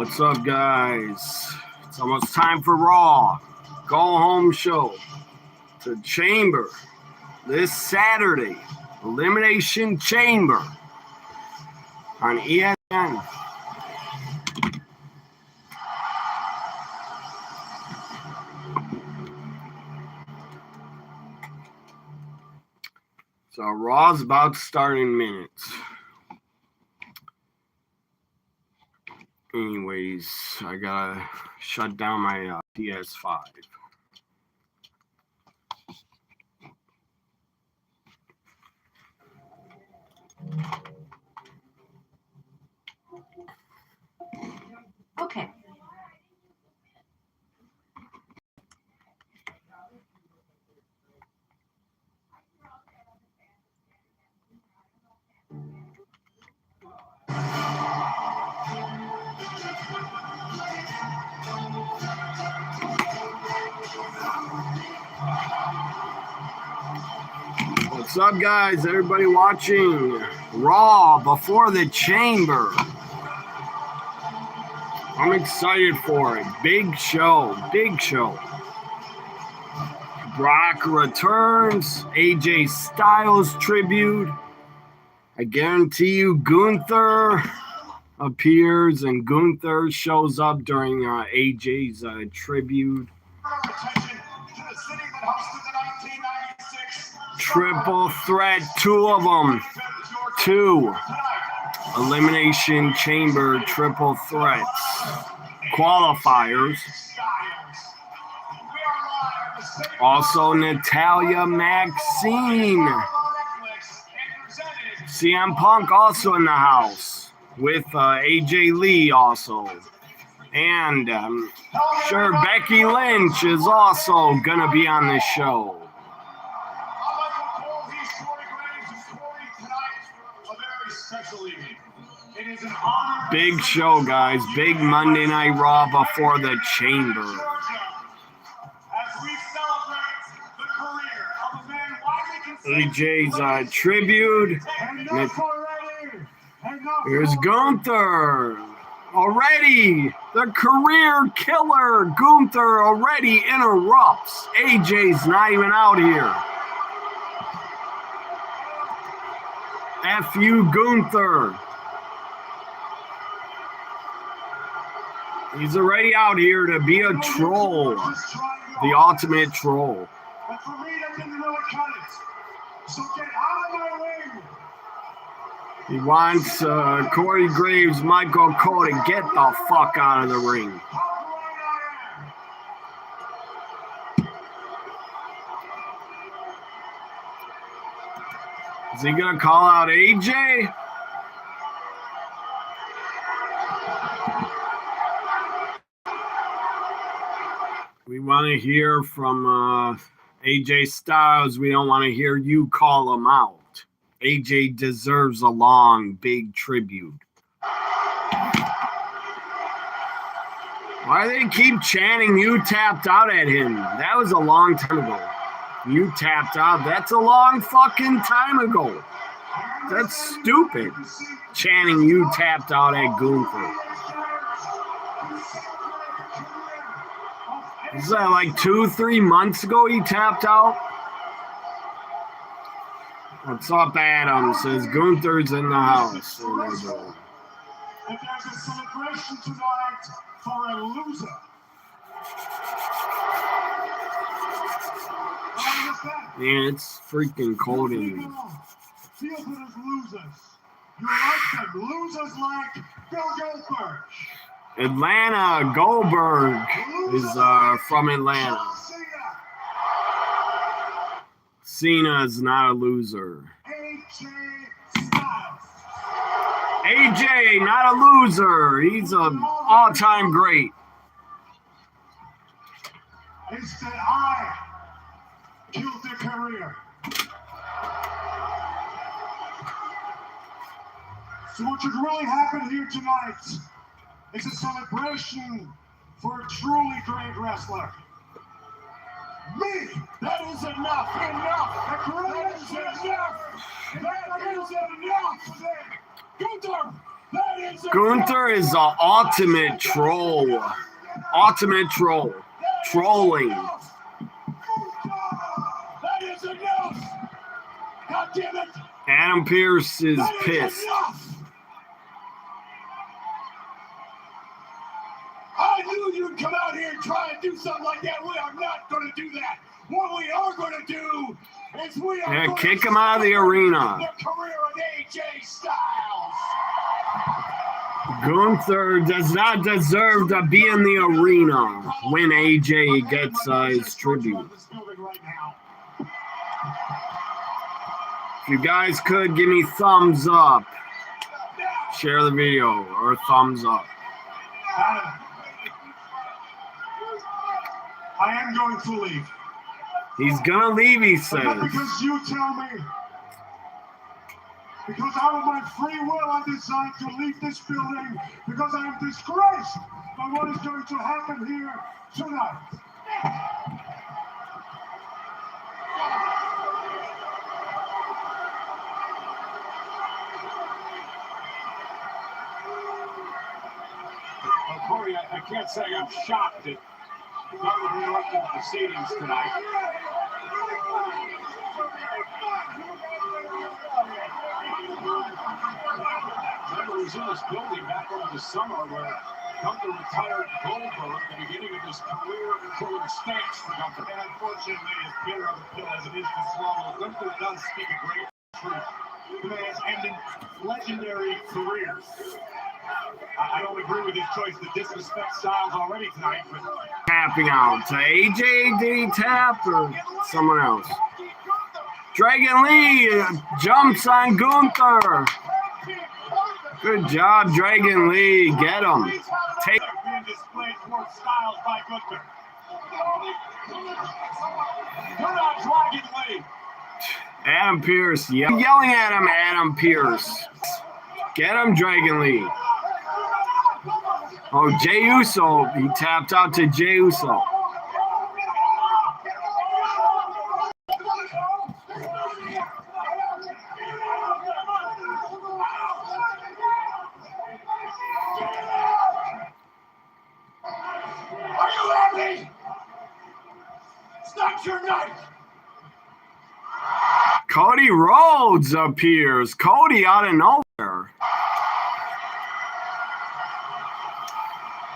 What's up, guys? It's almost time for Raw. Go home show to Chamber this Saturday. Elimination Chamber on ESPN. So Raw's about to start in minutes. Anyways, I gotta shut down my PS5. Okay. What's up, guys? Everybody watching Raw before the Chamber. I'm excited for it. Big show. Big show. Brock returns. AJ Styles tribute. I guarantee you Gunther appears and Gunther shows up during AJ's tribute. Triple threat, two of them. Two Elimination Chamber triple threats. Qualifiers. Also Natalia Maxine. CM Punk also in the house with AJ Lee also. And sure Becky Lynch is also going to be on this show. Big show, guys. Big Monday Night Raw before the Chamber. AJ's tribute. Here's Gunther. Already, the career killer Gunther already interrupts. AJ's not even out here. F you, Gunther. He's already out here to be a troll. The ultimate troll. But for me, that didn't really cut it. So get out of my way. He wants Corey Graves, Michael Cole to get the fuck out of the ring. Is he going to call out AJ? We want to hear from AJ Styles. We don't want to hear you call him out. AJ deserves a long, big tribute. Why do they keep chanting you tapped out at him? That was a long time ago. You tapped out. That's a long fucking time ago. That's stupid. Chanting you tapped out at Gunther. Is that like 2-3 months ago he tapped out? What's up, Adam? Says Gunther's in the house. If there's a celebration tonight for a loser. Man, it's freaking cold in here. Feel for those losers. You like them. Losers like Bill Goldberg. Atlanta Goldberg is from Atlanta. Cena's not a loser. AJ, not a loser. He's an all-time great. Instead, I killed their career. So what should really happen here tonight is a celebration for a truly great wrestler. Me! That is enough! Enough! That is enough! That is enough! Gunther! That is Gunther is the ultimate troll. Ultimate troll. Trolling. That is enough. God damn it. Adam Pearce is That is pissed. enough. I knew you'd come out here and try and do something like that. We are not going to do that. What we are going to do is we are going Kick to him out of the arena. the career of AJ Styles. Gunther does not deserve to be in the arena when AJ gets his tribute. If you guys could give me thumbs up, share the video, or thumbs up. I am going to leave. He's gonna leave, he But not says. because you tell me. Because out of my free will, I decide to leave this building because I am disgraced by what is going to happen here tonight. Well, Corey, I can't say I'm shocked that not interrupting the proceedings tonight. Remember, he was in this building back over the summer where Gunther retired Goldberg, the beginning of his career-killing stance for Gunther. And unfortunately, as bitter of a pill as it is to swallow, Gunther does speak a great truth. The man has ended legendary careers. I don't agree with his choice to disrespect Styles already tonight, but Tapping out to AJ. Did he tap or someone else? Dragon Lee jumps on Gunther. Good job, Dragon Lee. Get him. Take. being displayed towards Styles by Gunther. You're not Dragon Lee. Adam Pearce yelling at him. Adam Pearce. Get him, Dragon Lee. Oh, Jey Uso. He tapped out to Jey Uso. Are you happy? It's not your night. Cody Rhodes appears. Cody out of nowhere.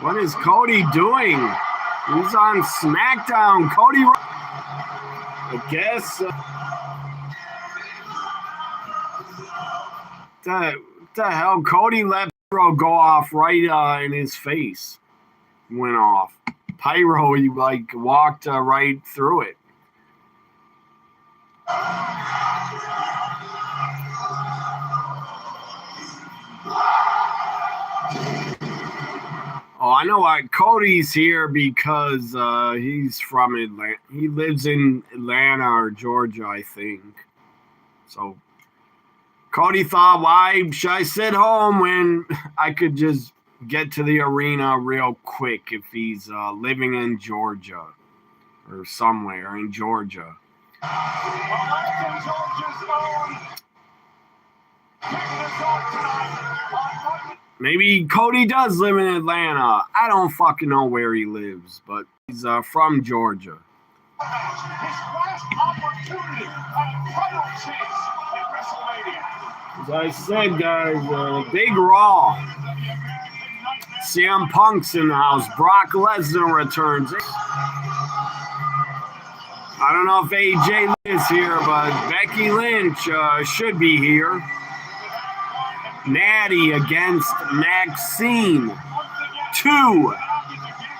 What is Cody doing? He's on SmackDown. Cody Rhodes. I guess. The hell? Cody let Pyro go off right in his face. Went off. Pyro, he like walked right through it. Oh, I know why Cody's here because he's from Atlanta. He lives in Atlanta or Georgia, I think. So Cody thought, why should I sit home when I could just get to the arena real quick if he's living in Georgia or somewhere in Georgia. Maybe Cody does live in Atlanta. I don't fucking know where he lives, but he's from Georgia. His last opportunity at a title chase at WrestleMania. As I said, guys, Big Raw. CM Punk's in the house. Brock Lesnar returns. I don't know if AJ is here, but Becky Lynch should be here. Natty against Maxine. 2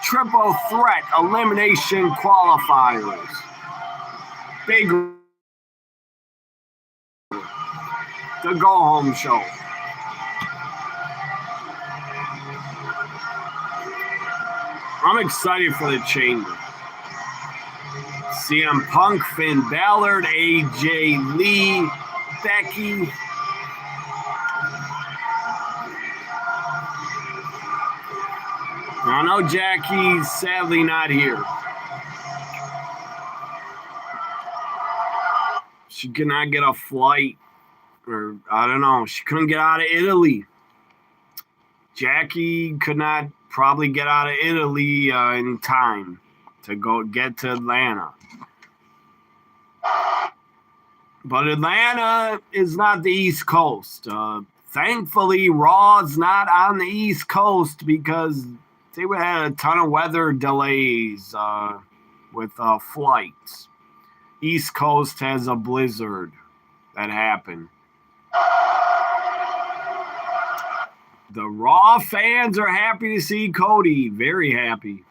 triple threat elimination qualifiers. Big the go home show. I'm excited for the chamber. CM Punk, Finn Balor, AJ Lee, Becky. I know Jackie's sadly not here. She could not get a flight, or I don't know. She couldn't get out of Italy. Jackie could not probably get out of Italy in time to go get to Atlanta. But Atlanta is not the East Coast. Thankfully, Raw's not on the East Coast because they would have had a ton of weather delays with flights. East Coast has a blizzard that happened. The Raw fans are happy to see Cody. Very happy.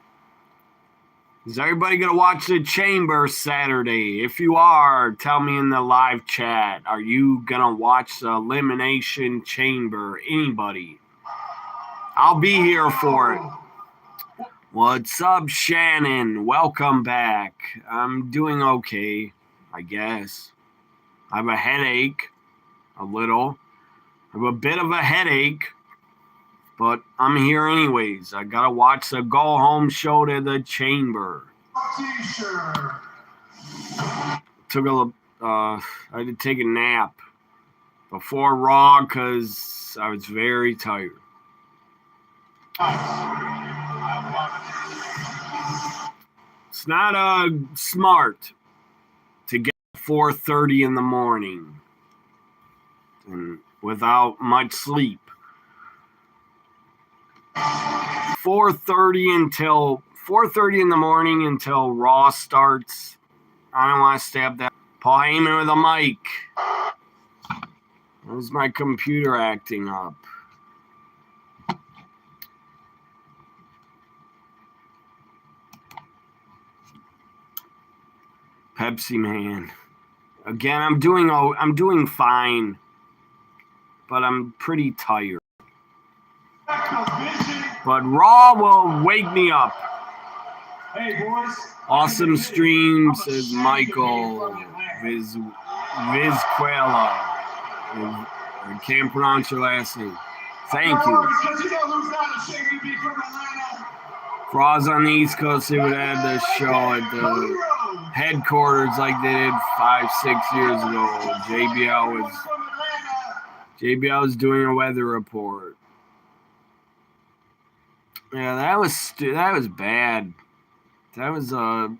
Is everybody going to watch the Chamber Saturday? If you are, tell me in the live chat. Are you going to watch the Elimination Chamber? Anybody? I'll be here for it. What's up, Shannon? Welcome back. I'm doing okay, I guess. I have a headache. A little. I have a bit of a headache. But I'm here anyways. I gotta watch the go-home show to the Chamber. I had to take a nap before Raw because I was very tired. It's not smart to get 4:30 in the morning and without much sleep. 4:30 in the morning until Raw starts. I don't want to stay up that. Paul Heyman with a mic. Where's my computer acting up? Pepsi Man. Again, I'm doing fine, but I'm pretty tired. But Raw will wake me up. Hey, boys. Awesome stream, says Michael Vizquela. I can't pronounce your last name. Thank you. Raw's on the East Coast, they would have the show at the headquarters like they did 5-6 years ago. JBL was doing a weather report. Yeah, that was bad. That was a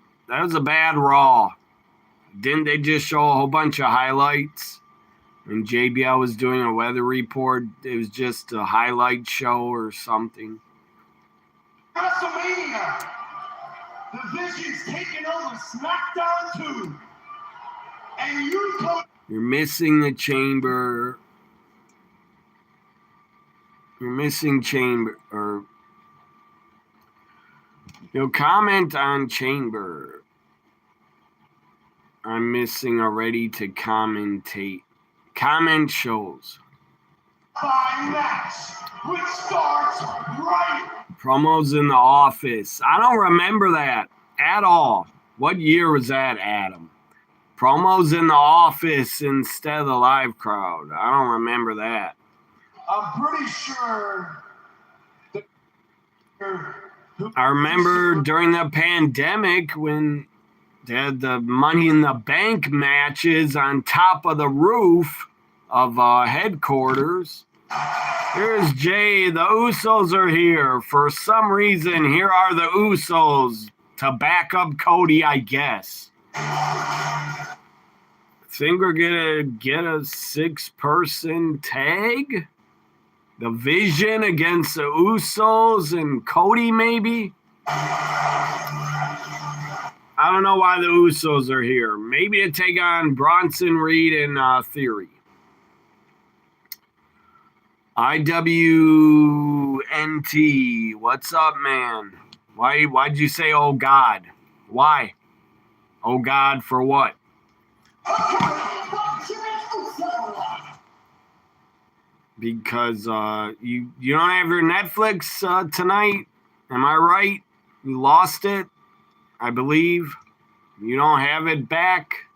bad Raw. Didn't they just show a whole bunch of highlights? When JBL was doing a weather report, it was just a highlight show or something. WrestleMania. The Vision's taking over SmackDown 2. And you're missing the Chamber. You're missing Chamber or comment on Chamber. I'm missing already to commentate. Comment shows. Match, which starts right. Promos in the Office. I don't remember that at all. What year was that, Adam? Promos in the Office instead of the live crowd. I don't remember that. I'm pretty sure that I remember during the pandemic when they had the Money in the Bank matches on top of the roof of headquarters. Here's Jay. The Usos are here. For some reason, here are the Usos to back up Cody, I guess. Think we're going to get a 6-person tag? The Vision against the Usos and Cody, maybe? I don't know why the Usos are here. Maybe to take on Bronson Reed and Theory. IWNT, what's up, man? Why'd you say, oh, God? Why? Oh, God, for what? Because you don't have your Netflix tonight. Am I right? You lost it, I believe. You don't have it back.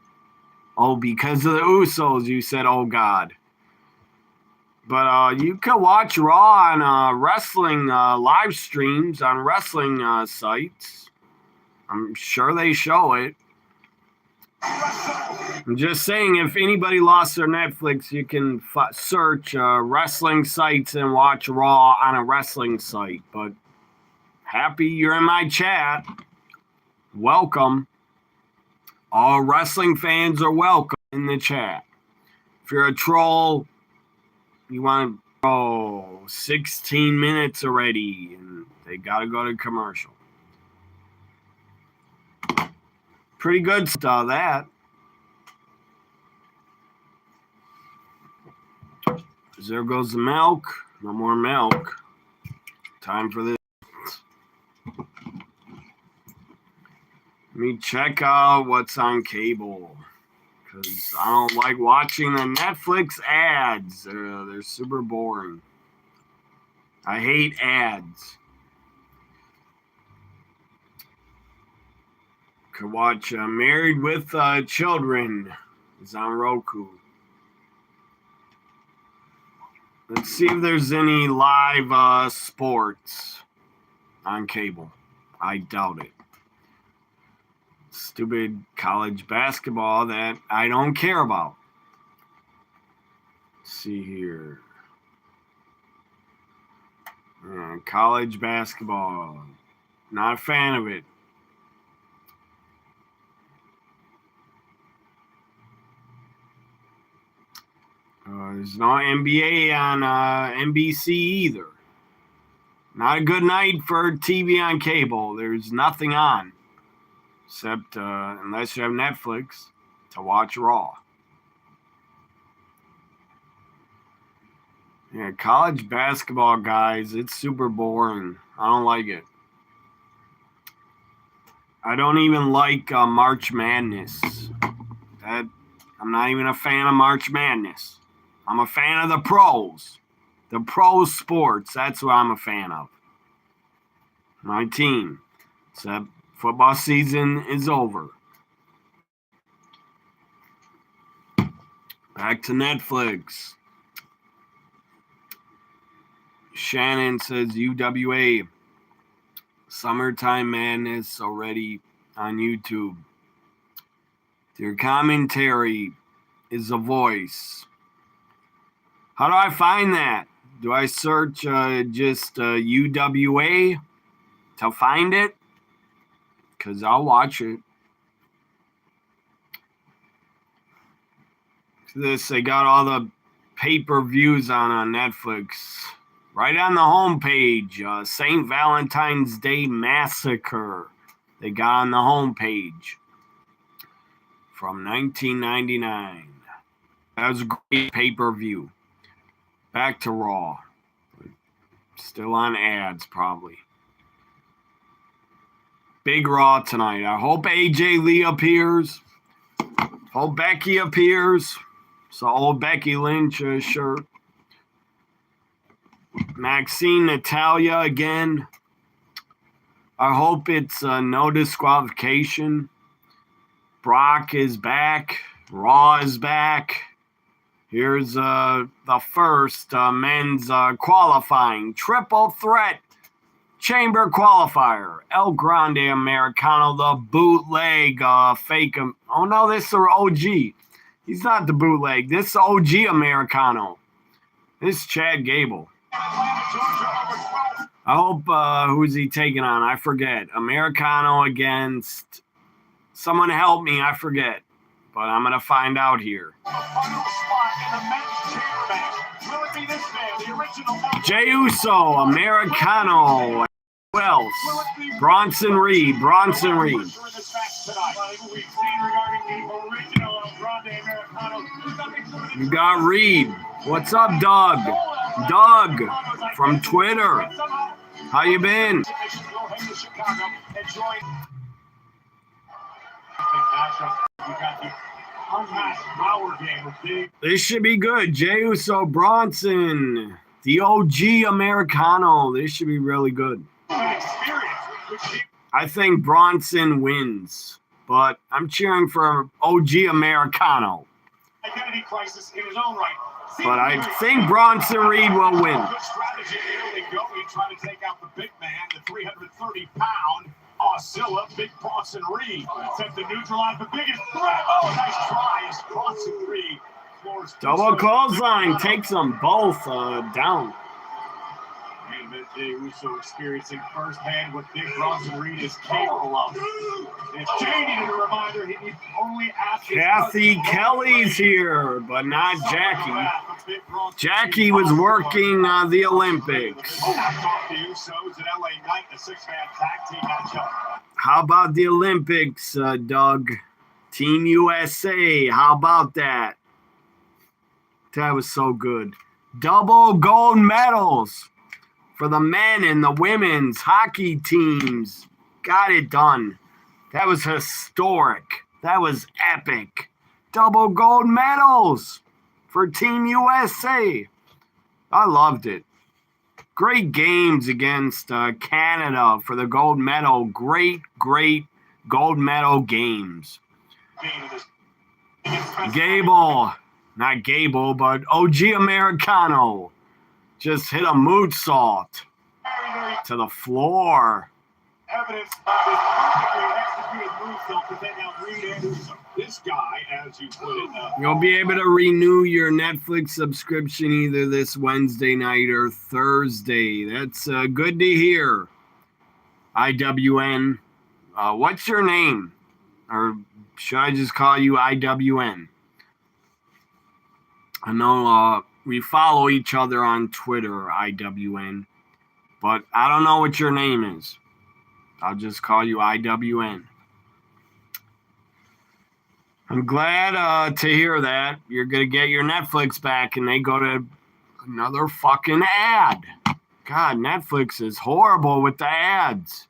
Oh, because of the Usos, you said, oh, God. But you can watch Raw on wrestling live streams on wrestling sites. I'm sure they show it. I'm just saying, if anybody lost their Netflix, you can search wrestling sites and watch Raw on a wrestling site. But happy you're in my chat. Welcome. All wrestling fans are welcome in the chat. If you're a troll, you want to 16 minutes already, and they got to go to commercial. Pretty good stuff, that. There goes the milk. No more milk. Time for this. Let me check out what's on cable, because I don't like watching the Netflix ads. They're super boring. I hate ads. Could watch Married with Children. It's on Roku. Let's see if there's any live sports on cable. I doubt it. Stupid college basketball that I don't care about. Let's see here. College basketball. Not a fan of it. There's no NBA on NBC either. Not a good night for TV on cable. There's nothing on. Except unless you have Netflix to watch Raw. Yeah, college basketball, guys, it's super boring. I don't like it. I don't even like March Madness. I'm not even a fan of March Madness. I'm a fan of the pros. The pro sports, that's what I'm a fan of. My team. Except football season is over. Back to Netflix. Shannon says UWA. Summertime Madness already on YouTube. Their commentary is a voice. How do I find that? Do I search just UWA to find it? Because I'll watch it. They got all the pay-per-views on Netflix. Right on the homepage, St. Valentine's Day Massacre. They got on the homepage from 1999. That was a great pay-per-view. Back to Raw. Still on ads, probably. Big Raw tonight. I hope AJ Lee appears. Hope Becky appears. It's an old Becky Lynch shirt. Maxine Natalia again. I hope it's no disqualification. Brock is back. Raw is back. Here's the first men's qualifying triple threat chamber qualifier. El Grande Americano, the bootleg fake. Oh no, this is OG. He's not the bootleg. This is OG Americano. This is Chad Gable. I hope, who's he taking on? I forget. Americano against, someone help me, I forget. But I'm going to find out here. Jey Uso, Americano. Who else? Bronson Reed. You got Reed. What's up, Doug? Doug from Twitter. How you been? This should be good. Jey Uso, Bronson, the OG Americano. This should be really good. I think Bronson wins, but I'm cheering for OG Americano. Identity crisis in his own right. But I think Bronson Reed will win. Good strategy early going, trying to take out the big man, the 330-pound Oscilla, Big Bronson Reed attempt to neutralize the biggest threat. Oh, nice try as Bronson Reed floors. Double clothesline takes them both down. And Jey Uso experiencing firsthand what Big Bronson Reed is capable of. If Jey needed a reminder, he needs only ask. Kathy Kelly's here, but not Jackie. Jackie was working the Olympics. Oh, I talked to Usos in LA Knight, a 6-man tag team matchup. How about the Olympics, Doug? Team USA, how about that? That was so good. Double gold medals for the men and the women's hockey teams. Got it done. That was historic. That was epic. Double gold medals for Team USA. I loved it. Great games against Canada for the gold medal. Great gold medal games. Not Gable, but OG Americano just hit a moonsault to the floor. Evidence of this perfectly executed moonsault to take out Reed Anderson. This guy, as you put it, you'll be able to renew your Netflix subscription either this Wednesday night or Thursday. That's good to hear. IWN. What's your name? Or should I just call you IWN? I know we follow each other on Twitter, IWN. But I don't know what your name is. I'll just call you IWN. I'm glad to hear that. You're going to get your Netflix back and they go to another fucking ad. God, Netflix is horrible with the ads.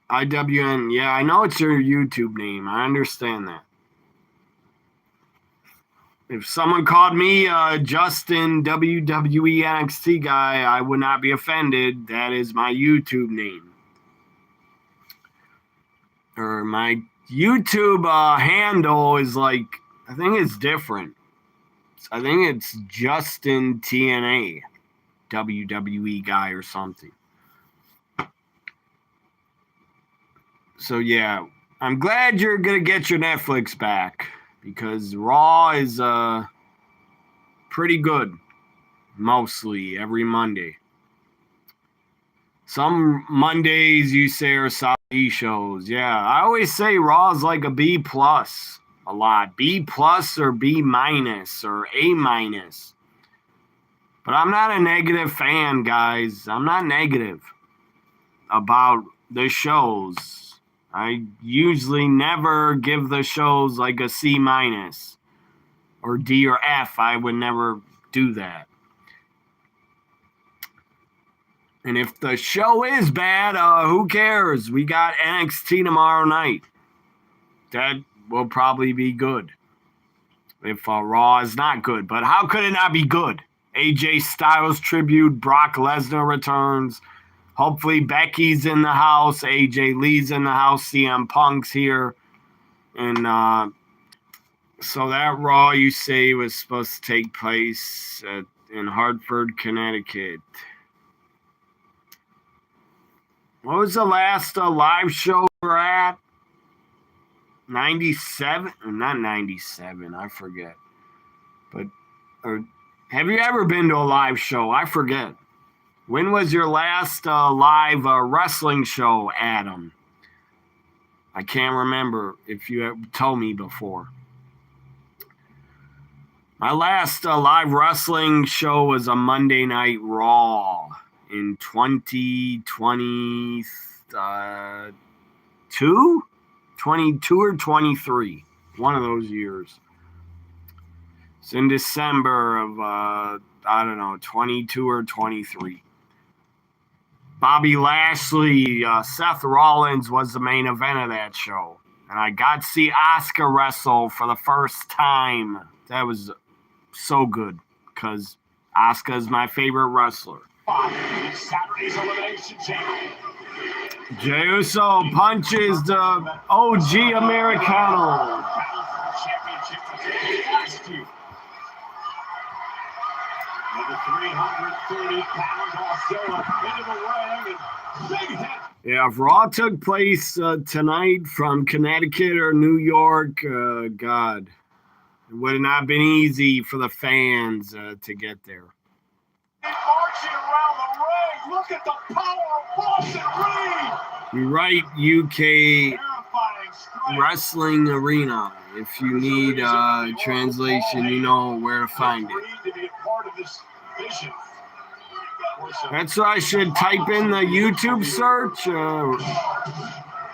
IWN, yeah, I know it's your YouTube name. I understand that. If someone called me Justin WWE NXT guy, I would not be offended. That is my YouTube name. Or my YouTube handle is like, I think it's different. I think it's Justin TNA WWE guy or something. So yeah, I'm glad you're going to get your Netflix back. Because Raw is pretty good, mostly, every Monday. Some Mondays you say are solid shows. Yeah, I always say Raw is like a B+, a lot. B+ or B- or A-. But I'm not a negative fan, guys. I'm not negative about the shows. I usually never give the shows like a C- or D or F. I would never do that. And if the show is bad, who cares? We got NXT tomorrow night. That will probably be good. If Raw is not good. But how could it not be good? AJ Styles tribute, Brock Lesnar returns. Hopefully Becky's in the house, AJ Lee's in the house, CM Punk's here. And so that Raw, you say, was supposed to take place in Hartford, Connecticut. What was the last live show we're at? 97? Not 97, I forget. But have you ever been to a live show? I forget. When was your last live wrestling show, Adam? I can't remember if you have told me before. My last live wrestling show was a Monday Night Raw in 2022? 22 or 23. One of those years. It's in December of, 22 or 23. Bobby Lashley, Seth Rollins was the main event of that show. And I got to see Asuka wrestle for the first time. That was so good because Asuka is my favorite wrestler. Saturday's Elimination Chamber. Jey Uso punches the OG Americano. 330 pounds also into the ring and big hit. Yeah, if Raw took place tonight from Connecticut or New York, God, it would have not been easy for the fans to get there. Marching around the ring, look at the power of Bronson Reed. You're right, UK Wrestling Arena. If you need translation, you know where to find it. That's why I should type in the YouTube search,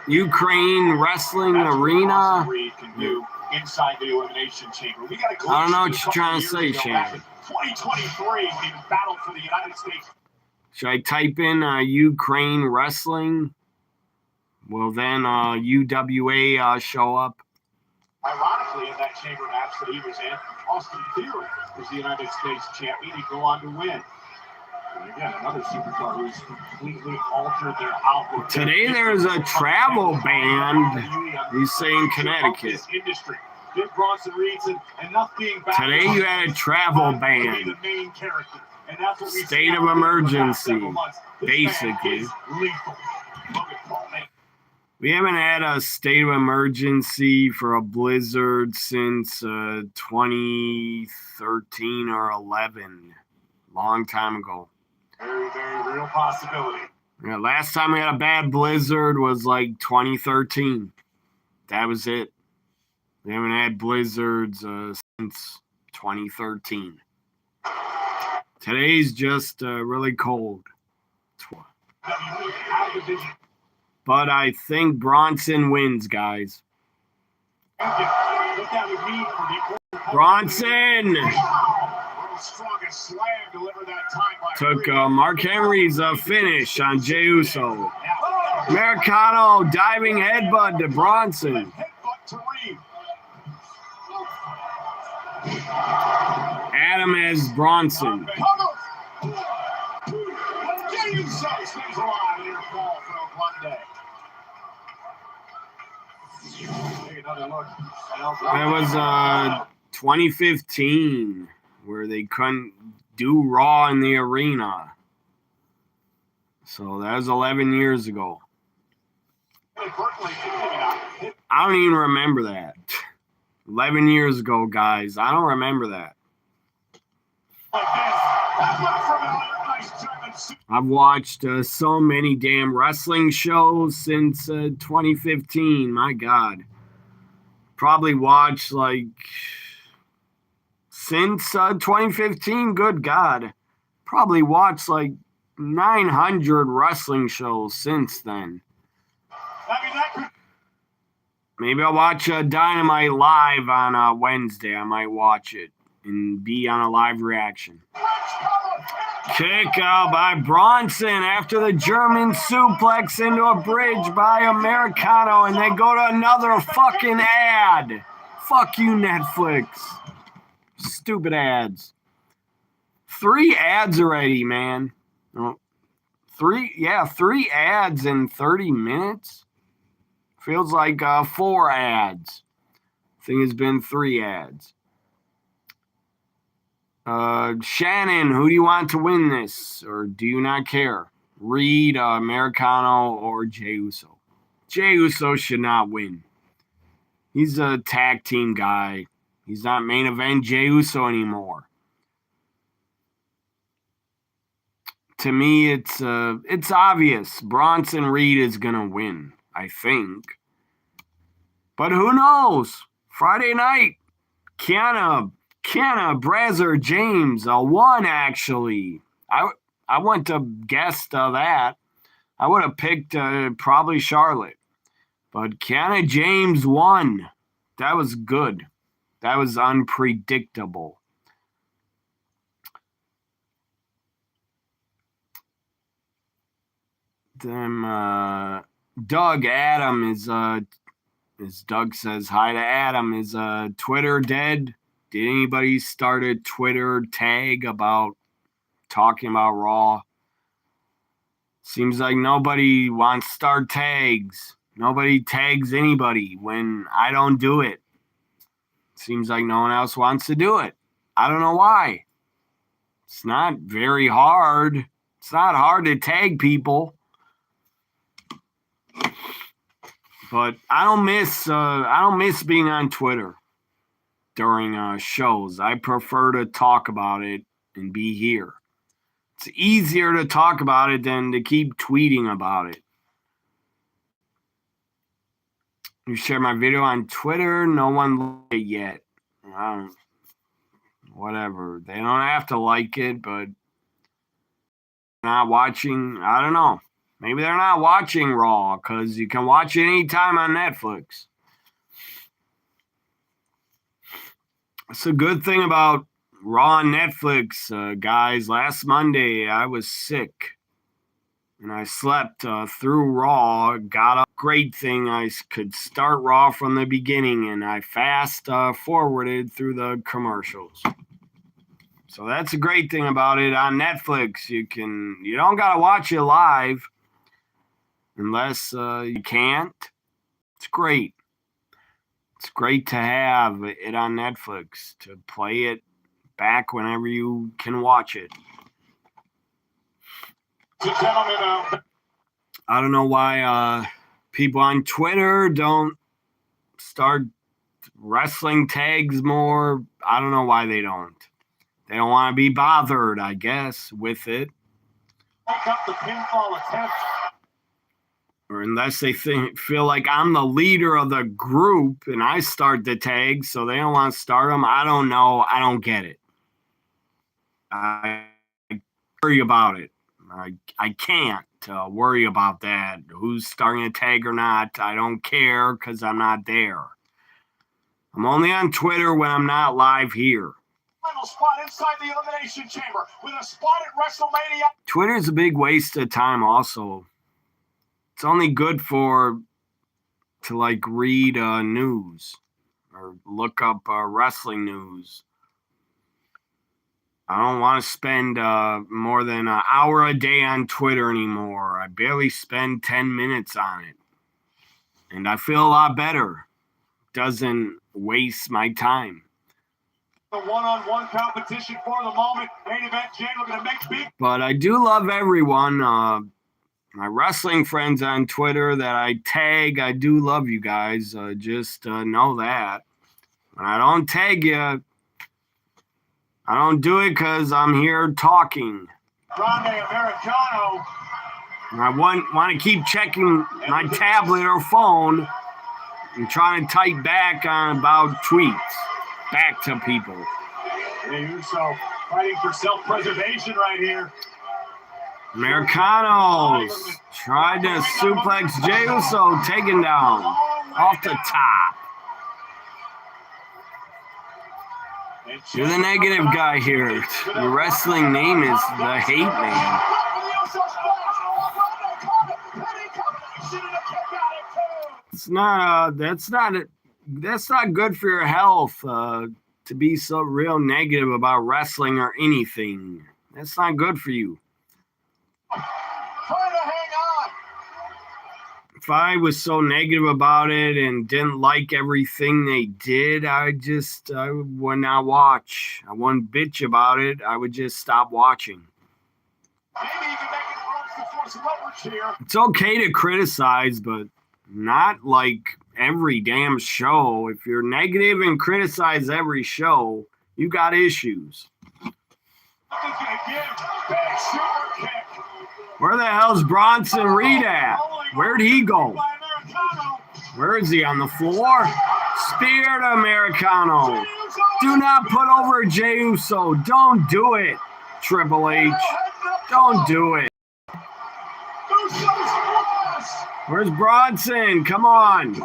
Ukraine Wrestling Arena. Inside the elimination chamber. We got I don't know what you're trying to say, Shane. 2023, we battled for the United States. Should I type in Ukraine Wrestling? Will then UWA show up? Ironically, in that chamber match that he was in, Austin Theory was the United States champion. He'd go on to win. And again, another superstar who's completely altered their outlook. Today there's a travel ban. He's saying Connecticut. Today you had a travel ban. State of emergency, basically. We haven't had a state of emergency for a blizzard since 2013 or 11. Long time ago. Very, very real possibility. Yeah, last time we had a bad blizzard was like 2013. That was it. We haven't had blizzards since 2013. Today's just really cold. But I think Bronson wins, guys. Bronson! Took Mark Henry's finish on Jey Uso. Americano diving headbutt to Bronson. Adam has Bronson. That was 2015, where they couldn't do Raw in the arena. So that was 11 years ago. I don't even remember that. 11 years ago, guys. I don't remember that. I've watched so many damn wrestling shows since 2015. My God. Probably watched like since 2015. Good God. Probably watched like 900 wrestling shows since then. Maybe I'll watch Dynamite live on Wednesday. I might watch it and be on a live reaction. Kick out by Bronson after the German suplex into a bridge by Americano, and they go to another fucking ad. Fuck you, Netflix. Stupid ads. 3 ads already, man. Oh, 3 ads in 30 minutes. Feels like 4 ads. I think it's been 3 ads. Shannon, who do you want to win this? Or do you not care? Reed, Americano, or Jey Uso? Jey Uso should not win. He's a tag team guy. He's not main event Jey Uso anymore. To me, it's obvious. Bronson Reed is going to win, I think. But who knows? Friday night, Kiana Brazzer James won, actually. I went to guess that. I would have picked probably Charlotte. But Kiana James won. That was good. That was unpredictable. Doug Adam is as Doug says hi to Adam, is Twitter dead? Did anybody start a Twitter tag about talking about Raw? Seems like nobody wants to start tags. Nobody tags anybody when I don't do it. Seems like no one else wants to do it. I don't know why. It's not very hard. It's not hard to tag people. But I don't miss being on Twitter during shows. I prefer to talk about it and be here. It's easier to talk about it than to keep tweeting about it. You share my video on Twitter. No one liked it yet. Whatever. They don't have to like it, but not watching. I don't know. Maybe they're not watching Raw because you can watch it anytime on Netflix. It's a good thing about Raw on Netflix, guys. Last Monday, I was sick. And I slept through Raw. Got up. Great thing. I could start Raw from the beginning. And I fast forwarded through the commercials. So that's a great thing about it. On Netflix, you don't got to watch it live. Unless you can't. It's great. It's great to have it on Netflix, to play it back whenever you can watch it. I don't know why people on Twitter don't start wrestling tags more. I don't know why they don't. They don't want to be bothered, I guess, with it. Pick up the pinfall attempt. Or unless they feel like I'm the leader of the group and I start the tags, so they don't want to start them. I don't know. I don't get it. I worry about it. I can't worry about that. Who's starting a tag or not, I don't care because I'm not there. I'm only on Twitter when I'm not live here. Final spot inside the Elimination Chamber with a spot at WrestleMania. Twitter's a big waste of time also. It's only good to read news or look up wrestling news. I don't want to spend more than an hour a day on Twitter anymore. I barely spend 10 minutes on it. And I feel a lot better. Doesn't waste my time. The one-on-one competition for the moment. Main event, Jay looking to make big. But I do love everyone. My wrestling friends on Twitter that I tag, I do love you guys. Just know that. When I don't tag you, I don't do it because I'm here talking. Grande Americano. And I want to keep checking my tablet or phone and trying to type back on about tweets back to people. Jey Uso fighting for self-preservation right here. Americanos tried to suplex Jey Uso, taken down off the top. You're the negative guy here. Your wrestling name is the Hate Man. It's not. That's not good for your health. To be so real negative about wrestling or anything. That's not good for you. Trying to hang on. If I was so negative about it and didn't like everything they did, I would not watch. I wouldn't bitch about it. I would just stop watching. Maybe you can make it ropes to force leverage here. It's okay to criticize, but not like every damn show. If you're negative and criticize every show, you got issues. Nothing's gonna give. Big super kick. Where the hell's Bronson Reed at? Where'd he go? Where is he, on the floor? Spear to Americano. Do not put over Jey Uso. Don't do it, Triple H. Don't do it. Where's Bronson? Come on.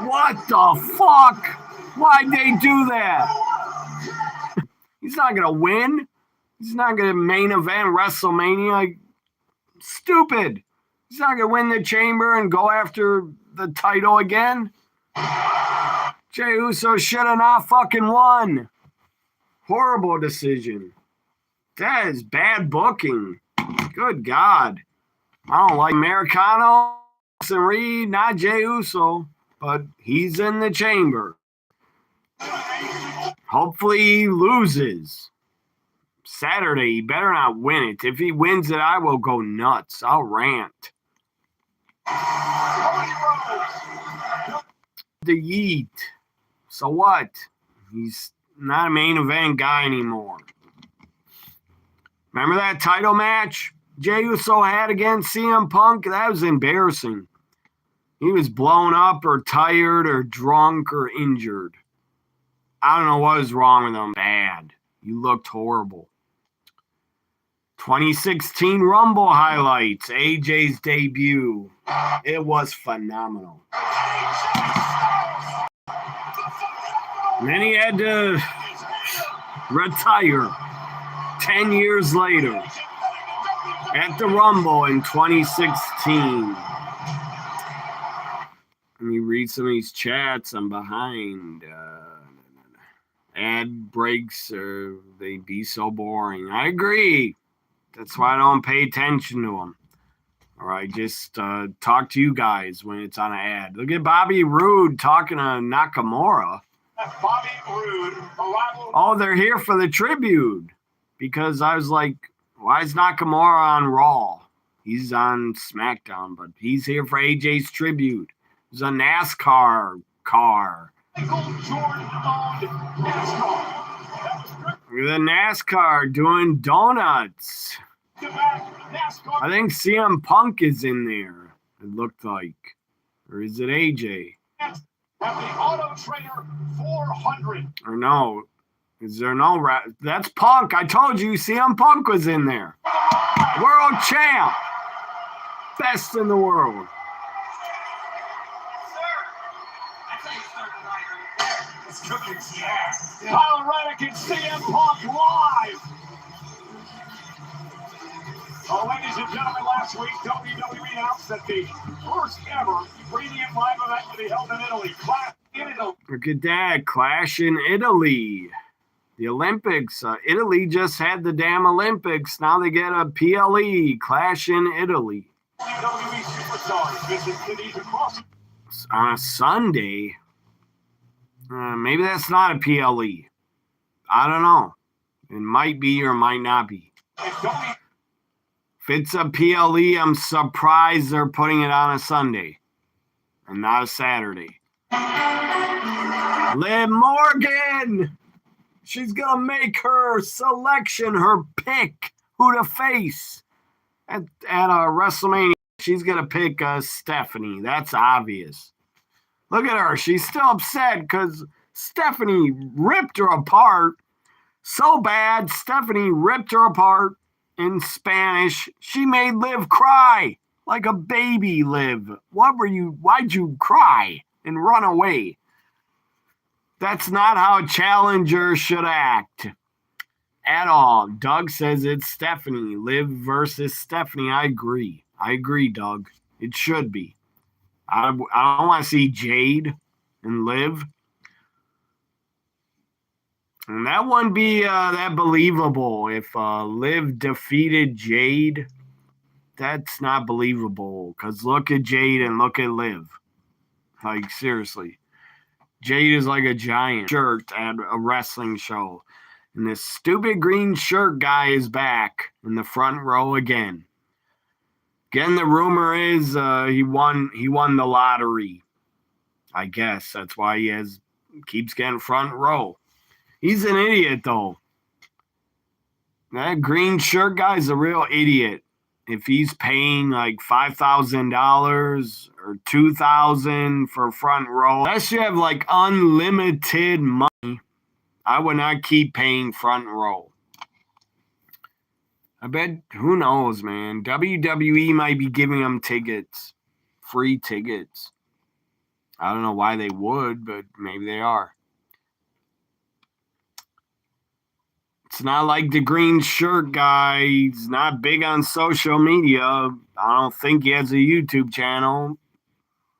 What the fuck? Why'd they do that? He's not going to win. He's not going to main event WrestleMania. Stupid. He's not going to win the chamber and go after the title again. Jey Uso should have not fucking won. Horrible decision. That is bad booking. Good God. I don't like Americano and Reed, not Jey Uso, but he's in the chamber. Hopefully he loses. Saturday, he better not win it. If he wins it, I will go nuts. I'll rant. The Yeet. So what? He's not a main event guy anymore. Remember that title match Jey Uso had against CM Punk? That was embarrassing. He was blown up or tired or drunk or injured. I don't know what was wrong with him. Bad. You looked horrible. 2016 Rumble highlights. AJ's debut. It was phenomenal. And then he had to retire 10 years later at the Rumble in 2016. Let me read some of these chats. I'm behind. Ad breaks, they be so boring. I agree. That's why I don't pay attention to them. All right, just talk to you guys when it's on an ad. Look at Bobby Roode talking to Nakamura. Bobby Roode. Oh, they're here for the tribute. Because I was like, why is Nakamura on Raw? He's on SmackDown, but he's here for AJ's tribute. It's a NASCAR car. Michael Jordan owned NASCAR. The NASCAR doing donuts. I think CM Punk is in there. It looked like. Or is it AJ? At the Auto Trader 400. Or no. Is there no... That's Punk. I told you CM Punk was in there. World champ. Best in the world. Tyler Reddick and CM Punk live. Ladies and gentlemen, last week WWE announced that the first ever premium live event to be held in Italy. Clash in Italy. Look at that. Clash in Italy. The Olympics. Italy just had the damn Olympics. Now they get a PLE. Clash in Italy. WWE superstars visit cities across. On a Sunday. Maybe that's not a PLE. I don't know. It might be or might not be. If it's a PLE, I'm surprised they're putting it on a Sunday and not a Saturday. Liv Morgan! She's going to make her selection, her pick, who to face at WrestleMania. She's going to pick Stephanie. That's obvious. Look at her. She's still upset because Stephanie ripped her apart so bad. Stephanie ripped her apart in Spanish. She made Liv cry like a baby, Liv. Why'd you cry and run away? That's not how a challenger should act at all. Doug says it's Stephanie. Liv versus Stephanie. I agree, Doug. It should be. I don't want to see Jade and Liv. And that wouldn't be that believable if Liv defeated Jade. That's not believable. Because look at Jade and look at Liv. Like, seriously. Jade is like a giant shirt at a wrestling show. And this stupid green shirt guy is back in the front row again. Again, the rumor is he won the lottery. I guess that's why he keeps getting front row. He's an idiot though. That green shirt guy's a real idiot. If he's paying like $5,000 or $2,000 for front row, unless you have like unlimited money, I would not keep paying front row. I bet, who knows, man? WWE might be giving them tickets, free tickets. I don't know why they would, but maybe they are. It's not like the green shirt guy. He's not big on social media. I don't think he has a YouTube channel.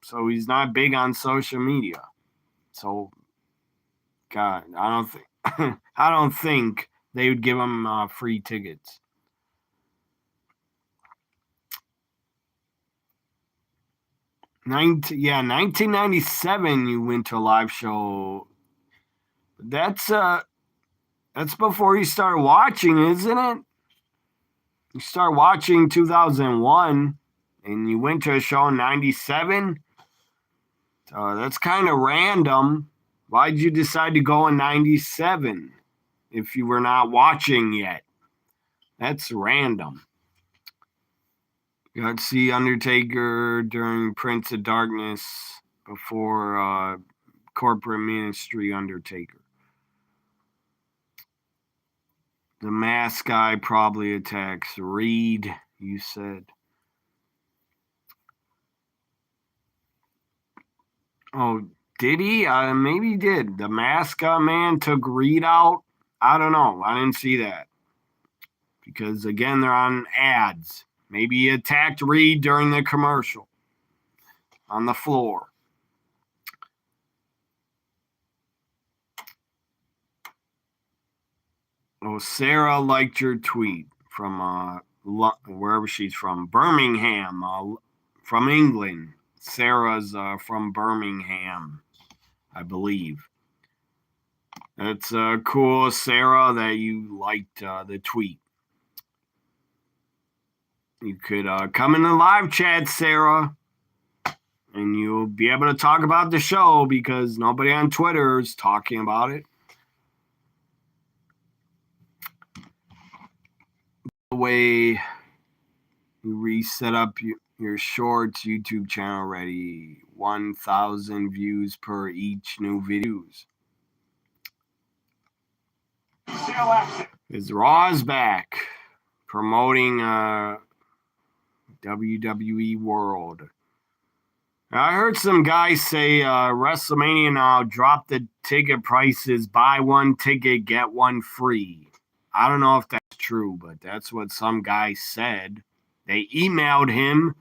So he's not big on social media. So, God, I don't think they would give him free tickets. Yeah, 1997 you went to a live show. That's before you start watching, isn't it? You start watching 2001 and you went to a show in 97. That's kind of random. Why'd you decide to go in 97 if you were not watching yet? That's random. You got to see Undertaker during Prince of Darkness before Corporate Ministry Undertaker. The mask guy probably attacks Reed, you said. Oh, did he? Maybe he did. The mask man took Reed out. I don't know. I didn't see that. Because, again, they're on ads. Maybe he attacked Reed during the commercial on the floor. Oh, Sarah liked your tweet from wherever she's from. Birmingham, from England. Sarah's from Birmingham, I believe. That's cool, Sarah, that you liked the tweet. You could come in the live chat, Sarah, and you'll be able to talk about the show because nobody on Twitter is talking about it. The way you reset up your shorts YouTube channel already. 1,000 views per each new videos. Is Raw's back promoting WWE World. I heard some guys say WrestleMania now dropped the ticket prices, buy one ticket, get one free. I don't know if that's true, but that's what some guy said. They emailed him,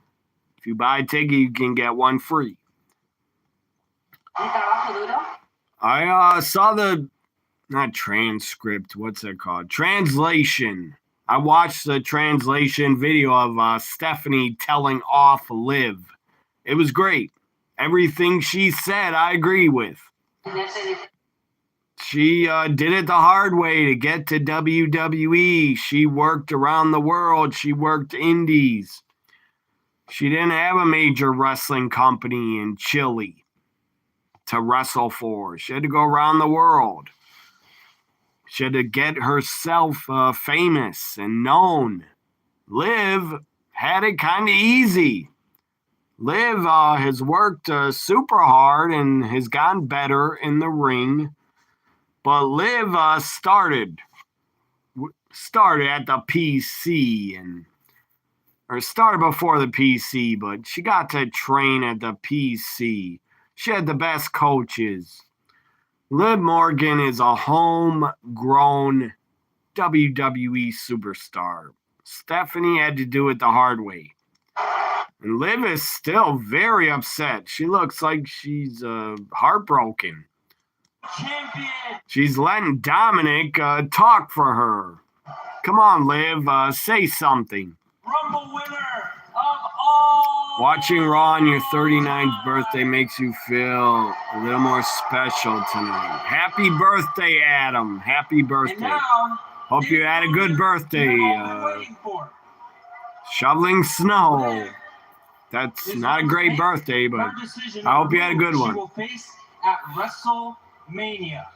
if you buy a ticket, you can get one free. I saw the, not transcript, what's it called? Translation. I watched the translation video of Stephanie telling off Liv. It was great. Everything she said, I agree with. She did it the hard way to get to WWE. She worked around the world. She worked indies. She didn't have a major wrestling company in Chile to wrestle for. She had to go around the world. She had to get herself famous and known. Liv had it kind of easy. Liv has worked super hard and has gotten better in the ring. But Liv started at the PC or started before the PC, but she got to train at the PC. She had the best coaches. Liv Morgan is a homegrown WWE superstar. Stephanie had to do it the hard way. And Liv is still very upset. She looks like she's heartbroken. Champion. She's letting Dominic talk for her. Come on, Liv, say something. Rumble winner of all. Watching Raw on your 39th birthday makes you feel a little more special tonight. Happy birthday, Adam. Happy birthday. Now, hope you had a good birthday. Shoveling snow. That's not a great birthday, but I hope you had a good one. At WrestleMania.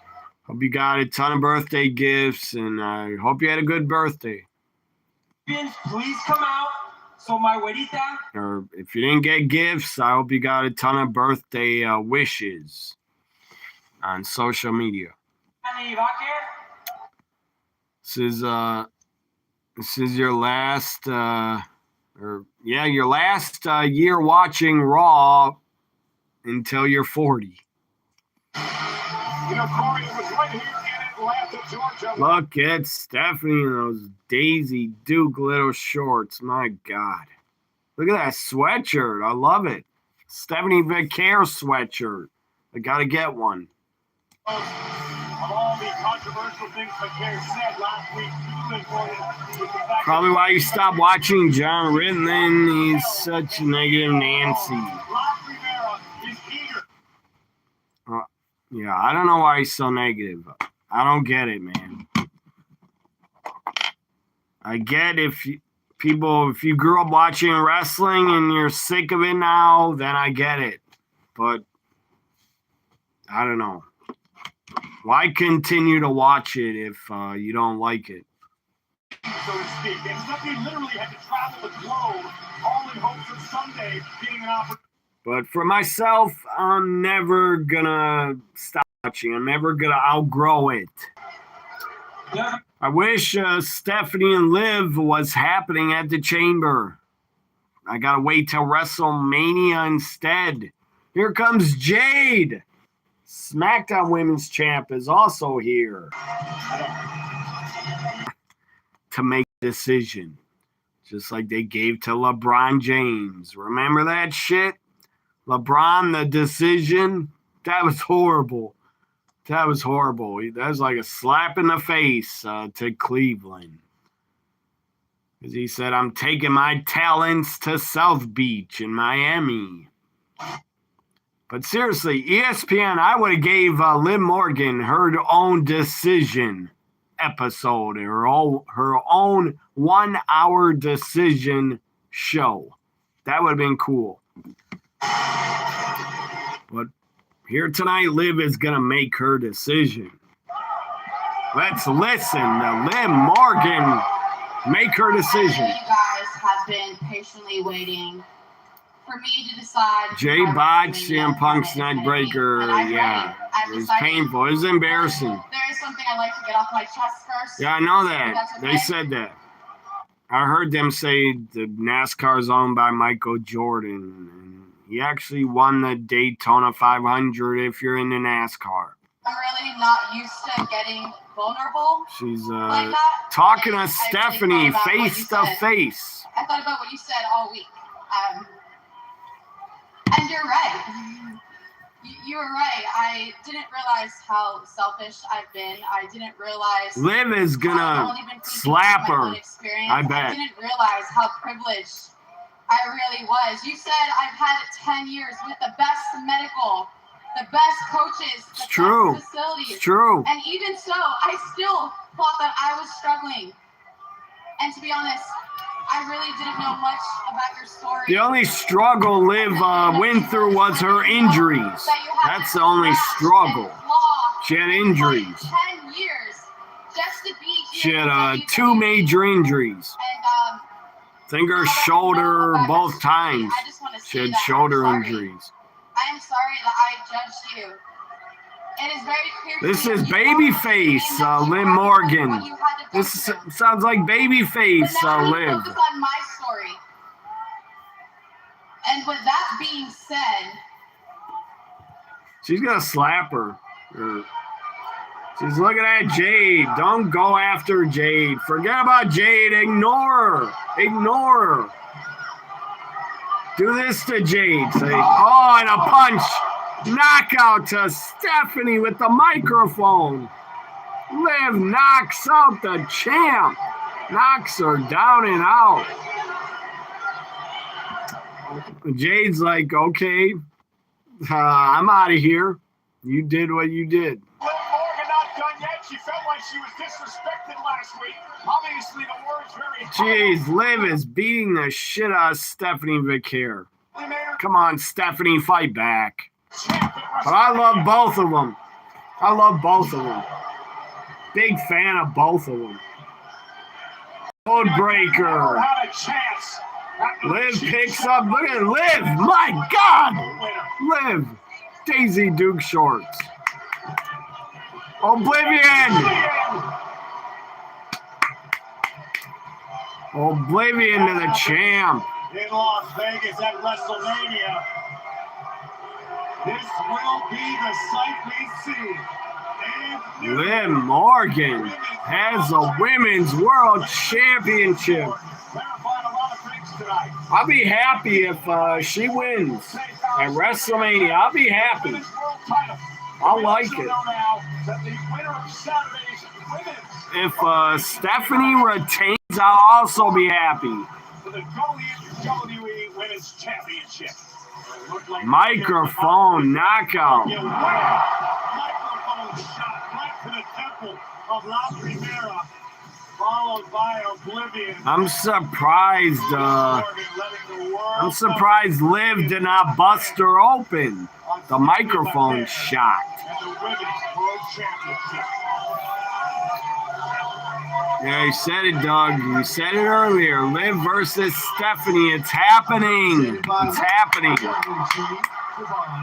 Hope you got a ton of birthday gifts, and I hope you had a good birthday. Please come out. So my güerita. Or if you didn't get gifts, I hope you got a ton of birthday wishes on social media. This is your last your last year watching Raw until you're 40. You know, Corey, it was right here in Atlanta, Georgia. Look at Stephanie in those Daisy Duke little shorts. My God. Look at that sweatshirt. I love it. Stephanie Vicaire sweatshirt. I got to get one. Of all the controversial things Vicaire said last week, probably why you stopped watching John Rittman. He's such a negative Nancy. Yeah, I don't know why he's so negative. I don't get it, man. I get if you grew up watching wrestling and you're sick of it now, then I get it. But I don't know. Why continue to watch it if you don't like it? So to speak, and somebody literally had to travel the globe, all in hopes of someday getting an opportunity. But for myself, I'm never gonna stop watching. I'm never gonna outgrow it. Yeah. I wish Stephanie and Liv was happening at the Chamber. I gotta wait till WrestleMania instead. Here comes Jade. SmackDown Women's Champ is also here to make a decision. Just like they gave to LeBron James. Remember that shit? LeBron, the decision? That was horrible. That was horrible. That was like a slap in the face to Cleveland. Because he said, I'm taking my talents to South Beach in Miami. But seriously, ESPN, I would have gave Liv Morgan her own decision episode, her own 1 hour decision show. That would have been cool. But here tonight, Liv is going to make her decision. Let's listen to Liv Morgan make her decision. I know you guys have been patiently waiting for me to decide. Jay Botch, CM Punk's Nightbreaker, yeah. It was painful. It was embarrassing. There is something I'd like to get off my chest first. Yeah, I know that. Okay. They said that. I heard them say the NASCAR is owned by Michael Jordan. And he actually won the Daytona 500 if you're into NASCAR. I'm really not used to getting vulnerable. She's like talking to Stephanie face to face. I thought about what you said all week. And you're right. You were right. I didn't realize how selfish I've been. I didn't realize. Liv is gonna slap her. I bet. I didn't realize how privileged I really was. You said I've had 10 years with the best medical, the best coaches, the best facilities. It's true. And even so, I still thought that I was struggling. And to be honest, I really didn't know much about your story. The only struggle Liv went through was her injuries. That's the only struggle. She had injuries. 10 years just to be here. She had 2 major injuries. And, finger, shoulder, both times. She had shoulder injuries. I am sorry that I judged you. It is very clear. This is babyface Liv Morgan. This sounds like babyface Liv. Focus on my story. And with that being said, she's gonna slap her. She's looking at Jade. Don't go after Jade. Forget about Jade. Ignore her. Ignore her. Do this to Jade. Say, oh, and a punch. Knockout to Stephanie with the microphone. Liv knocks out the champ. Knocks her down and out. Jade's like, okay, I'm out of here. You did what you did. Liv Morgan not done yet. She felt like she was disrespected last week. Obviously, the words very. Jeez, Liv is beating the shit out of Stephanie Vicaire. Come on, Stephanie, fight back. But I love both of them. I love both of them. Big fan of both of them. Codebreaker. Liv picks up. Look at Liv. My God. Liv. Daisy Duke shorts. Oblivion. Oblivion to the champ. In Las Vegas at WrestleMania. This will be the sight we see. Liv Morgan has a Women's World Championship. I'll be happy if she wins at WrestleMania. I'll be happy. I like it. If Stephanie retains, I'll also be happy. For the WWE Women's Championship. Microphone knockout. of La Primera, followed by Oblivion. I'm surprised. I'm surprised Liv did not bust her open. The microphone shot. And the Women's World Championship. Yeah, you said it, Doug. You said it earlier. Liv versus Stephanie. It's happening. It's happening.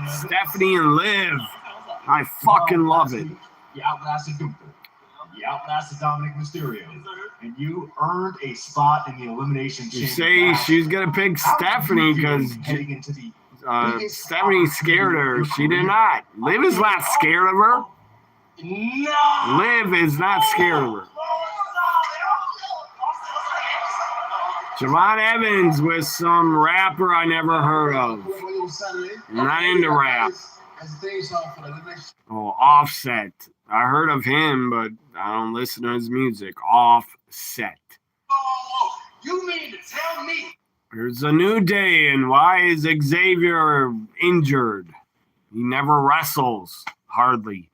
Stephanie and Liv. I fucking love it. You outlasted Gunther. You outlasted Dominic Mysterio. And you earned a spot in the Elimination Chamber. You say she's going to pick Stephanie because Stephanie scared her. She did not. Liv is not scared of her. No! Liv is not scared of her. Javon Evans with some rapper I never heard of. I'm not into rap. Oh, Offset. I heard of him, but I don't listen to his music. Offset. Oh, you mean to tell me? There's a new day, and why is Xavier injured? He never wrestles, hardly.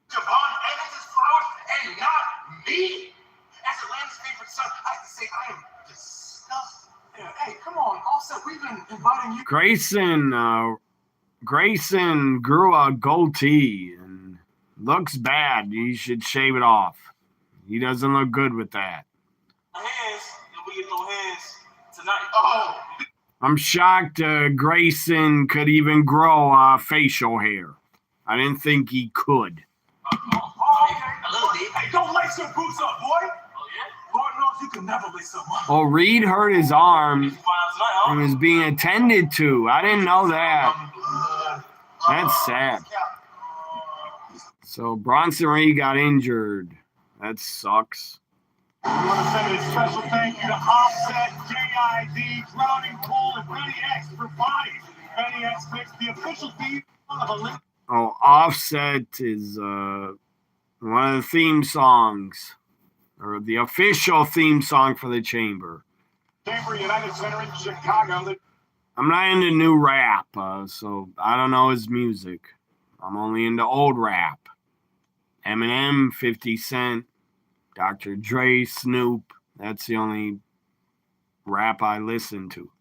Javon Evans' flowers and not me? As Atlanta's favorite son, I have to say I am disgusted. Hey, come on. Also, we've been inviting you. Grayson grew a goatee and looks bad. He should shave it off. He doesn't look good with that. Hands, and we get no hands tonight. Oh. I'm shocked Grayson could even grow facial hair. I didn't think he could. Okay. A little bit. Hey, don't lace your boots up, boy. Oh, yeah? Lord knows you can never lace them up. Oh, Reed hurt his arm and was being attended to. I didn't know that. That's sad. So Bronson Reed got injured. That sucks. We want to send a special thank you to Offset, JID, Drowning Pool, and Benny X for bodies. Benny X makes the official theme of Olympic. Oh, Offset is one of the theme songs, or the official theme song for the Chamber. Chamber United Center in Chicago. I'm not into new rap, so I don't know his music. I'm only into old rap. Eminem, 50 Cent, Dr. Dre, Snoop. That's the only rap I listen to.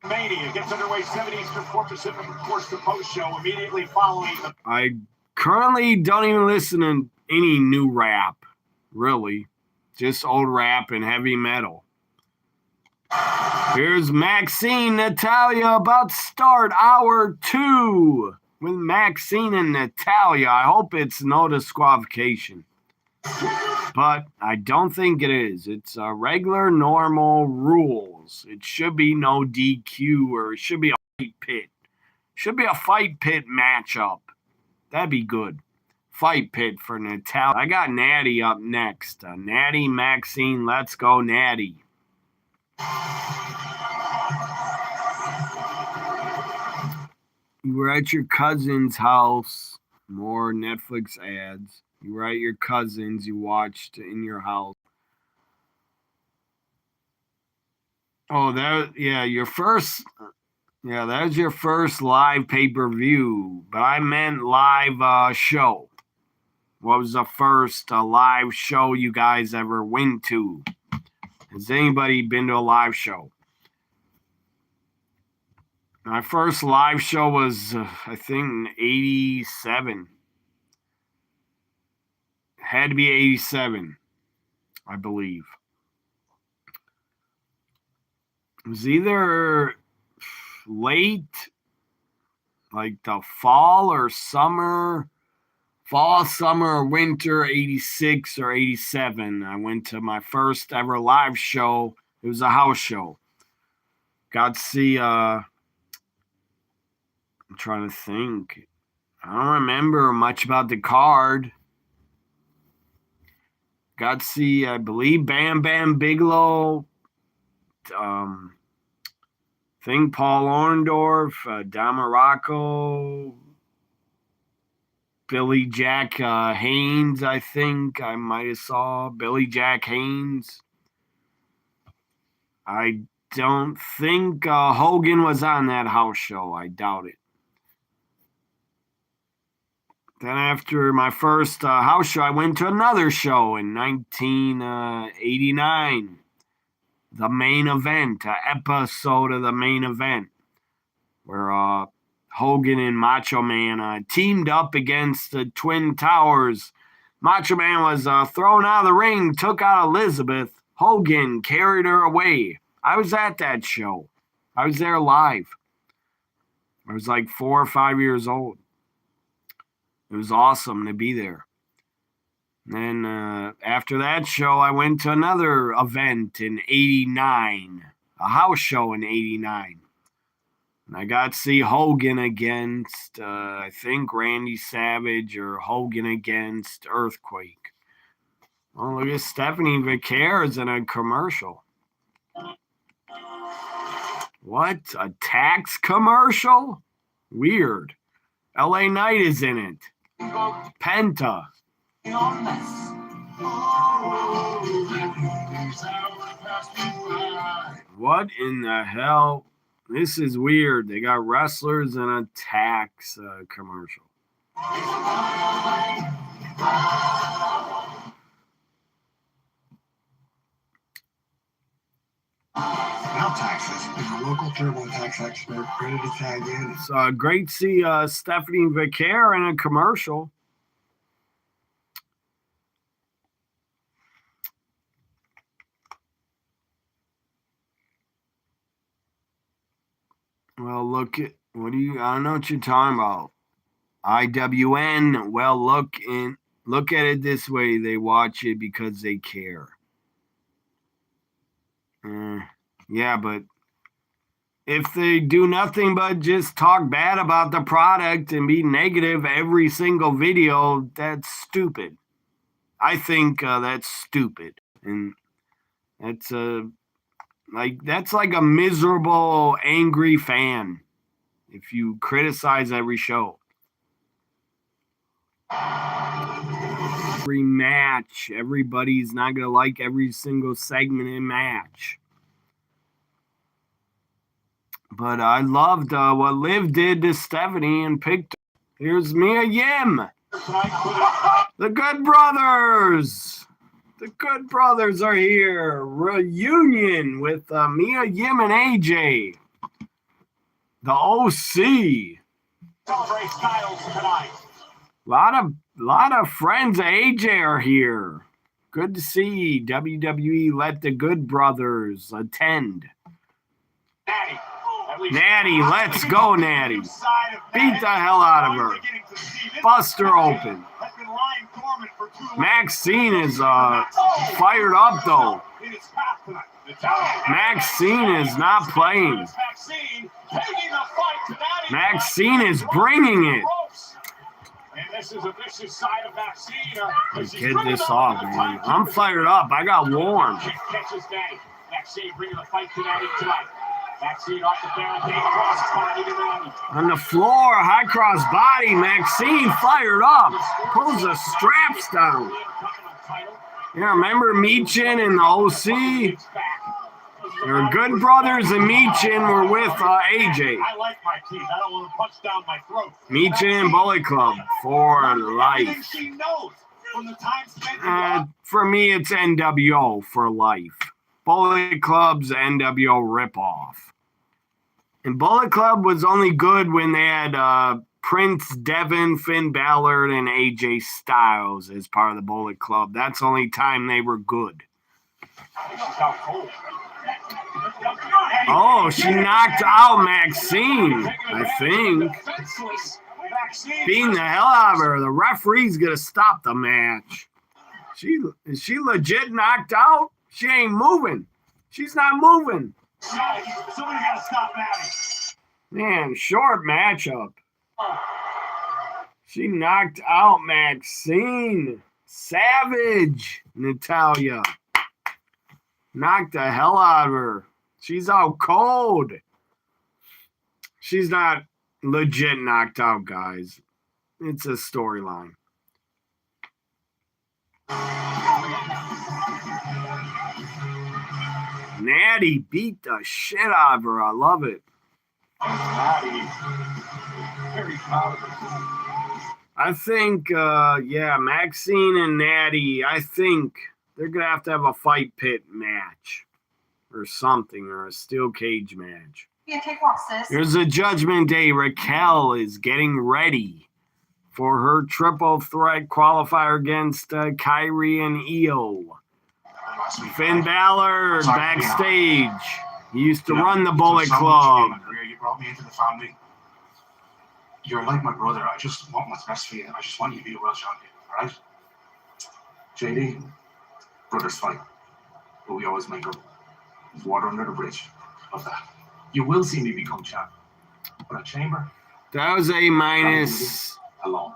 Mania gets underway 7 Eastern, 4 Pacific, of course, the post show immediately following the. I currently don't even listen to any new rap, really. Just old rap and heavy metal. Here's Maxine Natalia about to start hour 2 with Maxine and Natalia. I hope it's no disqualification. But I don't think it is. It's regular, normal rules. It should be no DQ, or it should be a fight pit. Should be a fight pit matchup. That'd be good. Fight pit for Natalia. I got Natty up next. Natty, Maxine, let's go, Natty. You were at your cousin's house. More Netflix ads. You were at your cousin's. You watched in your house. Oh, your first. Yeah, that was your first live pay-per-view. But I meant live show. What was the first live show you guys ever went to? Has anybody been to a live show? My first live show was, I think, 87. Had to be 87, I believe. It was either late, like the fall or summer, or winter, 86 or 87. I went to my first ever live show. It was a house show. Got to see, I'm trying to think. I don't remember much about the card. Got to see, I believe, Bam Bam Bigelow. Think Paul Orndorff, Don Morocco, Billy Jack Haynes, I think I might have saw Billy Jack Haynes. I don't think Hogan was on that house show. I doubt it. Then after my first house show, I went to another show in 1989. The Main Event, an episode of The Main Event, where Hogan and Macho Man teamed up against the Twin Towers. Macho Man was thrown out of the ring, took out Elizabeth. Hogan carried her away. I was at that show. I was there live. I was like 4 or 5 years old. It was awesome to be there. Then after that show, I went to another event in 89, a house show in 89. And I got to see Hogan against, I think, Randy Savage or Hogan against Earthquake. Oh, look at Stephanie Vicaire is in a commercial. What? A tax commercial? Weird. LA Knight is in it. Penta. What in the hell? This is weird. They got wrestlers in a tax commercial. Now taxes is a local TurboTax expert ready to tag in. It's great to see Stephanie Vicaire in a commercial. Well, look at I don't know what you're talking about. IWN. Well, look at it this way. They watch it because they care. Yeah, but if they do nothing but just talk bad about the product and be negative every single video, that's stupid. I think that's stupid. And that's like a miserable, angry fan if you criticize every show. Every match, everybody's not going to like every single segment in match. But I loved what Liv did to Stephanie and picked her. Here's Mia Yim. The Good Brothers. The Good Brothers are here. Reunion with Mia Yim and AJ. The OC. Celebrate Styles tonight. Lot of friends of AJ are here. Good to see WWE let the Good Brothers attend. Natty, let's go, Natty. Beat the hell out of her. Bust her open. Maxine is fired up, though. Maxine is not playing. Maxine is bringing it. Get this off, man. I'm fired up. I got warm. Maxine bringing the fight to Natty tonight. Maxine off the barricade, cross body to Natty. On the floor, high cross body. Maxine fired up. Pulls the straps down. Yeah, remember Meechin and the OC? Your Good Brothers and Meechin were with AJ. I like my teeth. I don't want to punch down my throat. Meechin and Bullet Club for life. She knows from the time spent for me, it's NWO for life. Bullet Club's NWO ripoff. And Bullet Club was only good when they had Prince Devin, Finn Balor, and AJ Styles as part of the Bullet Club. That's the only time they were good. Oh, she knocked out Maxine, I think. Beating the hell out of her. The referee's going to stop the match. Is she legit knocked out? She ain't moving. She's not moving. somebody got to stop Natty. Man, short matchup. She knocked out Maxine. Savage, Natalia. Knocked the hell out of her. She's out cold. She's not legit knocked out, guys. It's a storyline. Natty beat the shit out of her. I love it. Natty, very proud of herself. I think, Maxine and Natty, I think they're going to have a fight pit match or something, or a steel cage match. Yeah, cakewalk, sis. There's a Judgment Day. Raquel is getting ready for her triple threat qualifier against Kyrie and Io. Finn Balor backstage. He used to run the Bullet Club. You brought me into the family. You're like my brother. I just want what's best for you. I just want you to be a world champion, all right? JD, brothers fight, but we always make up. There's water under the bridge. Love that. You will see me become champ. But a chamber. That was A minus. Alone.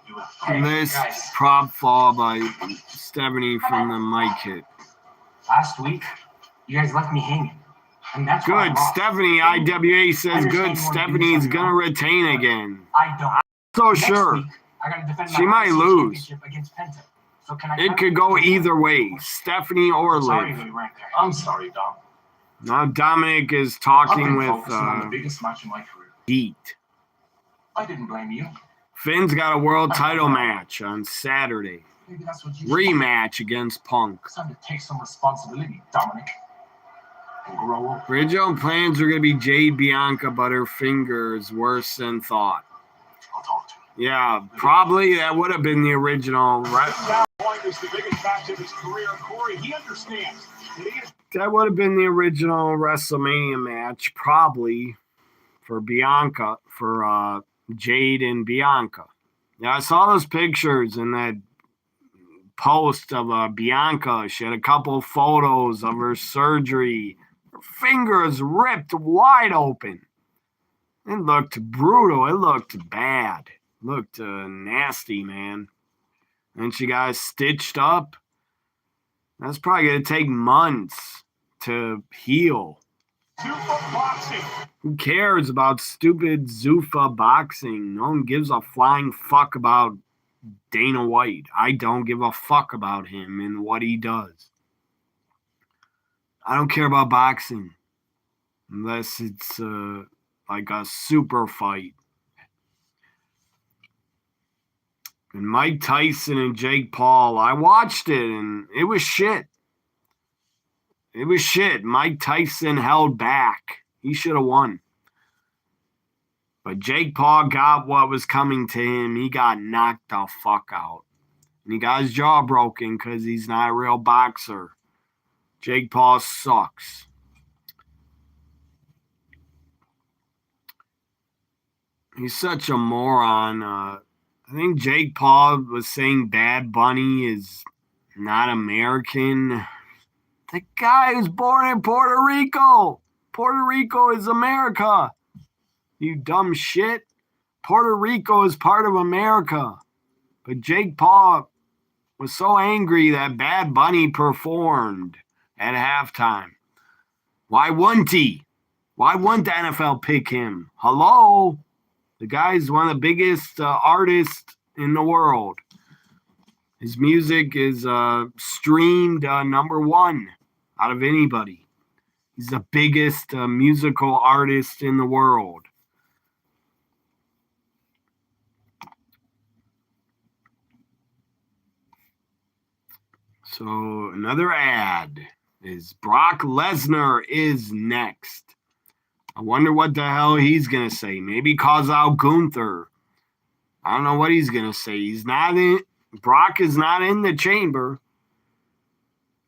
You will. This prop fall by Stephanie from the mic hit. Last week, you guys left me hanging. And that's good. Stephanie IWA says good. Stephanie's gonna retain again. I don't. I'm so sure. Week, I gotta defend she might lose. Against Penta. So can I it could go either way, Stephanie or Liv. I'm sorry, Dom. Now Dominic is talking with on the biggest match in my career. Heat. I didn't blame you. Finn's got a world title match on Saturday. Maybe that's what you rematch against Punk. It's time to take some responsibility, Dominic. And grow up. Original plans are going to be Jade Bianca, but her finger is worse than thought. I'll talk to you. Yeah, probably that would have been the original. That point is the biggest match of his career. Corey, he understands. That would have been the original WrestleMania match, probably, for Bianca, for Jade and Bianca. Yeah, I saw those pictures in that post of Bianca. She had a couple photos of her surgery. Her fingers ripped wide open. It looked brutal. It looked bad. It looked nasty, man. And she got stitched up. That's probably going to take months to heal. Zuffa boxing. Who cares about stupid Zuffa boxing? No one gives a flying fuck about Dana White. I don't give a fuck about him and what he does. I don't care about boxing unless it's like a super fight. And Mike Tyson and Jake Paul, I watched it and it was shit. It was shit. Mike Tyson held back. He should have won. But Jake Paul got what was coming to him. He got knocked the fuck out. And he got his jaw broken because he's not a real boxer. Jake Paul sucks. He's such a moron. I think Jake Paul was saying Bad Bunny is not American. The guy was born in Puerto Rico. Puerto Rico is America. You dumb shit. Puerto Rico is part of America. But Jake Paul was so angry that Bad Bunny performed at halftime. Why wouldn't he? Why wouldn't the NFL pick him? Hello? The guy's one of the biggest artists in the world. His music is streamed number one out of anybody. He's the biggest musical artist in the world. So another ad is Brock Lesnar is next. I wonder what the hell he's going to say. Maybe calls out Gunther. I don't know what he's going to say. Brock is not in the chamber.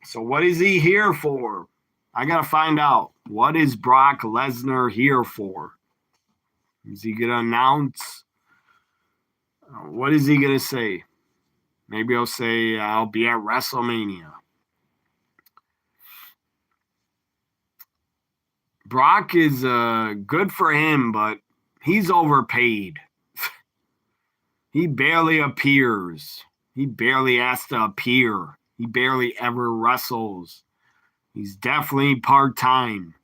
So what is he here for? I got to find out. What is Brock Lesnar here for? Is he going to announce? What is he going to say? Maybe he'll say, I'll be at WrestleMania. Brock is good for him, but he's overpaid. He barely appears. He barely has to appear. He barely ever wrestles. He's definitely part-time,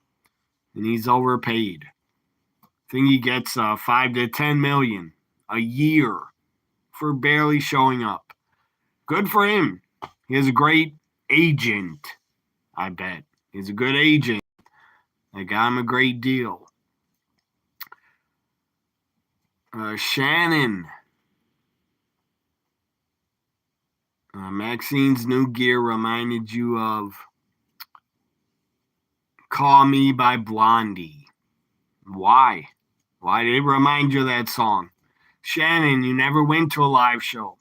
and he's overpaid. I think he gets 5 to 10 million a year for barely showing up. Good for him. He has a great agent, I bet. He's a good agent. They got him a great deal. Shannon Maxine's new gear reminded you of Call Me by Blondie. Why? Why did it remind you of that song? Shannon, you never went to a live show.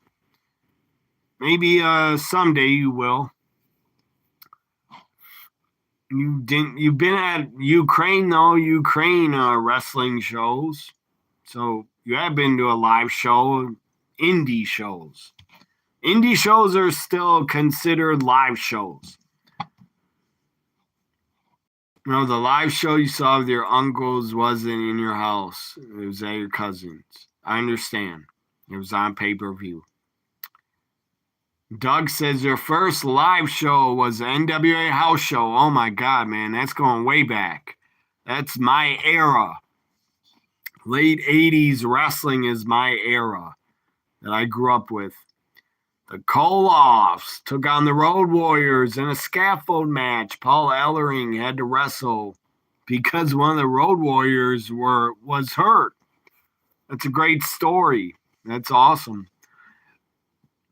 Maybe someday you will. You didn't. You've been at Ukraine wrestling shows, so you have been to a live show. Indie shows. Indie shows are still considered live shows. You know, the live show you saw with your uncles wasn't in your house. It was at your cousin's. I understand. It was on pay-per-view. Doug says your first live show was the NWA house show. Oh my God, man. That's going way back. That's my era. Late 80s wrestling is my era that I grew up with. The Koloffs took on the Road Warriors in a scaffold match. Paul Ellering had to wrestle because one of the Road Warriors was hurt. That's a great story. That's awesome.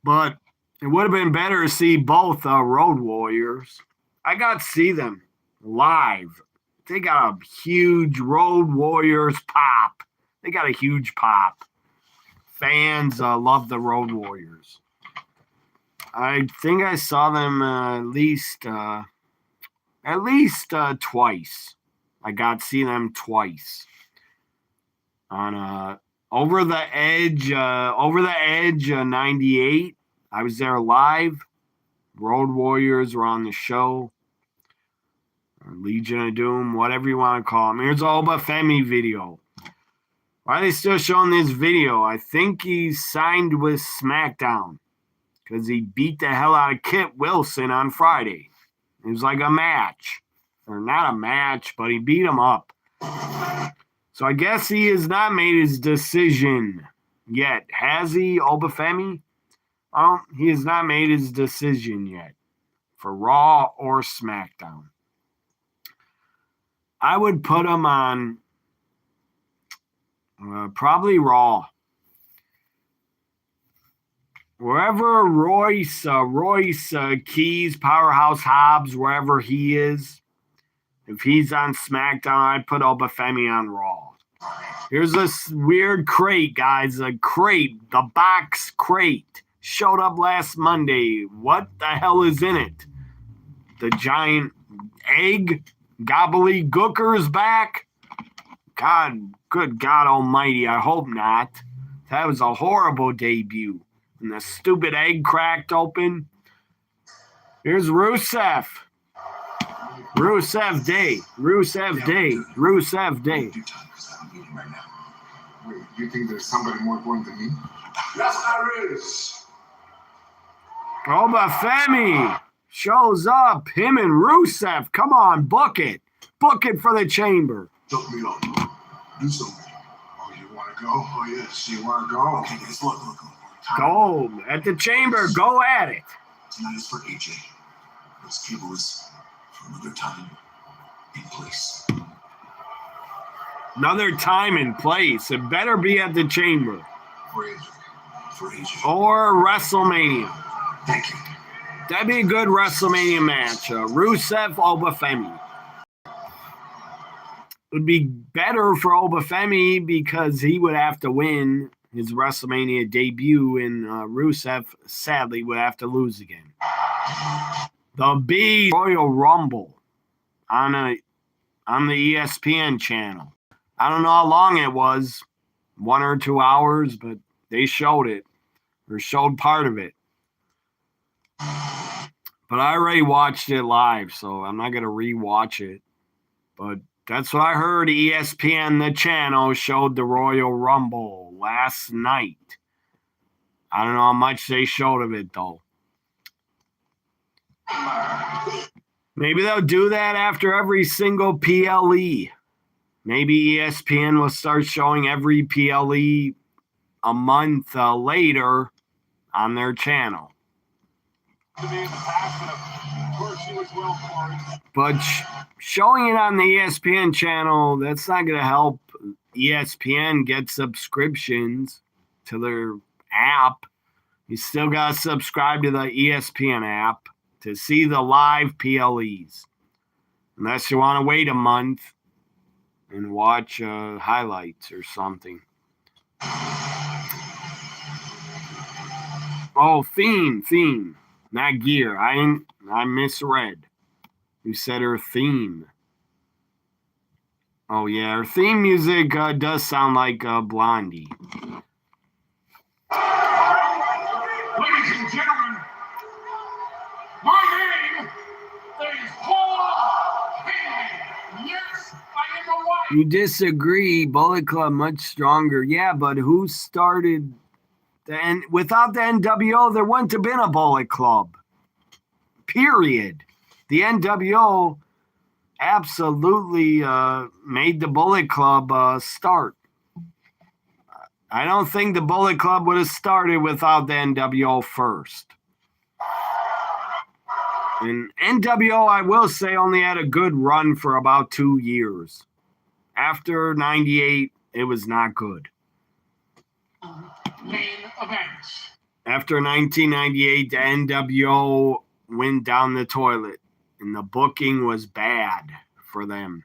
But it would have been better to see both Road Warriors. I got to see them live. They got a huge Road Warriors pop. They got a huge pop. Fans love the Road Warriors. I think I saw them at least twice. I got to see them twice on Over the Edge 98. I was there live. Road Warriors were on the show. Legion of Doom, whatever you want to call them. Here's Oba Femi video. Why are they still showing this video? I think he signed with SmackDown because he beat the hell out of Kit Wilson on Friday. It was like a match. Or not a match, but he beat him up. So I guess he has not made his decision yet. Has he, Obafemi? He has not made his decision yet for Raw or SmackDown. I would put him on probably Raw. Wherever Royce Keys, Powerhouse Hobbs, wherever he is, if he's on SmackDown, I'd put Obafemi on Raw. Here's this weird crate, guys. A crate, the box crate, showed up last Monday. What the hell is in it? The giant egg gobbledygooker's back? God, good God almighty, I hope not. That was a horrible debut. And the stupid egg cracked open. Here's Rusev. Rusev Day. Rusev Day. Rusev Day. Right now. Wait, you think there's somebody more important than me? Yes, there is. Obafemi shows up. Him and Rusev. Come on, book it. Book it for the chamber. Look me up. Do something. Oh, you want to go? Oh, yes, you want to go? Okay, guys, look. Go at the chamber. Go at it. Tonight is for AJ. This cable is for another time and place. Another time and place. It better be at the chamber. For AJ. Or WrestleMania. Thank you. That'd be a good WrestleMania match. Rusev Obafemi. It would be better for Obafemi because he would have to win his WrestleMania debut, and Rusev sadly would have to lose again. The big Royal Rumble on the ESPN channel. I don't know how long it was, 1 or 2 hours, but they showed it, or showed part of it. But I already watched it live, so I'm not going to rewatch it. But that's what I heard. ESPN, the channel, showed the Royal Rumble last night. I don't know how much they showed of it, though. Maybe they'll do that after every single PLE. Maybe ESPN will start showing every PLE a month later on their channel. But showing it on the ESPN channel, that's not going to help ESPN get subscriptions to their app. You still got to subscribe to the ESPN app to see the live PLEs. Unless you want to wait a month and watch highlights or something. Oh, theme. Not gear. I misread. You said her theme. Oh, yeah. Her theme music does sound like Blondie. Ladies and gentlemen, my name is Paul Heyman. Yes, I am a wife. You disagree. Bullet Club much stronger. Yeah, but who started without the NWO, there wouldn't have been a Bullet Club. Period. The NWO absolutely made the Bullet Club start. I don't think the Bullet Club would have started without the NWO first. And NWO, I will say, only had a good run for about 2 years. After 98, it was not good. Main events. After 1998, the NWO went down the toilet, and the booking was bad for them.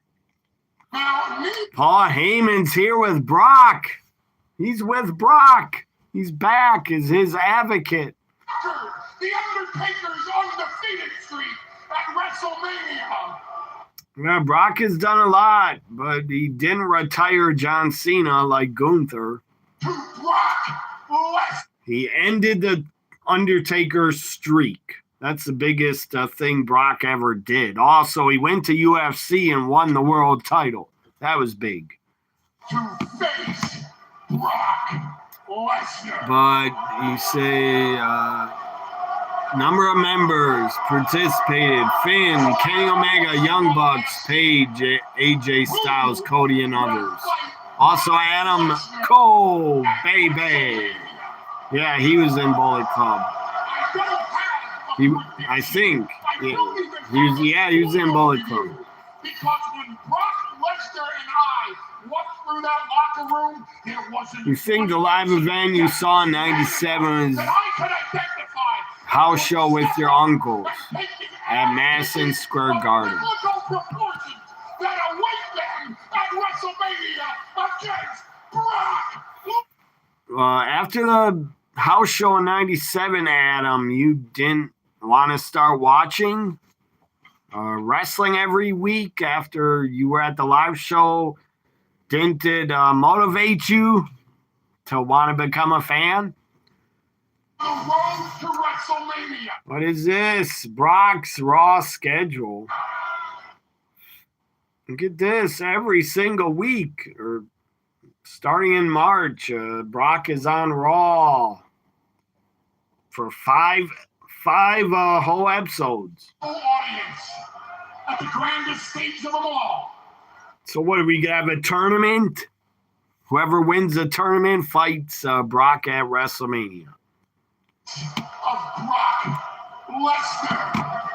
Paul Heyman's here with Brock. He's with Brock. He's back as his advocate. The Undertaker's undefeated streak at WrestleMania. Yeah, Brock has done a lot, but he didn't retire John Cena like Gunther. To Brock Lesnar. He ended the Undertaker's streak. That's the biggest thing Brock ever did. Also, he went to UFC and won the world title. That was big. To face Brock Lesnar. But you say number of members participated: Finn, Kenny Omega, Young Bucks, Paige, AJ Styles, Cody, and others. Also Adam Cole, baby. Yeah, he was in Bullet Club. I think. Yeah, he was in Bullet Club. Because when Brock Lesnar and I walked through that locker room, there wasn't. You think the live event you saw in '97 is house show with your uncles at Madison Square Garden? That await them at WrestleMania against Brock. After the house show in '97, Adam, you didn't want to start watching wrestling every week after you were at the live show. Didn't it motivate you to want to become a fan? The road to WrestleMania. What is this? Brock's Raw schedule. Look at this. Every single week, or starting in March, Brock is on Raw for five whole episodes. Audience at the grandest stage of them all. So what, are we going to have a tournament? Whoever wins the tournament fights Brock at WrestleMania. Of Brock Lesnar.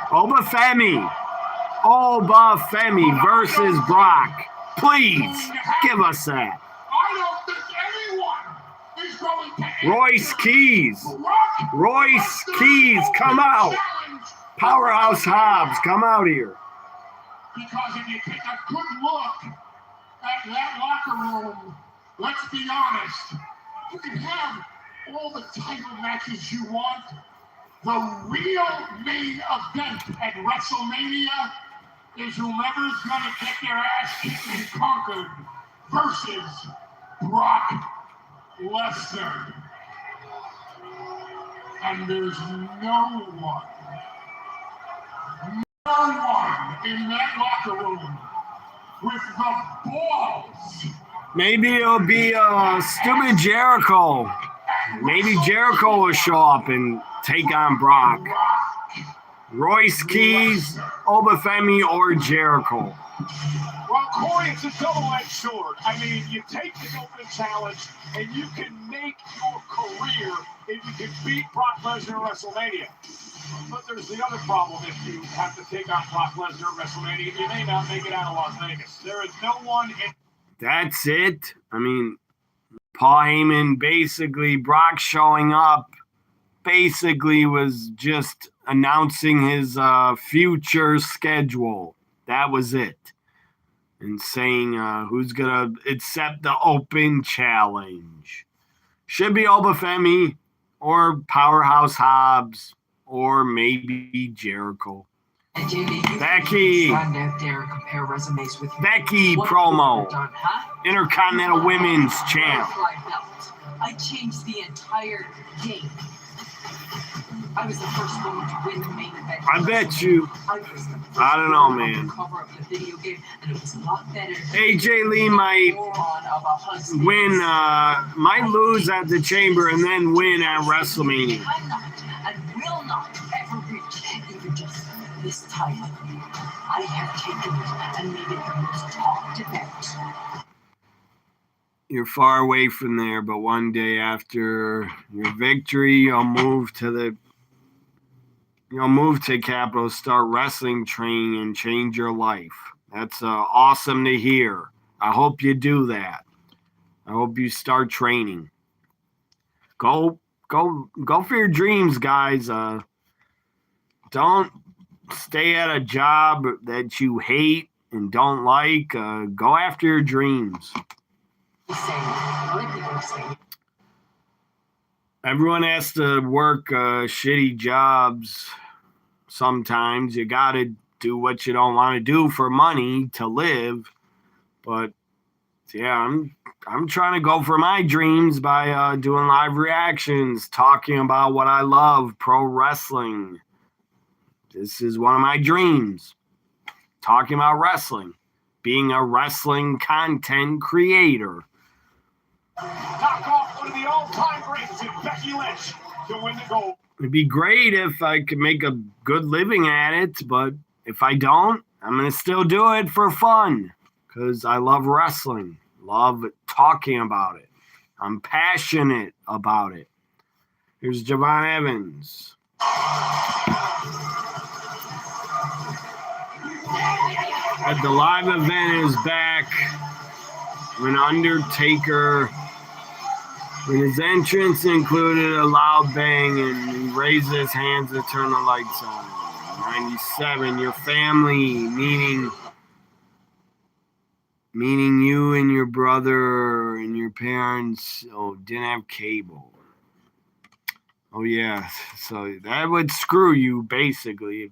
Obafemi versus Brock. Please, give us that. I don't think anyone is going to. Royce Keys, come out. Powerhouse Hobbs, come out here. Because if you take a good look at that locker room, let's be honest, you can have all the title matches you want. The real main event at WrestleMania is whoever's going to get their ass kicked and conquered versus Brock Lesnar. And there's no one in that locker room with the balls. Maybe it'll be stupid Jericho. Maybe Jericho will show up and take on Brock. Royce Keys, Obafemi, or Jericho. Well, Corey, it's a double-edged sword. I mean, you take the open challenge, and you can make your career if you can beat Brock Lesnar at WrestleMania. But there's the other problem. If you have to take on Brock Lesnar at WrestleMania, you may not make it out of Las Vegas. There is no one in... That's it. I mean, Paul Heyman, basically, Brock showing up basically was just announcing his future schedule. That was it. And saying who's going to accept the open challenge. Should be Obafemi or Powerhouse Hobbs or maybe Jericho. Becky promo. Intercontinental Women's Champ. I changed the entire game. I was the first woman to win the main event. I bet you. I don't know, man. AJ Lee might win, might lose at the Chamber and then win at WrestleMania. And will not ever reach even just this title. I have taken it and made it the most talked about. You're far away from there, but one day after your victory, you'll move to Capitol, start wrestling training, and change your life. That's awesome to hear. I hope you do that. I hope you start training. Go for your dreams, guys. Don't stay at a job that you hate and don't like. Go after your dreams. Everyone has to work shitty jobs. Sometimes you got to do what you don't want to do for money to live. But yeah, I'm trying to go for my dreams by doing live reactions, talking about what I love, pro wrestling. This is one of my dreams. Talking about wrestling. Being a wrestling content creator. Knock off one of the all-time greats in Becky Lynch to win the gold. It'd be great if I could make a good living at it, but if I don't, I'm going to still do it for fun because I love wrestling, love talking about it. I'm passionate about it. Here's Javon Evans. The live event is back when Undertaker, when his entrance included a loud bang and he raised his hands to turn the lights on. 97, your family, meaning you and your brother and your parents, didn't have cable. Oh yeah, so that would screw you basically. If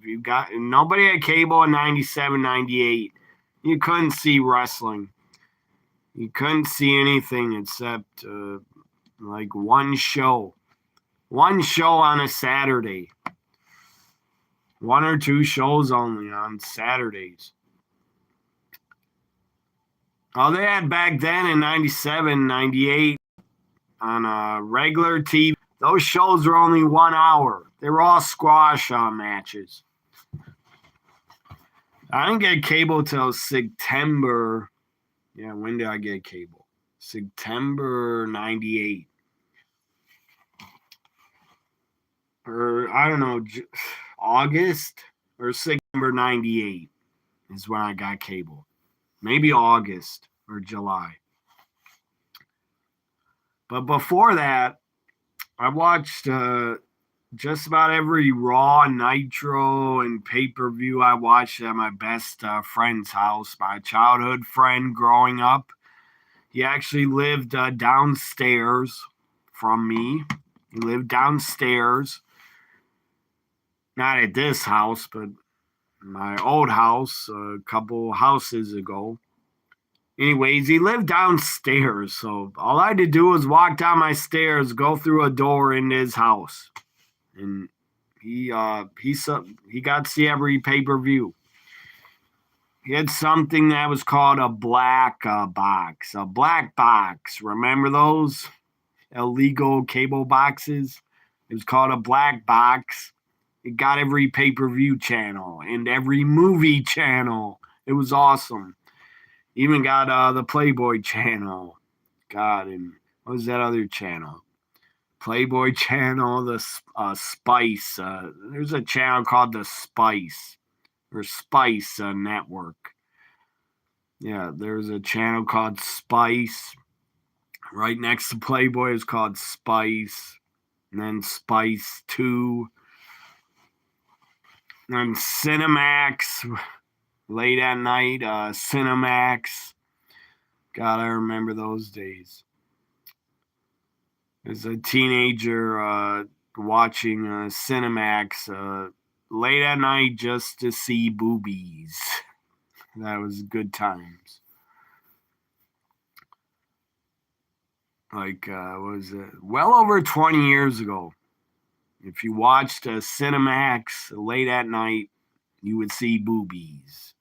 nobody had cable in 97, 98, you couldn't see wrestling. You couldn't see anything except like one show on a Saturday. One or two shows only on Saturdays. All they had back then in 97, 98 on regular TV, those shows were only 1 hour. They were all squash matches. I didn't get cable till September. Yeah, when did I get cable? September 98. Or, I don't know, August or September 98 is when I got cable. Maybe August or July. But before that, I watched just about every Raw, Nitro, and pay-per-view I watched at my best friend's house, my childhood friend growing up. He actually lived downstairs from me. He lived downstairs. Not at this house, but my old house a couple houses ago. Anyways, he lived downstairs, so all I had to do was walk down my stairs, go through a door into his house. And he got to see every pay-per-view. He had something that was called a black box. A black box. Remember those illegal cable boxes? It was called a black box. It got every pay-per-view channel and every movie channel. It was awesome. Even got the Playboy channel. God, and what was that other channel? Playboy channel, the Spice. There's a channel called the Spice or Spice Network. Yeah, there's a channel called Spice. Right next to Playboy is called Spice. and then Spice 2, and then Cinemax, late at night, Cinemax. God, I remember those days. As a teenager, watching Cinemax late at night just to see boobies. That was good times. Like, what was it? Well over 20 years ago. If you watched Cinemax late at night, you would see boobies.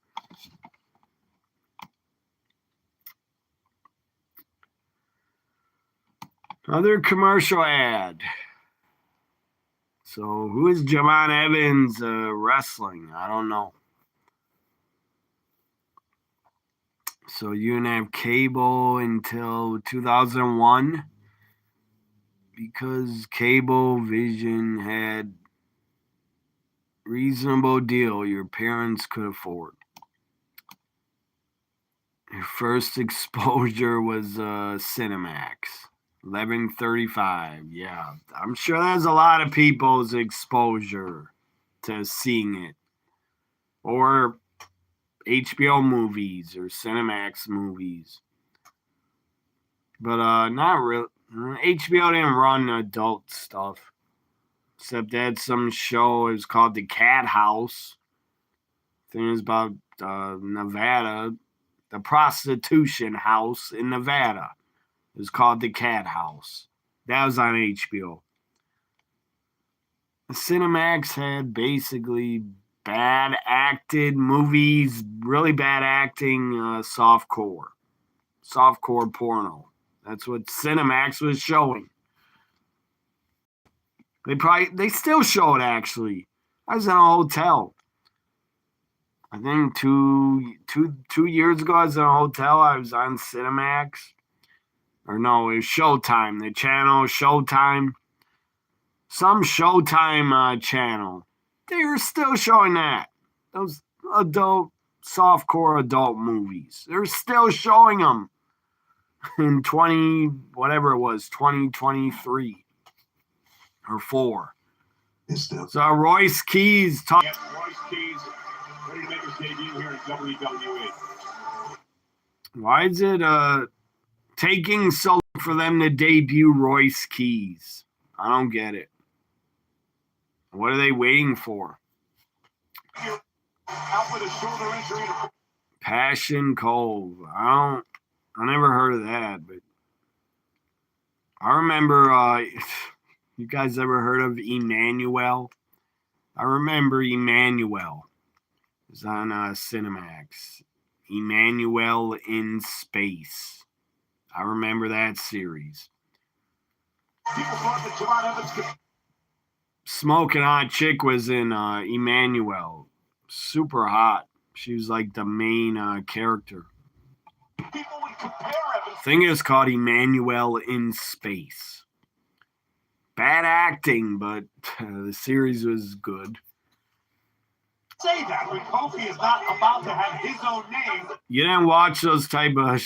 Another commercial ad. So, who is Javon Evans wrestling? I don't know. So, you didn't have cable until 2001 because Cablevision had reasonable deal your parents could afford. Your first exposure was Cinemax. 11:35. Yeah, I'm sure there's a lot of people's exposure to seeing it, or HBO movies or Cinemax movies. But not really. HBO didn't run adult stuff, except they had some show. It was called The Cat House. I think it was about Nevada, the prostitution house in Nevada. It was called The Cat House. That was on HBO. Cinemax had basically bad acted movies, really bad acting, softcore porno. That's what Cinemax was showing. They still show it, actually. I was in a hotel. I think two years ago I was in a hotel. I was on Cinemax. Or no, it was Showtime. The channel Showtime. Some Showtime channel. They were still showing that. Those softcore adult movies. They're still showing them in 2023 or 4. So Royce Keys. Royce Keys ready to make his debut here in WWE. Why is it taking so long for them to debut Royce Keys? I don't get it. What are they waiting for? Out with a shoulder injury. Passion Cove. I never heard of that, but I remember. You guys ever heard of Emmanuel? I remember Emmanuel. It was on Cinemax. Emmanuel in Space. I remember that series. People thought that Javon Evans could. Smoking Hot Chick was in Emmanuel. Super hot. She was like the main character. People would compare Evans. I think it was called Emmanuel in Space. Bad acting, but the series was good. Say that when Kofi is not about to have his own name. You didn't watch those type of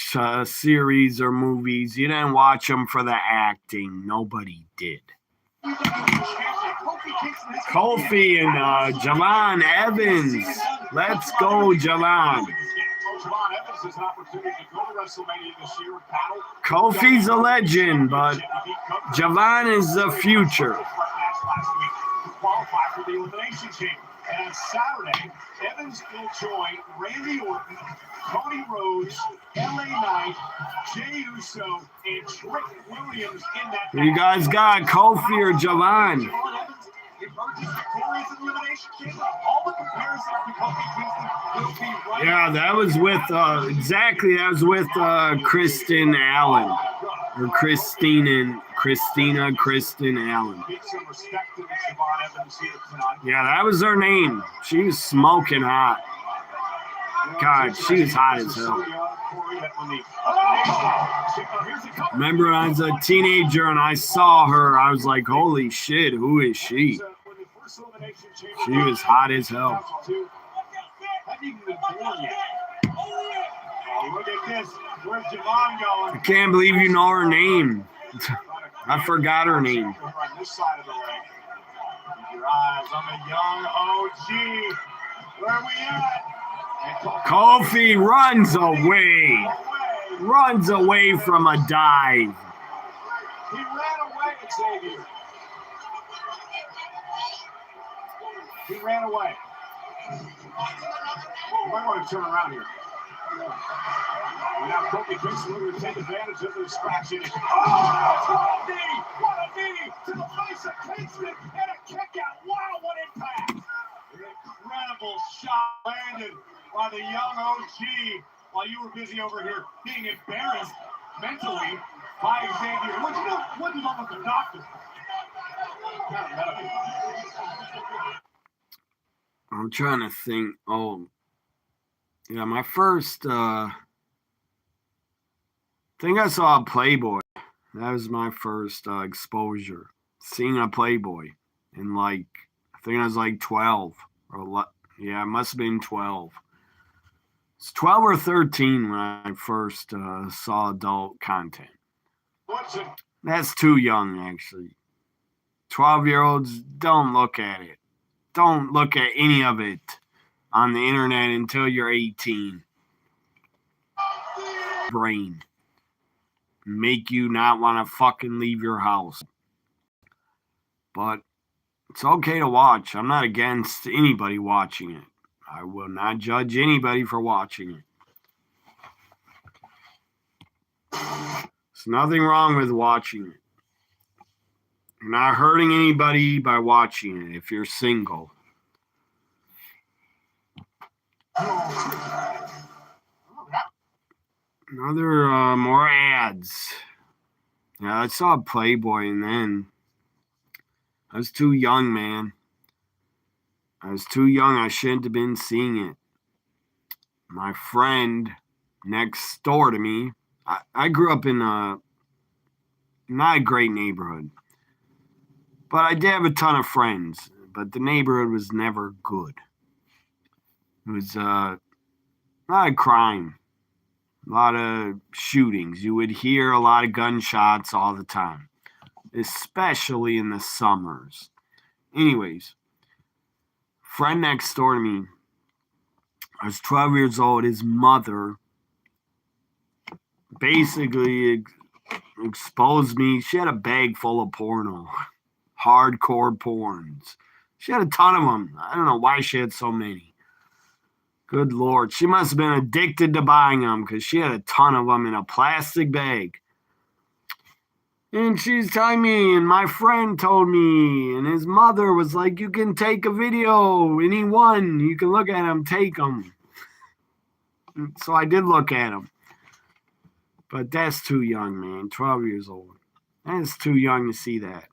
series or movies. You didn't watch them for the acting. Nobody did. Kofi and Javon Evans. Let's go, Javon. Kofi's a legend, but Javon is the future. And on Saturday, Evans will join Randy Orton, Cody Rhodes, LA Knight, Jey Uso, and Trick Williams in that match. You guys got Kofi or Javon? Yeah, that was with that was with Kristen Allen. Or Kristen Allen. Yeah, that was her name. She was smoking hot. God, she was hot as hell. Remember, I was a teenager and I saw her. I was like, holy shit, who is she? She was hot as hell. I can't believe you know her name. I forgot her name. On this side of the ring. Keep your eyes on the young OG. Where are we at? Kofi runs away. Runs away from a dive. He ran away, Xavier. He ran away. You might want to turn around here. Now Kofi Kingston looking to take advantage of the scratching. Oh, what a knee! What a knee to the face of Kingston and a kick out. Wow, what impact! An incredible shot landed by the young OG while you were busy over here being embarrassed mentally by Xavier. What you know with the doctor? I'm trying to think. Oh, yeah, my first think I saw a Playboy. That was my first exposure. Seeing a Playboy in I think I was 12 or yeah, it must have been 12. It's 12 or 13 when I first saw adult content. That's too young, actually. 12-year-olds, don't look at it. Don't look at any of it on the internet until you're 18. Brain. Make you not want to fucking leave your house. But it's okay to watch. I'm not against anybody watching it. I will not judge anybody for watching it. There's nothing wrong with watching it. You're not hurting anybody by watching it if you're single. Another more ads. Yeah, I saw Playboy and then I was too young, man. I was too young. I shouldn't have been seeing it. My friend next door to me, I grew up in not a great neighborhood. But I did have a ton of friends. But the neighborhood was never good. It was a lot of crime. A lot of shootings. You would hear a lot of gunshots all the time. Especially in the summers. Anyways. Friend next door to me. I was 12 years old. His mother basically exposed me. She had a bag full of porno. Hardcore porns. She had a ton of them. I don't know why she had so many. Good Lord. She must have been addicted to buying them because she had a ton of them in a plastic bag. And she's telling me, and my friend told me, and his mother was like, you can take a video, anyone. You can look at them, take them. So I did look at them. But that's too young, man. 12 years old. That's too young to see that.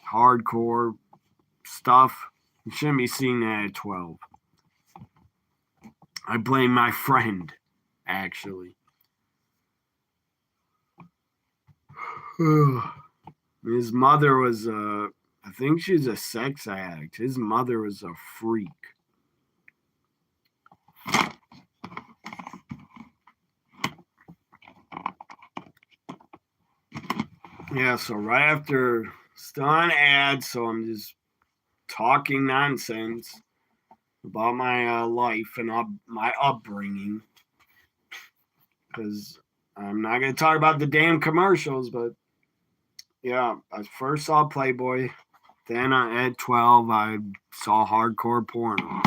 Hardcore stuff. You shouldn't be seeing that at 12. I blame my friend, actually. His mother was I think she's a sex addict. His mother was a freak. Yeah, so right after, still on ads, so I'm just talking nonsense about my life and my upbringing. Because I'm not going to talk about the damn commercials, but yeah, I first saw Playboy. Then at 12, I saw hardcore porno.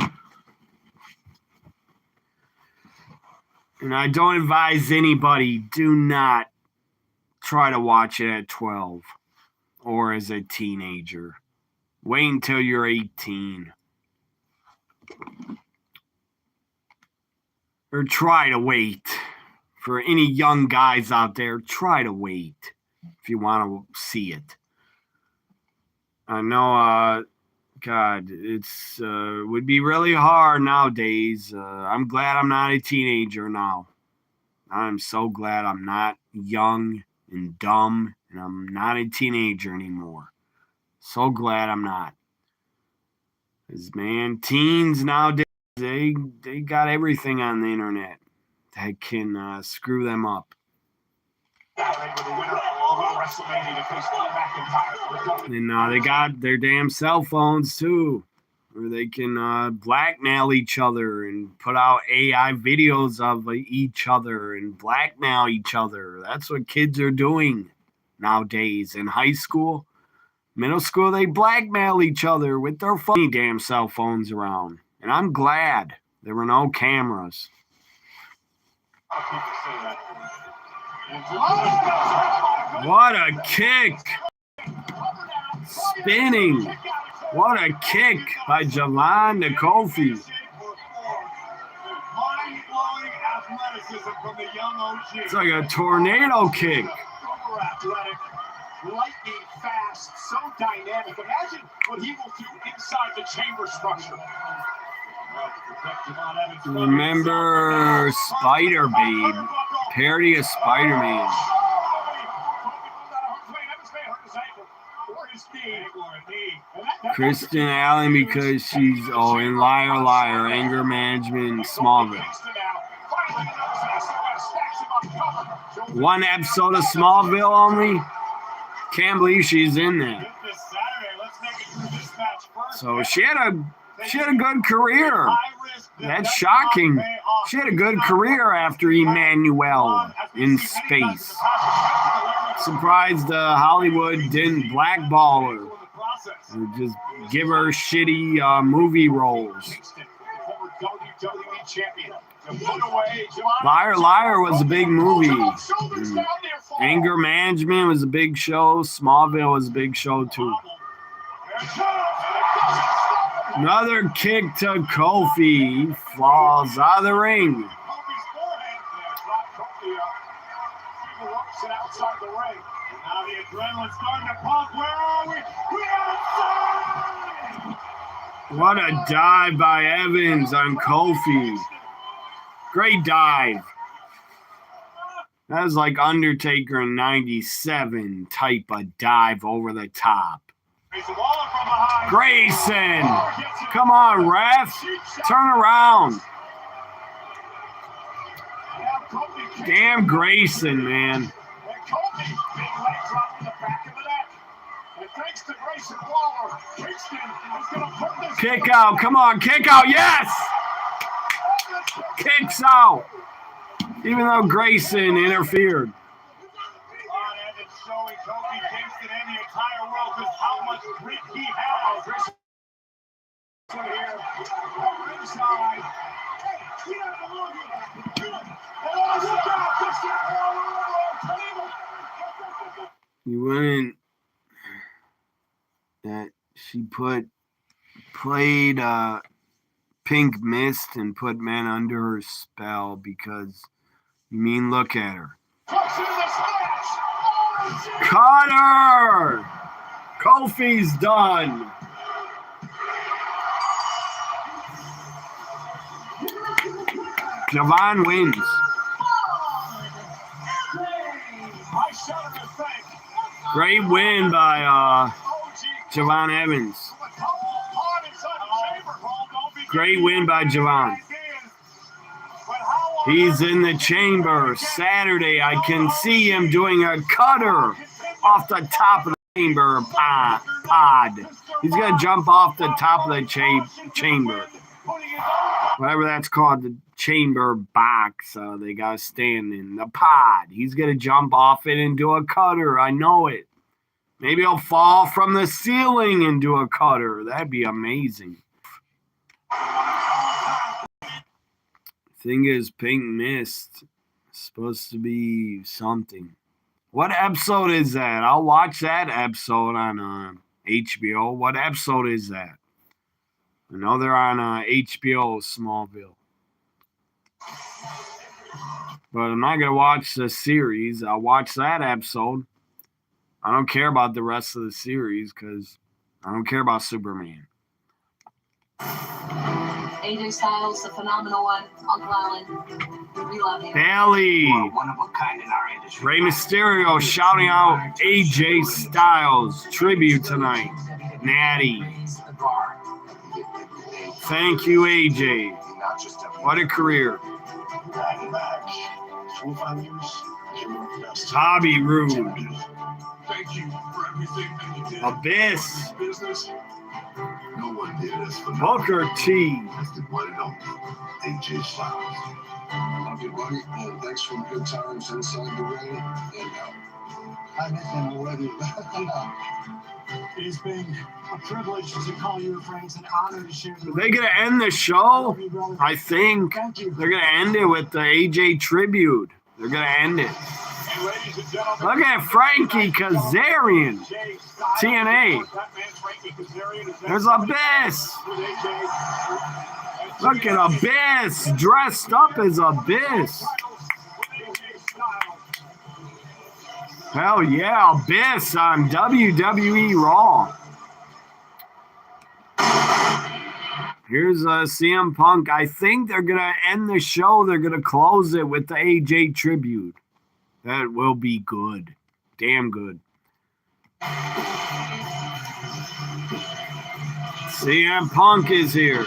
And I don't advise anybody, do not try to watch it at 12 or as a teenager. Wait until you're 18. Or try to wait. For any young guys out there, try to wait if you want to see it. I know, God, it's would be really hard nowadays. I'm glad I'm not a teenager now. I'm so glad I'm not young and dumb, and I'm not a teenager anymore. So glad I'm not. Because, man, teens nowadays, they got everything on the internet that can screw them up. The winner of And they got their damn cell phones too, where they can blackmail each other and put out AI videos of each other and blackmail each other. That's what kids are doing nowadays. In high school, middle school, they blackmail each other with their funny damn cell phones around. And I'm glad there were no cameras. What a kick! Spinning. What a kick by Javon to Kofi. It's like a tornado kick. Lightning fast, so dynamic. Imagine what he will do inside the chamber structure. Remember Spider Babe? Parody of Spider-Man. Kristen Allen because she's in Liar Liar, Anger Management, Smallville. One episode of Smallville only. Can't believe she's in there. So she had a good career. That's shocking. She had a good career after Emmanuel in space. Surprised Hollywood didn't blackball her or just give her shitty movie roles. Liar Liar was a big movie. Anger Management was a big show. Smallville was a big show too. Another kick to Kofi. He falls out of the ring. What a dive by Evans on Kofi. Great dive. That was like Undertaker in 97 type of dive over the top. Grayson. Come on, ref. Turn around. Damn Grayson, man. Kick out. Come on, kick out. Yes! Kicks out. Even though Grayson interfered. You wouldn't that she played Pink Mist and put men under her spell because look at her. Cut her! Kofi's done. Javon wins. Great win by Javon Evans. Great win by Javon. He's in the chamber. Saturday, I can see him doing a cutter off the top of the chamber pod. He's going to jump off the top of the chamber. Whatever that's called, the chamber box they got to stand in. The pod. He's going to jump off it and do a cutter. I know it. Maybe he'll fall from the ceiling and do a cutter. That'd be amazing. Thing is, Pink Mist is supposed to be something. What episode is that? I'll watch that episode on HBO. What episode is that? I know they're on HBO Smallville. But I'm not going to watch the series. I'll watch that episode. I don't care about the rest of the series because I don't care about Superman. AJ Styles, the phenomenal one, Uncle Allen, we love you. Bailey. Rey Mysterio shouting out AJ Styles tribute tonight. Natty. Thank you, AJ. What a career. Bobby Roode. Thank you for everything that you did. Abyss. Business. No one did this for Booker T. That's the one and only AJ Styles. Love you, buddy, and thanks for good times inside the ring and out. I miss him already. It has been a privilege to call you friends, an honor to share the Are they going to end the show? I think they're going to end it with the AJ tribute. They're going to end it. Look at Frankie Kazarian. TNA. There's Abyss. Look at Abyss. Dressed up as Abyss. Hell yeah, Abyss on WWE Raw. Here's CM Punk. I think they're going to end the show. They're going to close it with the AJ tribute. That will be good. Damn good. CM Punk is here.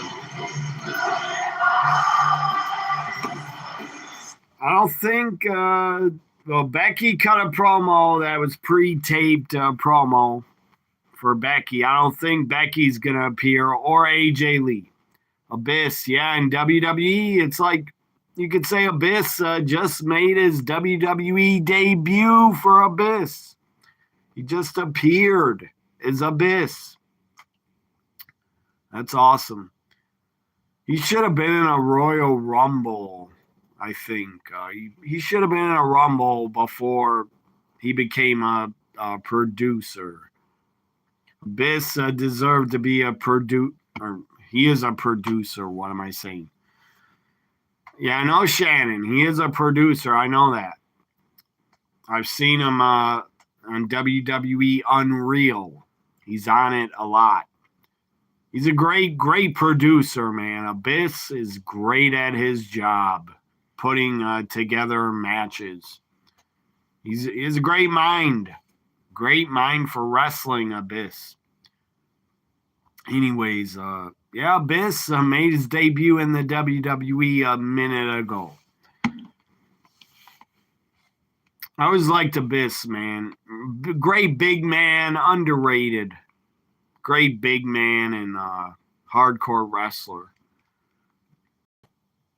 I don't think... well, Becky cut a promo that was pre-taped promo for Becky. I don't think Becky's going to appear or AJ Lee. Abyss, yeah, in WWE, it's like you could say Abyss just made his WWE debut for Abyss. He just appeared as Abyss. That's awesome. He should have been in a Royal Rumble, I think. He should have been in a Rumble before he became a producer. Abyss deserved to be a producer. He is a producer. What am I saying? Yeah, I know Shannon. He is a producer. I know that. I've seen him on WWE Unreal. He's on it a lot. He's a great, great producer, man. Abyss is great at his job, putting together matches. He has a great mind. Great mind for wrestling, Abyss. Anyways, yeah, Abyss made his debut in the WWE a minute ago. I always liked Abyss, man. Great big man, underrated. Great big man and hardcore wrestler.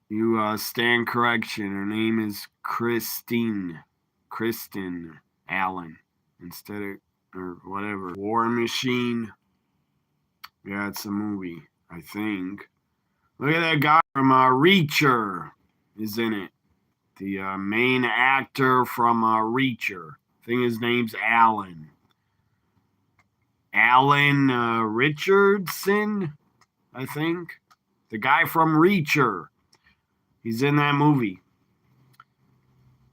You stand correction. Her name is Kristen Allen instead of or whatever. War Machine. Yeah, it's a movie, I think. Look at that guy from Reacher is in it. The main actor from Reacher. I think his name's Alan. Alan Richardson, I think. The guy from Reacher. He's in that movie.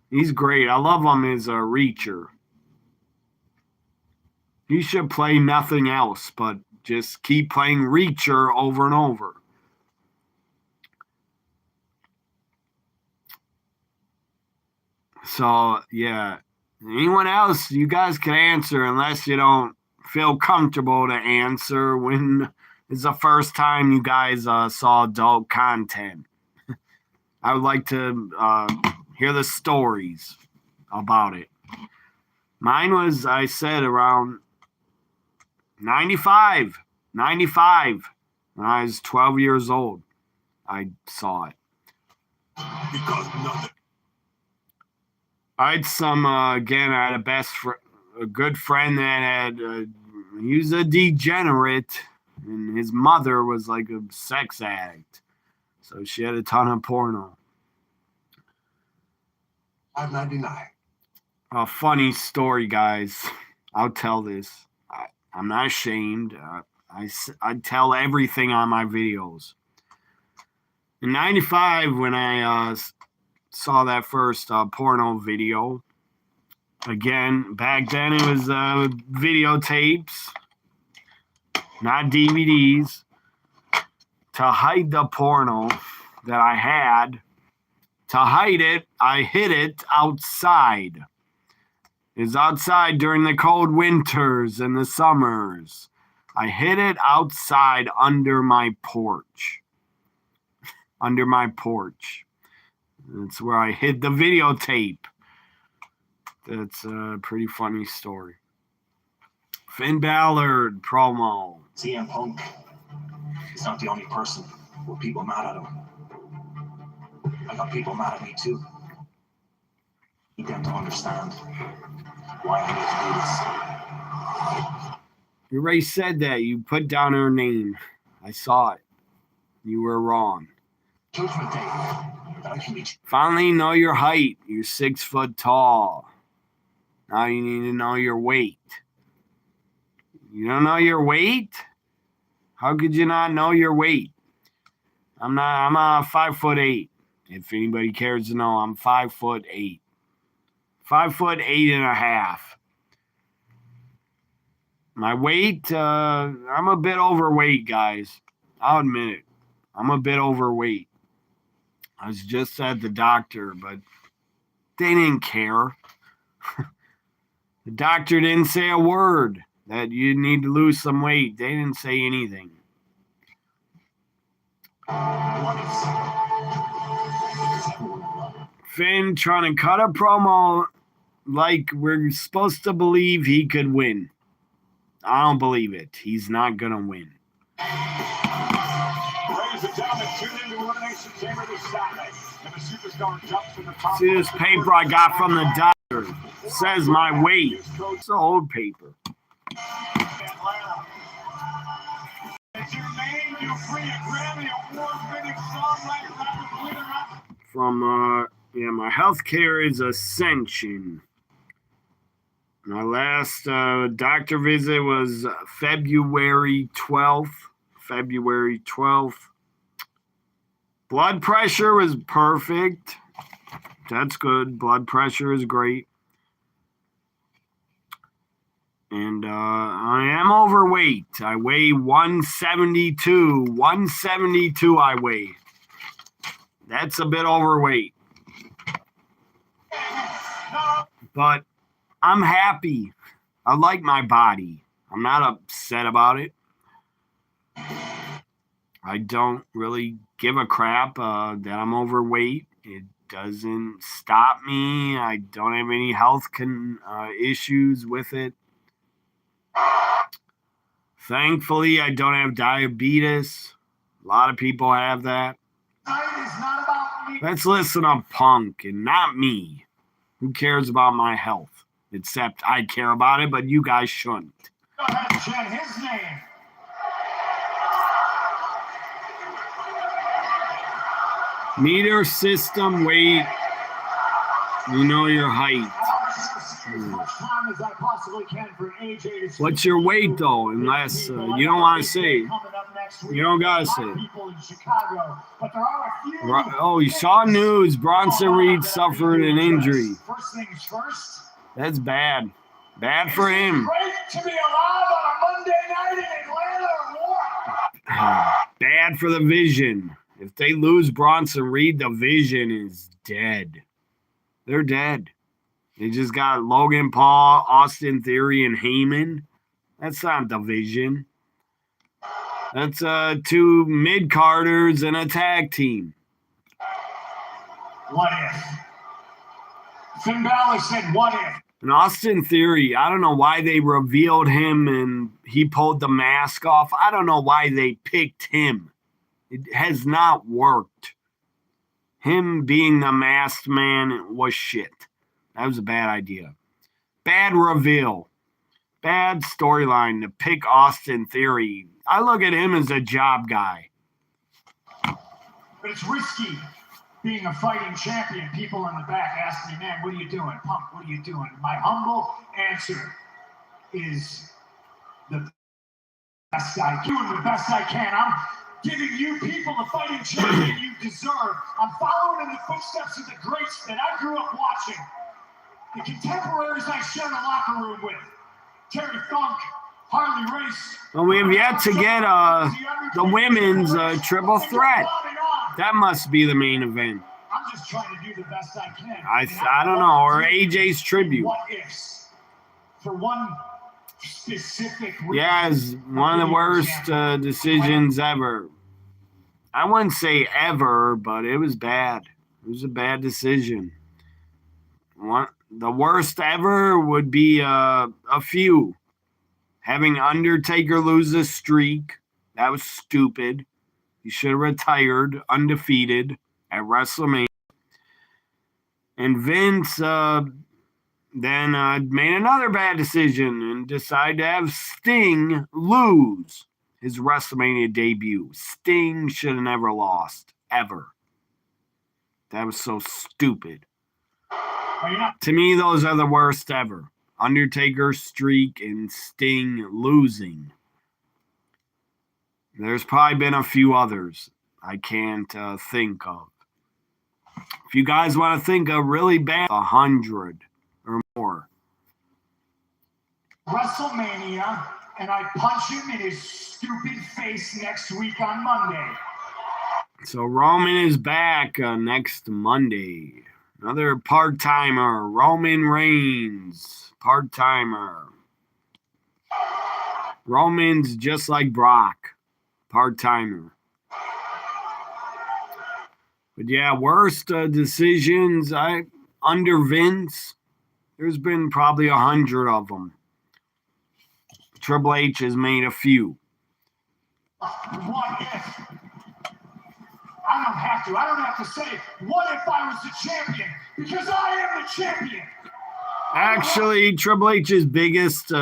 He's great. I love him as a Reacher. He should play nothing else, but just keep playing Reacher over and over. So, yeah. Anyone else, you guys can answer unless you don't feel comfortable to answer when it's the first time you guys saw adult content. I would like to hear the stories about it. Mine was, I said, around 95. When I was 12 years old, I saw it. Because nothing. I had some, again, I had a good friend that had, he was a degenerate, and his mother was like a sex addict. So she had a ton of porno. I'm 99. A funny story, guys. I'll tell this. I'm not ashamed. I tell everything on my videos. In 95, when I saw that first porno video, again, back then it was videotapes, not DVDs. To hide the porno that I had, to hide it, I hid it outside. It's outside during the cold winters and the summers. I hid it outside under my porch. Under my porch. That's where I hid the videotape. That's a pretty funny story. Finn Balor promo. CM Punk is not the only person with people mad at him. I got people mad at me too. You get to understand why I need to do this. You already said that. You put down her name. I saw it. You were wrong. Judgment Day. That I can be. Finally know your height. You're 6 foot tall. Now you need to know your weight. You don't know your weight? How could you not know your weight? I'm 5'8". If anybody cares to know, I'm 5'8". 5'8.5". My weight, I'm a bit overweight, guys. I'll admit it. I'm a bit overweight. I was just at the doctor, but they didn't care. The doctor didn't say a word that you need to lose some weight. They didn't say anything. Finn trying to cut a promo like we're supposed to believe he could win. I don't believe it. He's not going to win. Ladies and gentlemen, tune into Elimination Chamber this Saturday. And the superstar jumps from the top. See this paper I got from the doctor. It says my weight. It's an old paper. Atlanta. It's your name, you free a Grammy award-winning songwriter, rapper, winner. From, my healthcare is Ascension. My last doctor visit was February 12th. Blood pressure was perfect. That's good. Blood pressure is great. And I am overweight. I weigh 172. 172 I weigh. That's a bit overweight. But I'm happy. I like my body. I'm not upset about it. I don't really give a crap that I'm overweight. It doesn't stop me. I don't have any health issues with it. Thankfully, I don't have diabetes. A lot of people have that. Let's listen to Punk and not me. Who cares about my health? Except I care about it, but you guys shouldn't. Go ahead and chant his name. Meter system weight. You know your height. What's your weight though? Unless you don't want to say. You don't gotta say. Oh, you saw news. Bronson Reed suffered an injury. That's bad. Bad for him. Bad for the Vision. If they lose Bronson Reed, the Vision is dead. They're dead. They just got Logan Paul, Austin Theory, and Heyman. That's not the Vision. That's 2 mid-carders and a tag team. What if? Finn Balor said, what if? And Austin Theory, I don't know why they revealed him and he pulled the mask off. I don't know why they picked him. It has not worked. Him being the masked man was shit. That was a bad idea. Bad reveal. Bad storyline to pick Austin Theory. I look at him as a job guy. But it's risky being a fighting champion. People in the back ask me, man, what are you doing? Punk, what are you doing? My humble answer is the best I can. Doing the best I can. I'm giving you people the fighting champion you deserve. I'm following in the footsteps of the greats that I grew up watching. The contemporaries I shared a locker room with. Terry Funk, Harley Race. Well, we have yet to get the women's triple threat. That must be the main event. I'm just trying to do the best I can. I don't know, or AJ's tribute. What ifs? For one specific reason. Yeah, it's one of the worst decisions ever. I wouldn't say ever, but it was bad. It was a bad decision. The worst ever would be a few. Having Undertaker lose a streak, that was stupid. He should have retired undefeated at WrestleMania. And Vince then made another bad decision and decided to have Sting lose his WrestleMania debut. Sting should have never lost, ever. That was so stupid. To me, those are the worst ever. Undertaker's streak and Sting losing. There's probably been a few others I can't think of. If you guys want to think of really bad, 100 or more. WrestleMania, and I punch him in his stupid face next week on Monday. So Roman is back next Monday. Another part-timer, Roman Reigns, part-timer. Roman's just like Brock, part-timer. But yeah, worst decisions under Vince, there's been probably 100 of them. Triple H has made a few. What if? I don't have to say, what if I was the champion? Because I am the champion. Actually, Triple H's biggest,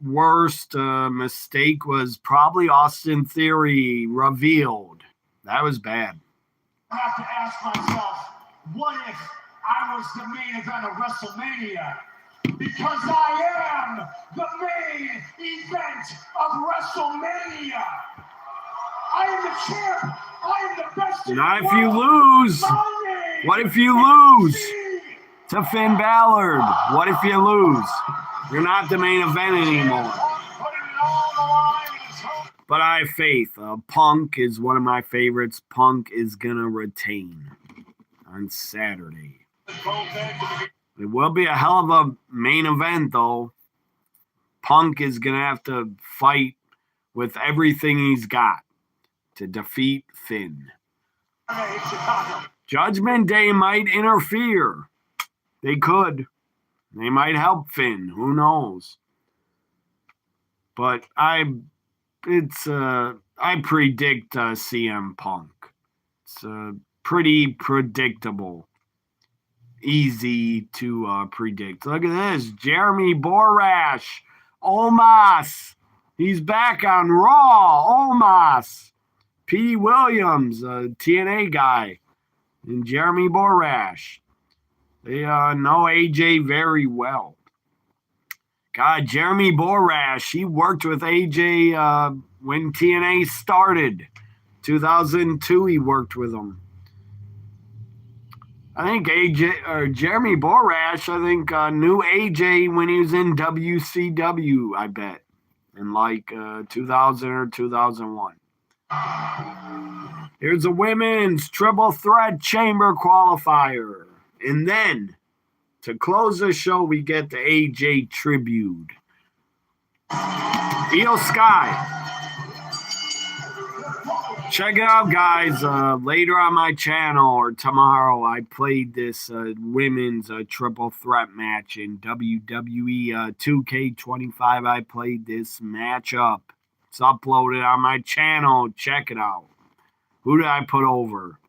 worst mistake was probably Austin Theory revealed. That was bad. I have to ask myself, what if I was the main event of WrestleMania? Because I am the main event of WrestleMania. I am the champ. I am the best. Not if you lose. What if you lose to Finn Balor? What if you lose? You're not the main event anymore. But I have faith. Punk is one of my favorites. Punk is going to retain on Saturday. It will be a hell of a main event, though. Punk is going to have to fight with everything he's got to defeat Finn. Judgment Day might interfere. They could. They might help Finn. Who knows? But I predict CM Punk. It's pretty predictable. Easy to predict. Look at this. Jeremy Borash. Omos. He's back on Raw. Omos. P. Williams, TNA guy. And Jeremy Borash. They know AJ very well. God, Jeremy Borash, he worked with AJ when TNA started. 2002, he worked with him. I think Jeremy Borash, knew AJ when he was in WCW, I bet. In like 2000 or 2001. Here's a women's triple threat chamber qualifier. And then, to close the show, we get the AJ tribute. Io Sky. Check it out, guys. Later on my channel or tomorrow, I played this women's triple threat match in WWE 2K25. I played this matchup. It's uploaded on my channel. Check it out. Who did I put over?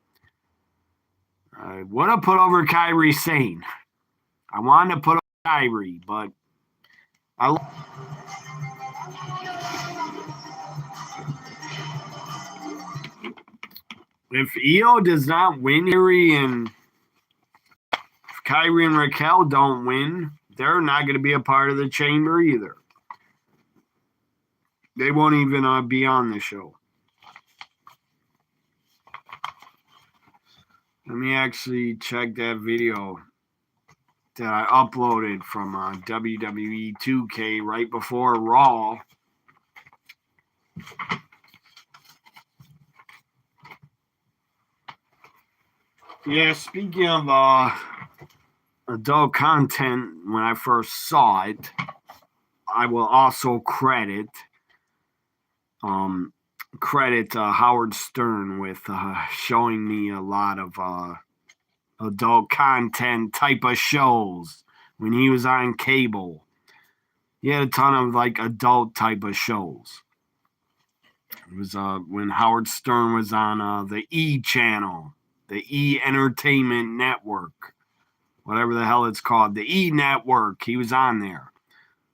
I would have put over Kairi Sane. I wanted to put over Kairi, but if Io does not win, if Kairi and Raquel don't win, they're not going to be a part of the chamber either. They won't even be on the show. Let me actually check that video that I uploaded from WWE 2K right before Raw. Yeah, speaking of adult content, when I first saw it, I will also credit Howard Stern with showing me a lot of adult content type of shows when he was on cable. He had a ton of like adult type of shows. It was when Howard Stern was on the E channel, the E Entertainment Network, whatever the hell it's called, the E Network. He was on there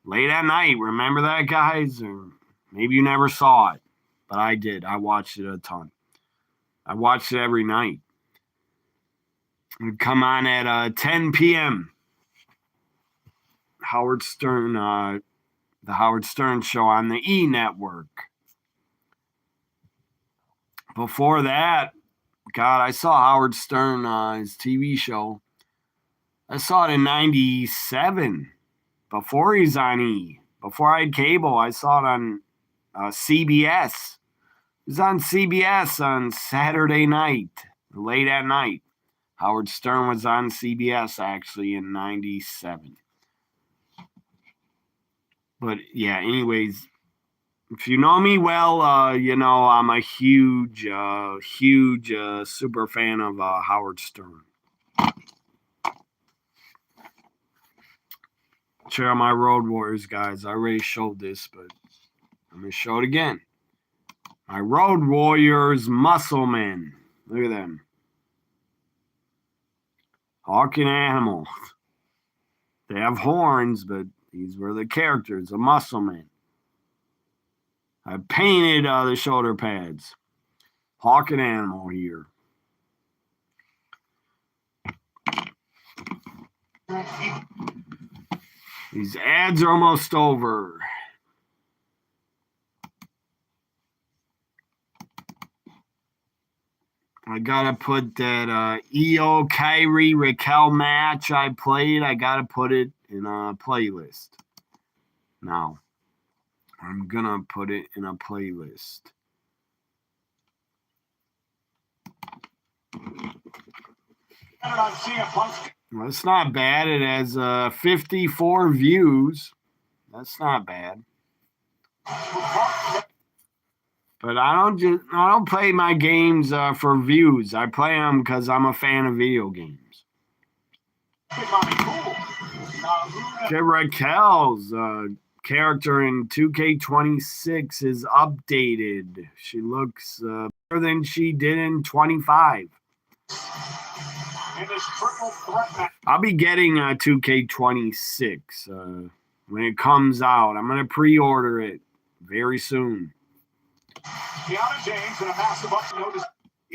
late at night. Remember that, guys? Or maybe you never saw it, but I did. I watched it a ton. I watched it every night. It would come on at 10 p.m. Howard Stern, the Howard Stern Show on the E Network. Before that, God, I saw Howard Stern, his TV show. I saw it in 97, before he's on E. Before I had cable, I saw it on CBS. It was on CBS on Saturday night, late at night. Howard Stern was on CBS, actually, in 97. But, yeah, anyways, if you know me well, you know I'm a huge super fan of Howard Stern. Check out my Road Warriors, guys. I already showed this, but I'm going to show it again. My Road Warriors muscle men. Look at them. Hawking animals. They have horns, but these were the characters, the muscle men. I painted the shoulder pads. Hawking animal here. These ads are almost over. I gotta put that Io, Kyrie, Raquel match I played. I gotta put it in a playlist. Now, I'm gonna put it in a playlist. Well, it's not bad. It has 54 views. That's not bad. But I don't play my games for views. I play them because I'm a fan of video games. Okay, Raquel's character in 2K26 is updated. She looks better than she did in 25. I'll be getting 2K26 when it comes out. I'm going to pre-order it very soon.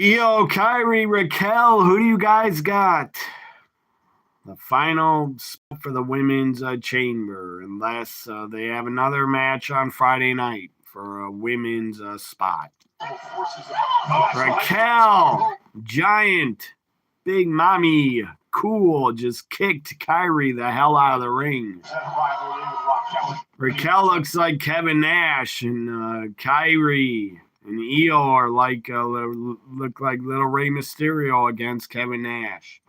Io, Kyrie, Raquel, who do you guys got? The final spot for the women's chamber, unless they have another match on Friday night for a women's spot. Raquel, giant, big mommy, cool, just kicked Kyrie the hell out of the ring. Raquel looks like Kevin Nash, and Kyrie and Io are like look like little Rey Mysterio against Kevin Nash.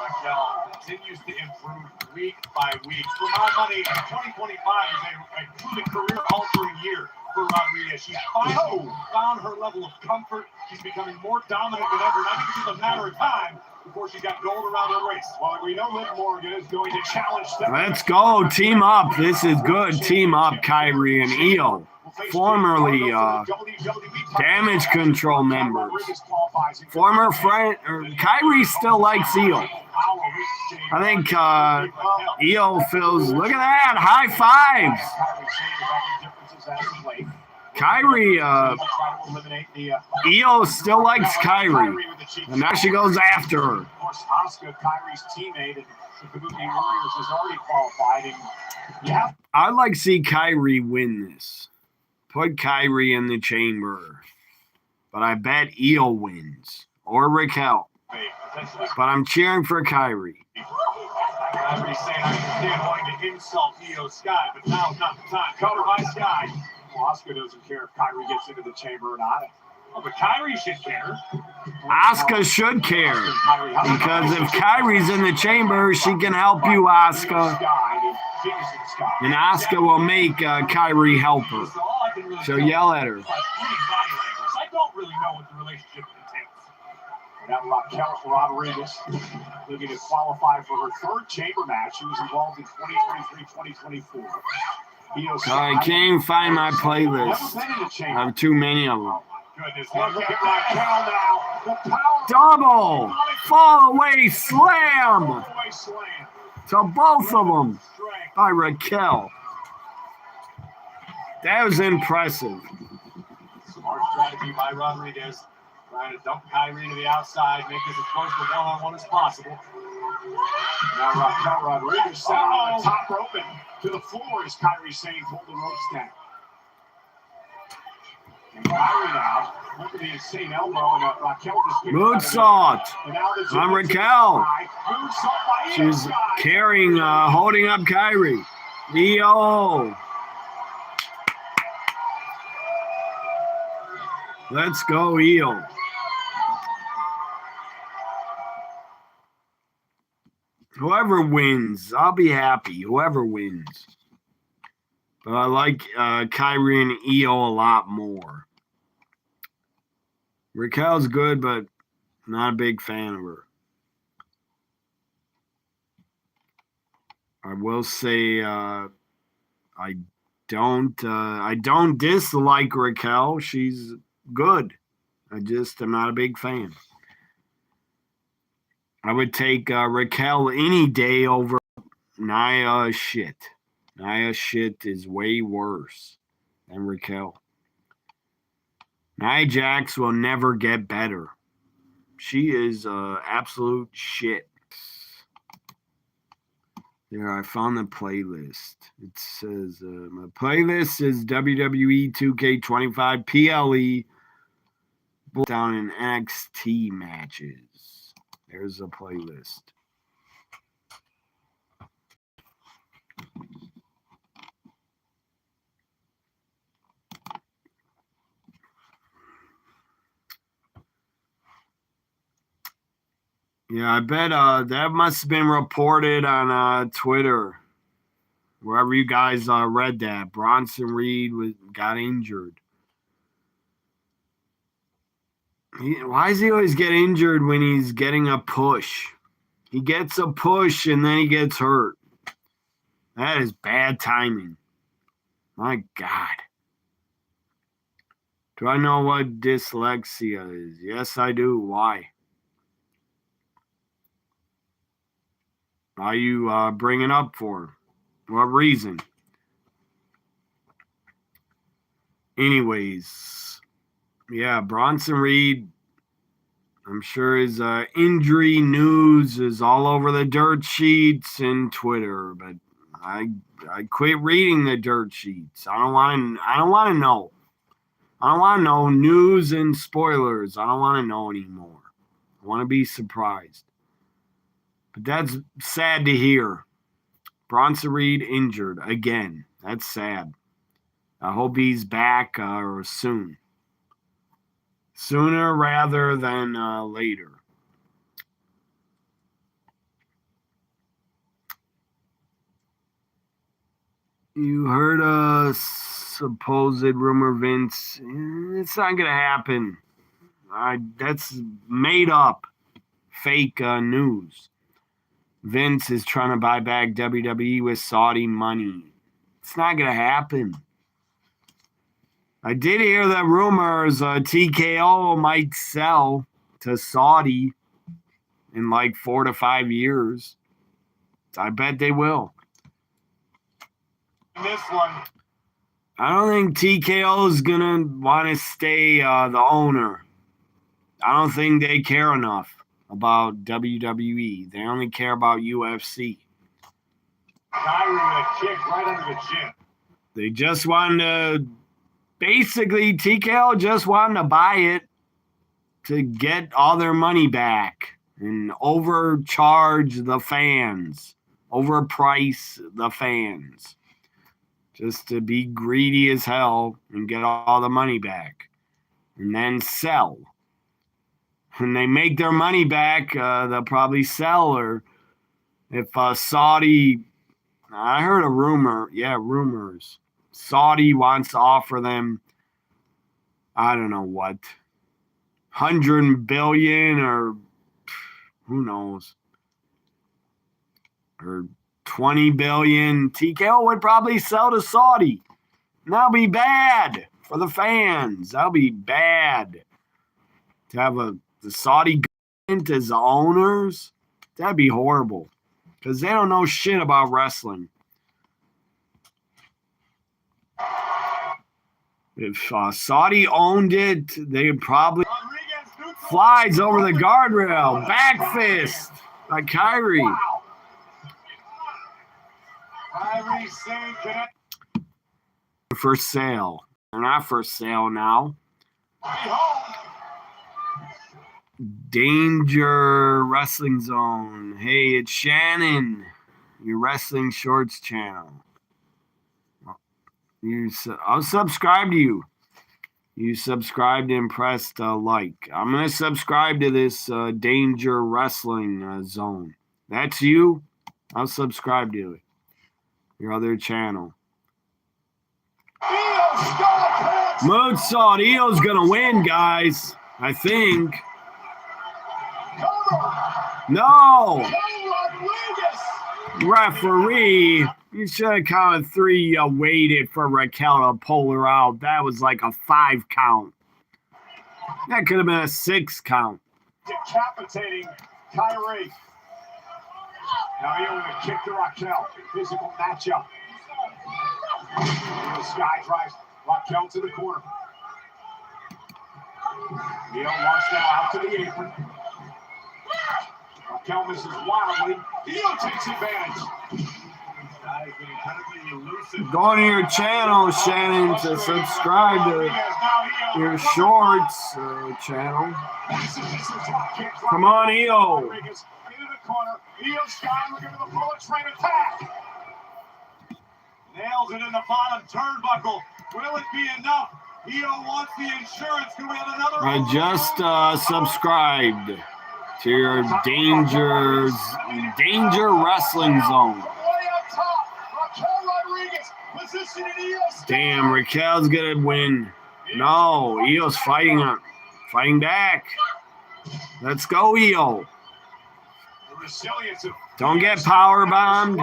Raquel continues to improve week by week. For my money, 2025 is a truly career-altering year for Rodriguez. She's finally found her level of comfort. She's becoming more dominant than ever, and I think it's just a matter of time before she got gold around the race. Well, we know Liv Morgan is going to challenge them. Let's go. Team up. This is good. Team up, Kyrie and Io. Formerly Damage Control members. Former friend, Kyrie still likes Io. I think Io feels, look at that, high fives. Kyrie, Io still likes Kyrie, and now she goes after her. Of course, Asuka, Kyrie's teammate, and the Kabuki Warriors is already qualified. And I'd like to see Kyrie win this. Put Kyrie in the chamber, but I bet Io wins, or Raquel. But I'm cheering for Kyrie. Kyrie's saying, I understand wanting to insult Io Sky, but now's not the time. Cover by Sky. Well, Asuka doesn't care if Kyrie gets into the chamber or not. Oh, but Kyrie should care. Asuka should care, because if Kyrie's in the chamber, she can help you, Asuka. And Asuka will make Kyrie help her. She'll yell at her. I don't really know what the relationship entails. Now Raquel Rodriguez looking to qualify for her third chamber match. She was involved in 2023-2024. I can't even find my playlist. I have too many of them. Goodness, look at Raquel now. The power Double fall away slam to both of them by Raquel. That was impressive. Smart strategy by Rodriguez. Trying to dump Kyrie to the outside, make this as close to one-on-one as possible. Now Raquel Rodriguez set on the top rope and to the floor, as Kyrie saying, hold the ropes down. And Kyrie now, look at the insane elbow, and Raquel just Moonsault on Raquel. She's carrying, holding up Kyrie. EO. Let's go, EO. Whoever wins, I'll be happy. Whoever wins. But I like Kyrie and EO a lot more. Raquel's good, but not a big fan of her. I will say I don't dislike Raquel. She's good. I just am not a big fan. I would take Raquel any day over Nia Shit. Nia Shit is way worse than Raquel. Nia Jax will never get better. She is absolute shit. There, I found the playlist. It says my playlist is WWE 2K25 PLE down in NXT matches. There's a playlist. Yeah, I bet that must have been reported on Twitter. Wherever you guys read that. Bronson Reed got injured. Why does he always get injured when he's getting a push? He gets a push and then he gets hurt. That is bad timing. My God. Do I know what dyslexia is? Yes, I do. Why? Why are you bringing up for? What reason? Anyways, yeah, Bronson Reed, I'm sure his injury news is all over the dirt sheets and Twitter, but I quit reading the dirt sheets. I don't want to know. I don't want to know news and spoilers. I don't want to know anymore. I want to be surprised. But that's sad to hear. Bronson Reed injured again. That's sad. I hope he's back soon. Sooner rather than later. You heard a supposed rumor, Vince. It's not going to happen. That's made up fake news. Vince is trying to buy back WWE with Saudi money. It's not going to happen. I did hear that rumors TKO might sell to Saudi in like 4 to 5 years. I bet they will. This one. I don't think TKO is going to want to stay the owner. I don't think they care enough about WWE. They only care about UFC. Kyrie with a kick right under the chin. They just wanted to, basically, TKO just wanted to buy it to get all their money back and overcharge the fans, overprice the fans, just to be greedy as hell and get all the money back and then sell. When they make their money back, they'll probably sell. Or if Saudi, I heard a rumor, rumors. Saudi wants to offer them, I don't know what, 100 billion or who knows, or 20 billion, TKO would probably sell to Saudi. And that'll be bad for the fans. That'll be bad to have the Saudi government as the owners. That'd be horrible because they don't know shit about wrestling. If Saudi owned it, they would probably flies over the guardrail, back fist by Kyrie. Wow. Kyrie saying connect. For sale. They're not for sale now. Danger Wrestling Zone. Hey, it's Shannon, your Wrestling Shorts channel. I'll subscribe to you. You subscribed and pressed like. I'm going to subscribe to this Danger Wrestling Zone. That's you. I'll subscribe to it. Your other channel. Moonsault. Io's going to win, guys. I think. No. Referee. You should have counted 3. Waited for Raquel to pull her out. That was like a 5 count. That could have been a 6 count. Decapitating Kyrie. Now Io with a kick to Raquel. Physical matchup. Sky drives Raquel to the corner. Io wants now out to the apron. Raquel misses wildly. Io takes advantage. Go to your channel, Shannon, to subscribe to your Shorts channel. Come on, Io. Into the corner. Io Sky looking for the bullet train attack. Nails it in the bottom turnbuckle. Will it be enough? Io wants the insurance. Can we have another? I just subscribed to your Danger Wrestling Zone. Damn, Raquel's gonna win. No, Io's fighting back. Let's go, Io. Don't get power bombed.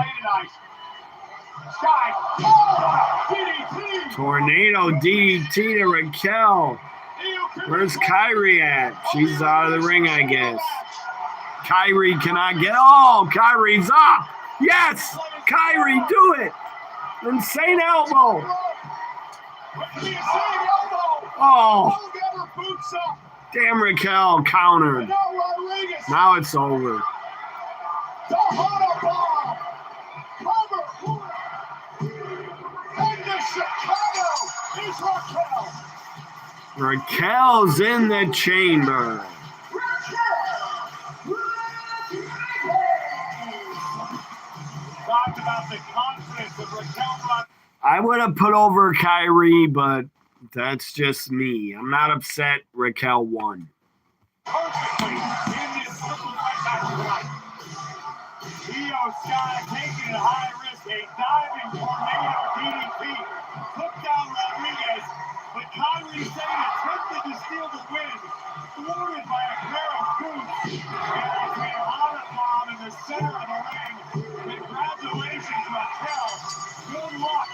Tornado DDT to Raquel. Where's Kyrie at? She's out of the ring, I guess. Kyrie cannot get. Oh, Kyrie's up. Yes, Kyrie, do it. Insane elbow. Oh. Damn, Raquel countered. Now it's over. Raquel's in the chamber. Talked about the confidence of Raquel. I would have put over Kyrie, but that's just me. I'm not upset Raquel won. Perfectly in this triple threat match tonight. Io Sky taking it high risk, a diving tornado DDT. Took down Rodriguez, but Kyrie saying attempted to steal the win, thwarted by a pair of boots. And a Hana bomb in the center of the ring. Congratulations, Raquel. Good luck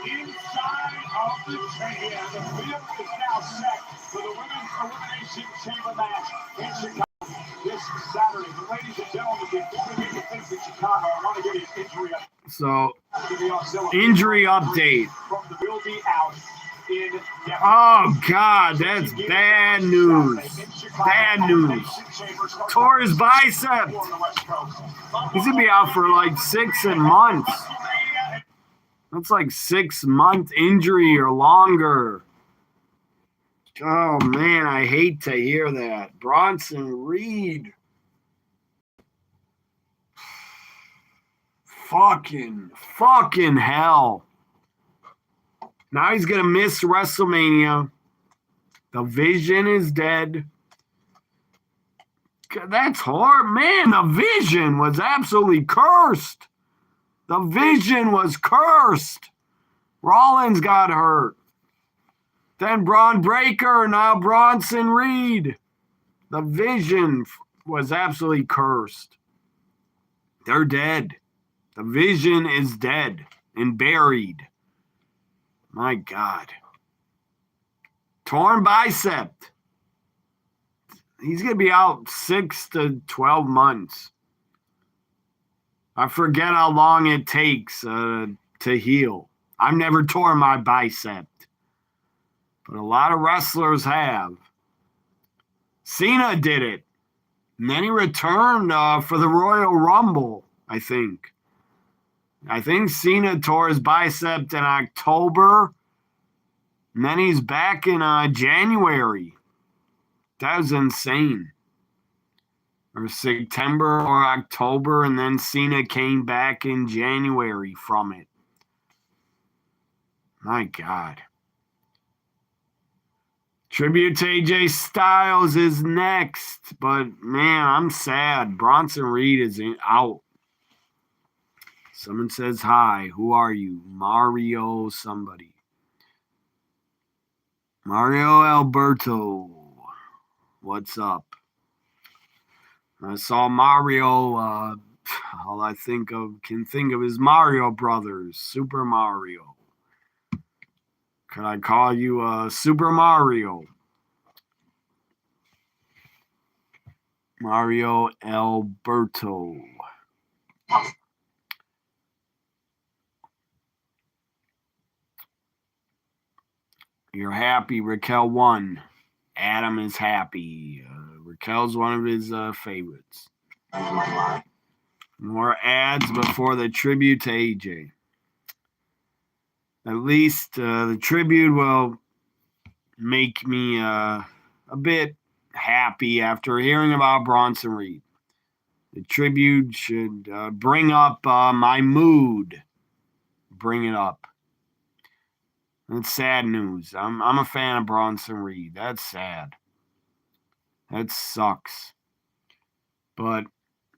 inside of the chamber. The whip is now set for the Women's Elimination Chamber match in Chicago this Saturday. But ladies and gentlemen, before we make the things in Chicago, I want to give you an injury update. So, injury update. Will be out in Oh, God, that's bad news. Bad news. Tore his bicep. He's going to be out for like 6 months. That's like 6-month injury or longer. Oh, man, I hate to hear that. Bronson Reed. Fucking hell. Now he's going to miss WrestleMania. The Vision is dead. That's hard. Man, the Vision was absolutely cursed. The Vision was cursed. Rollins got hurt. Then Braun Breaker, now Bronson Reed. The Vision was absolutely cursed. They're dead. The Vision is dead and buried. My God. Torn bicep. He's going to be out 6 to 12 months. I forget how long it takes to heal. I've never torn my bicep, but a lot of wrestlers have. Cena did it, and then he returned for the Royal Rumble, I think. I think Cena tore his bicep in October, and then he's back in January. That was insane. Or September or October, and then Cena came back in January from it. My God. Tribute to AJ Styles is next, but man, I'm sad. Bronson Reed is out. Someone says hi. Who are you? Mario somebody. Mario Alberto. What's up? I saw Mario. All I can think of is Mario Brothers, Super Mario. Could I call you Super Mario? Mario Alberto. You're happy Raquel won. Adam is happy. Raquel's one of his favorites. More ads before the tribute to AJ. At least the tribute will make me a bit happy after hearing about Bronson Reed. The tribute should bring up my mood. Bring it up. That's sad news. I'm a fan of Bronson Reed. That's sad. That sucks. But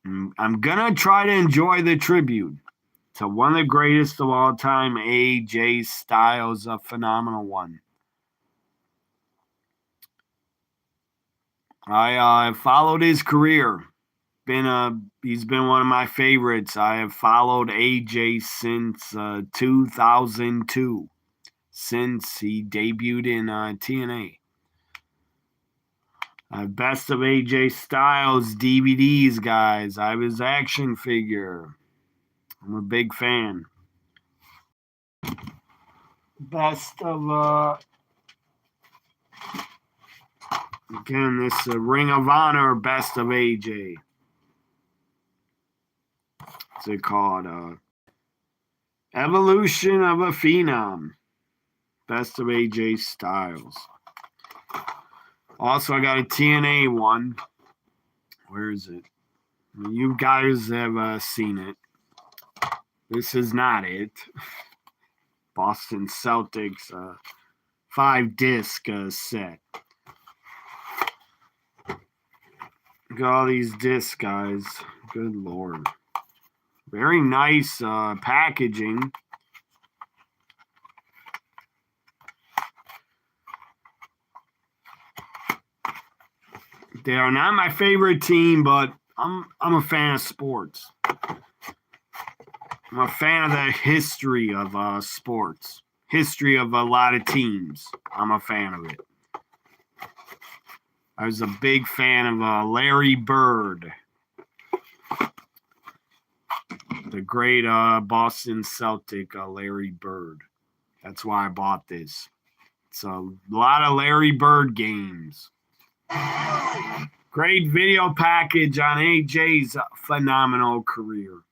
I'm going to try to enjoy the tribute to one of the greatest of all time, AJ Styles, a phenomenal one. I followed his career. He's been one of my favorites. I have followed AJ since 2002, since he debuted in TNA. Best of AJ Styles DVDs, guys. I have his action figure. I'm a big fan. Best of again, this Ring of Honor Best of AJ. What's it called? Evolution of a Phenom. Best of AJ Styles. Also, I got a TNA one. Where is it? You guys have seen it. This is not it. Boston Celtics 5-disc set. Look at all these discs, guys. Good Lord. Very nice packaging. They are not my favorite team, but I'm a fan of sports. I'm a fan of the history of sports. History of a lot of teams. I'm a fan of it. I was a big fan of Larry Bird. The great Boston Celtic Larry Bird. That's why I bought this. It's a lot of Larry Bird games. Great video package on AJ's phenomenal career.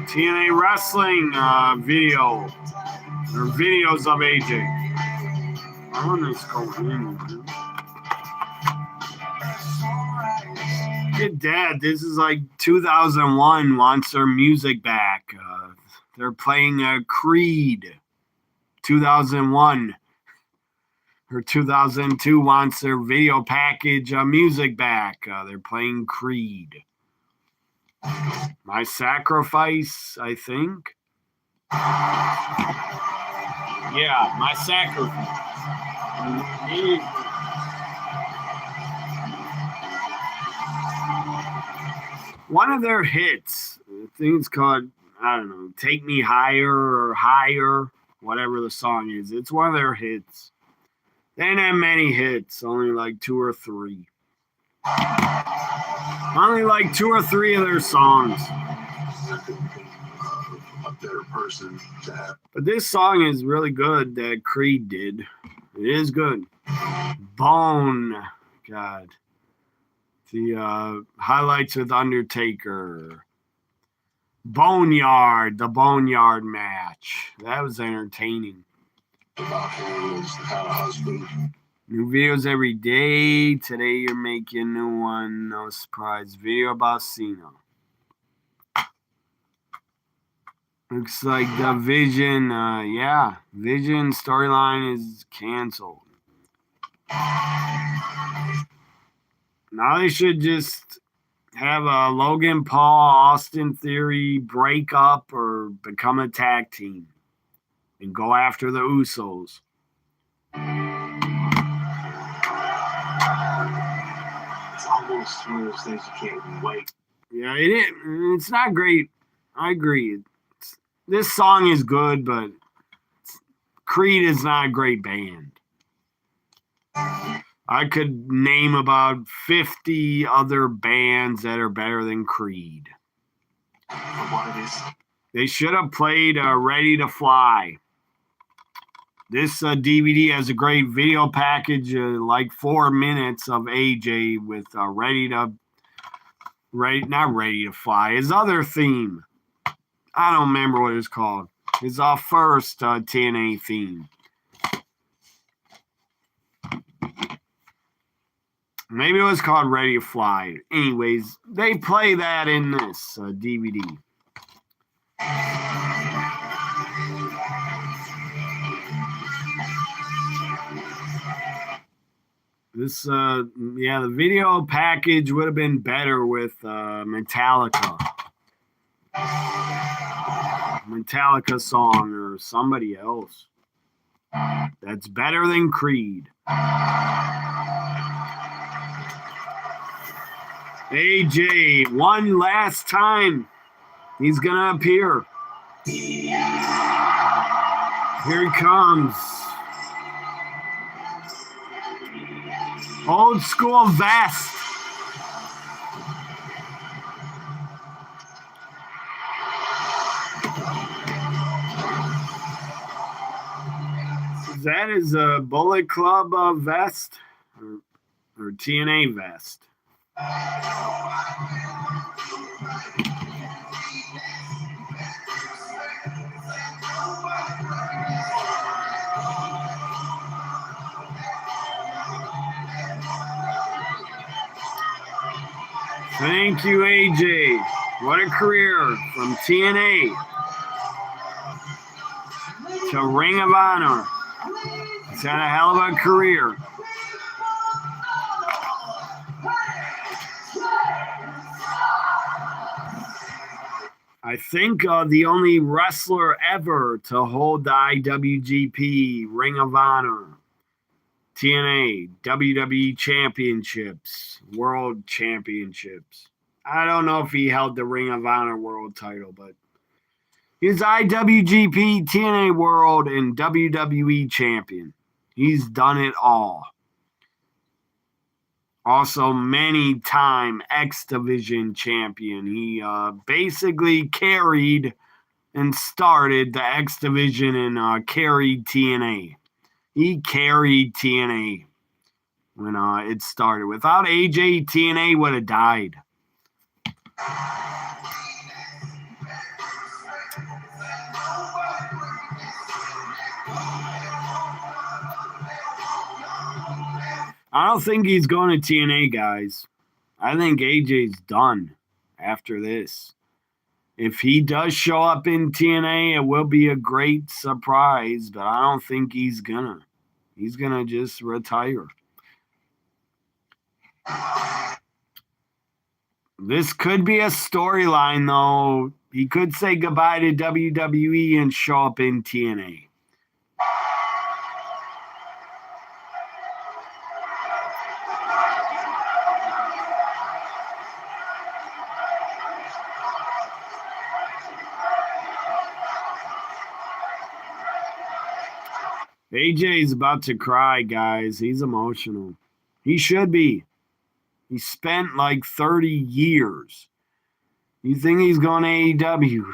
TNA Wrestling video. Or videos of AJ. I want this going in. Good Dad, this is like 2001 wants their music back. They're playing Creed. 2001 or 2002 wants their video package music back. They're playing Creed. My Sacrifice, I think. Yeah, My Sacrifice. One of their hits, I think it's called, I don't know, Take Me Higher or Higher, whatever the song is. It's one of their hits. They didn't have many hits, only like 2 or 3. Only like 2 or 3 of their songs. A better person to have. But this song is really good that Creed did. It is good. Bone. God. The highlights with Undertaker. Boneyard. The Boneyard match. That was entertaining. About him is how a husband. New videos every day. Today you're making a new one. No surprise. Video about Cena. Looks like the Vision, Vision storyline is canceled. Now they should just have a Logan Paul, Austin Theory break up or become a tag team and go after the Usos. It's almost one of those things you can't even wait. Yeah, it's not great. I agree. This song is good, but Creed is not a great band. I could name about 50 other bands that are better than Creed. They should have played Ready to Fly. This DVD has a great video package, like 4 minutes of AJ with not Ready to Fly, his other theme. I don't remember what it's called. It's our first TNA theme. Maybe it was called Ready to Fly. Anyways, they play that in this DVD. This, the video package would have been better with Metallica. Metallica song or somebody else. That's better than Creed. AJ, one last time. He's gonna appear. Here he comes. Old school vest. That is a Bullet Club vest or TNA vest. Thank you, AJ. What a career from TNA to Ring of Honor. He's had a hell of a career. I think the only wrestler ever to hold the IWGP, Ring of Honor, TNA, WWE Championships, World Championships. I don't know if he held the Ring of Honor World title, but he's IWGP, TNA World, and WWE Champion. He's done it all. Also, many-time X Division champion. He basically carried and started the X Division and carried TNA. He carried TNA when it started. Without AJ, TNA would have died. I don't think he's going to TNA, guys. I think AJ's done after this. If he does show up in TNA, it will be a great surprise, but I don't think he's gonna. He's gonna just retire. This could be a storyline, though. He could say goodbye to WWE and show up in TNA. AJ's about to cry, guys. He's emotional. He should be. He spent like 30 years. You think he's going to AEW?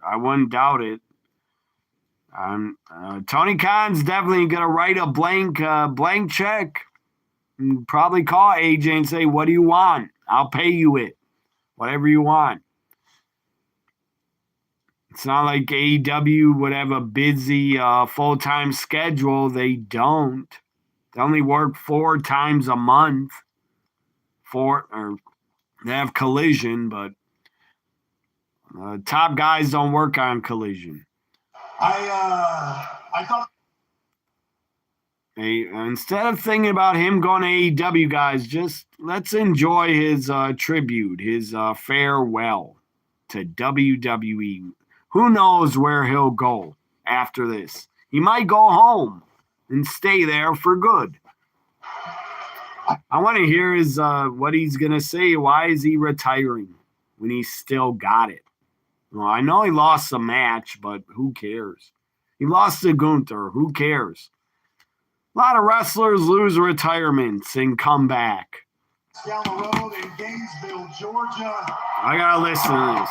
I wouldn't doubt it. Tony Khan's definitely going to write a blank check and probably call AJ and say, what do you want? I'll pay you it. Whatever you want. It's not like AEW would have a busy full-time schedule. They don't. They only work 4 times a month. They have Collision, but top guys don't work on Collision. I thought. Hey, instead of thinking about him going to AEW, guys, just let's enjoy his tribute, his farewell to WWE. Who knows where he'll go after this? He might go home and stay there for good. I want to hear his what he's gonna say. Why is he retiring when he's still got it? Well, I know he lost a match, but who cares? He lost to Gunther. Who cares? A lot of wrestlers lose retirements and come back. Down the road in Gainesville, Georgia. I gotta listen to this.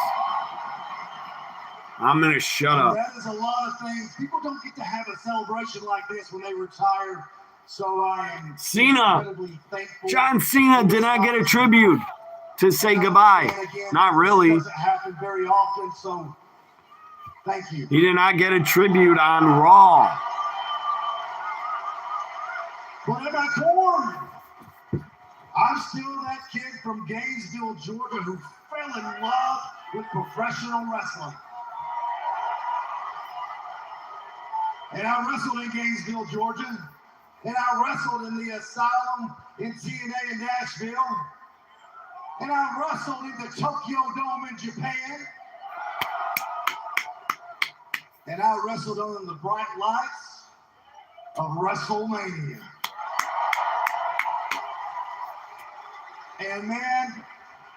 I'm gonna shut up. That is a lot of things. People don't get to have a celebration like this when they retire. So I am incredibly thankful. John Cena did not get a tribute to say goodbye. Not really. It doesn't happen very often, so thank you. He did not get a tribute on Raw. But am I torn? I'm still that kid from Gainesville, Georgia, who fell in love with professional wrestling. And I wrestled in Gainesville, Georgia. And I wrestled in the Asylum in TNA in Nashville. And I wrestled in the Tokyo Dome in Japan. And I wrestled under the bright lights of WrestleMania. And man,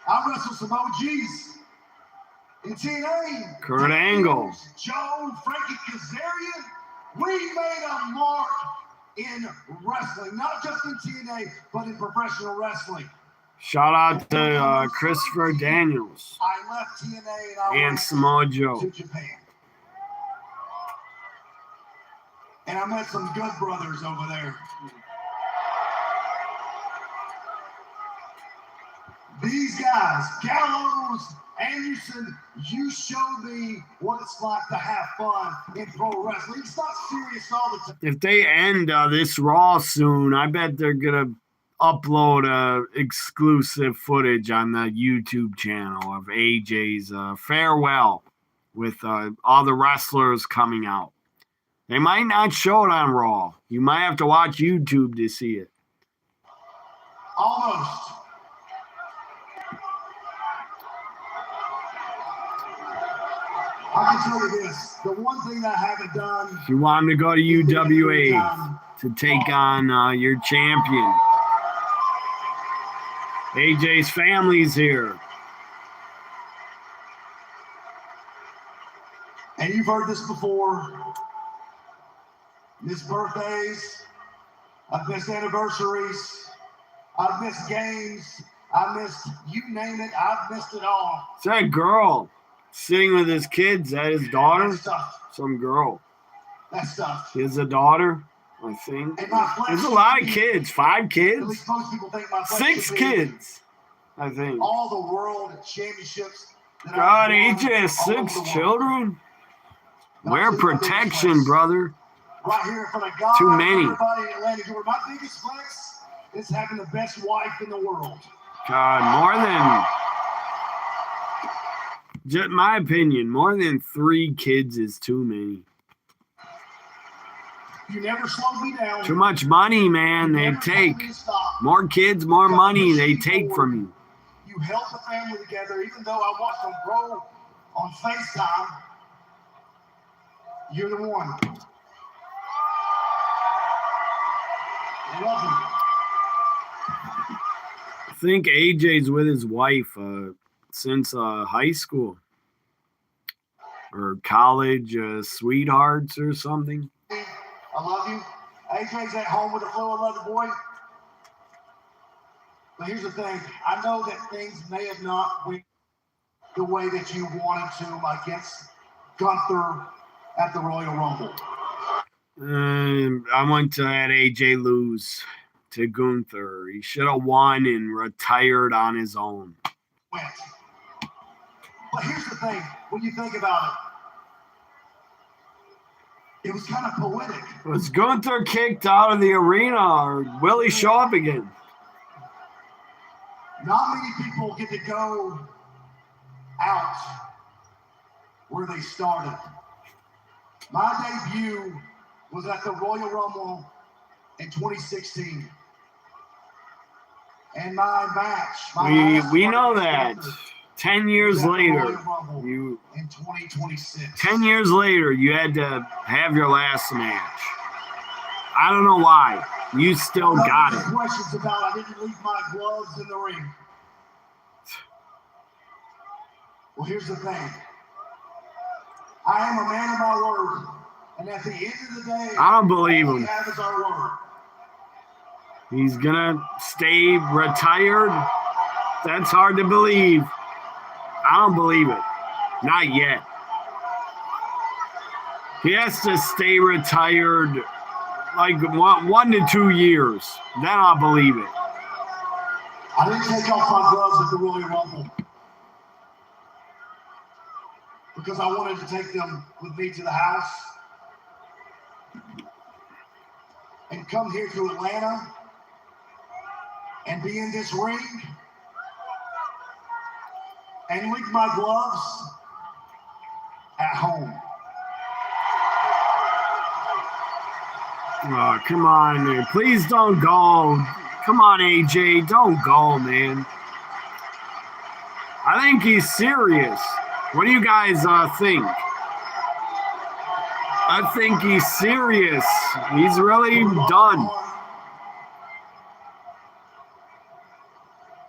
I wrestled some OGs in TNA. Kurt Angle. Joe, Frankie Kazarian. We made a mark in wrestling, not just in TNA, but in professional wrestling. Shout out to Christopher Daniels. I left TNA and Samoa Joe to Japan. And I met some good brothers over there. These guys, Gallows, Anderson, you showed me what it's like to have fun in pro wrestling. It's not serious all the time. If they end this Raw soon, I bet they're going to upload exclusive footage on the YouTube channel of AJ's farewell with all the wrestlers coming out. They might not show it on Raw. You might have to watch YouTube to see it. Almost. I can tell you this, the one thing I haven't done. If you want to go to UWA to take on your champion, AJ's family's here. And you've heard this before. Missed birthdays. I've missed anniversaries. I've missed games. I've missed, you name it, I've missed it all. It's that girl sitting with his kids. Is that his daughter? Some girl. That stuff. He has a daughter, I think. There's a lot of kids. 5 kids? At least most people think my 6 kids, I think. All the world championships. God, AJ has 6 children? Wear protection, brother. Right here in front of God. Too many. Everybody in Atlanta, Georgia. My biggest flex is having the best wife in the world. God, more than... Just my opinion, more than 3 kids is too many. You never slowed me down. Too much money, man. They take more kids, more money they take from you. You held the family together, even though I watched them grow on FaceTime. You're the one. I love you. I think AJ's with his wife since high school or college, sweethearts or something. I love you. AJ's at home with the flu. I love the boy. But here's the thing. I know that things may have not went the way that you wanted to against Gunther at the Royal Rumble. I want to let AJ lose to Gunther. He should have won and retired on his own. But here's the thing. When you think about it, it was kind of poetic. Was Gunther kicked out of the arena, or will he show up again? Not many people get to go out where they started. My debut was at the Royal Rumble in 2016. And my match, we know that. 10 years later, in 2026. 10 years later, you had to have your last match. I don't know why. You still got it. Questions about I didn't leave my gloves in the ring. Well, here's the thing. I am a man of my word, and at the end of the day, I don't believe him. all we have is our word. He's gonna stay retired. That's hard to believe. I don't believe it. Not yet. He has to stay retired like 1 to 2 years. Then I'll believe it. I didn't take off my gloves at the Royal Rumble because I wanted to take them with me to the house and come here to Atlanta and be in this ring and leave my gloves at home. Oh, come on, man. Please don't go. Come on, AJ. Don't go, man. I think he's serious. What do you guys think? I think he's serious. He's really done.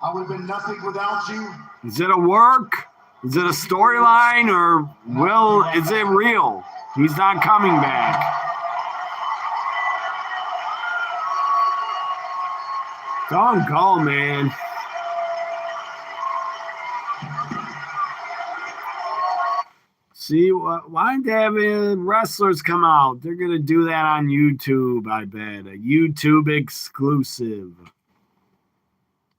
I would have been nothing without you. Is it a work? Is it a storyline? Or is it real? He's not coming back. Don't go, man. See, why didn't they have wrestlers come out? They're going to do that on YouTube, I bet. A YouTube exclusive.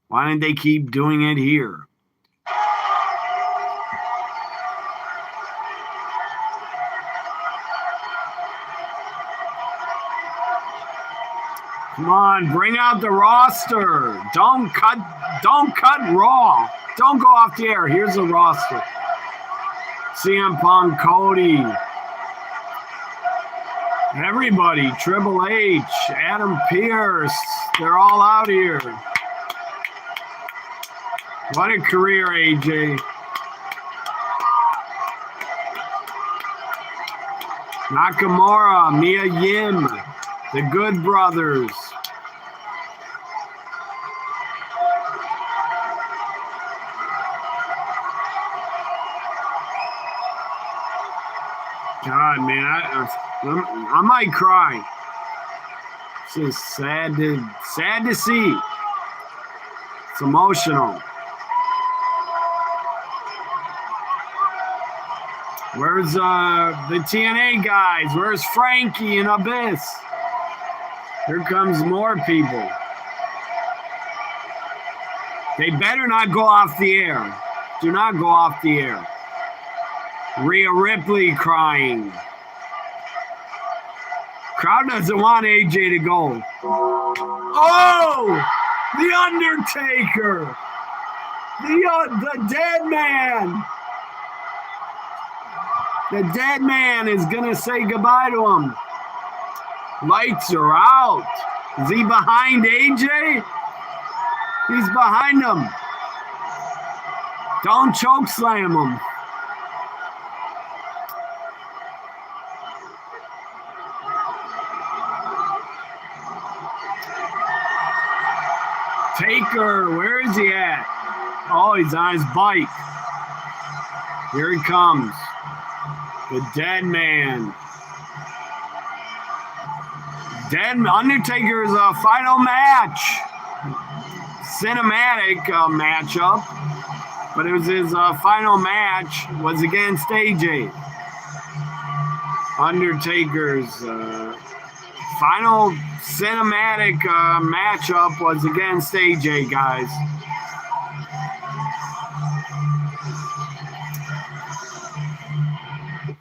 Why didn't they keep doing it here? Come on, bring out the roster. Don't cut Raw. Don't go off the air. Here's the roster. CM Punk, Cody. Everybody. Triple H, Adam Pearce. They're all out here. What a career, AJ. Nakamura, Mia Yim, the Good Brothers. God, man, I might cry. It's just sad to see. It's emotional. Where's the TNA guys? Where's Frankie and Abyss? Here comes more people. They better not go off the air. Do not go off the air. Rhea Ripley crying. Crowd doesn't want AJ to go. Oh! The Undertaker! The dead man! The dead man is going to say goodbye to him. Lights are out. Is he behind AJ? He's behind him. Don't choke slam him. Taker, where is he at? Oh, he's on his bike. Here he comes. The dead man. Then Undertaker's final match, cinematic matchup, but it was his final match was against AJ. Undertaker's final cinematic matchup was against AJ, guys.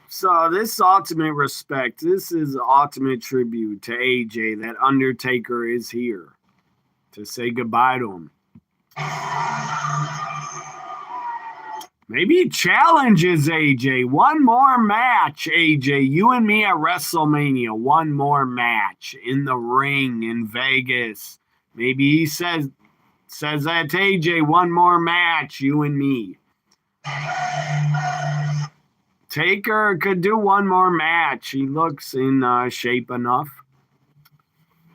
So this ultimate respect, this is ultimate tribute to AJ that Undertaker is here to say goodbye to him. Maybe he challenges AJ. One more match, AJ. You and me at WrestleMania. One more match in the ring in Vegas. Maybe he says that to AJ. One more match, you and me. Taker could do one more match. He looks in shape enough.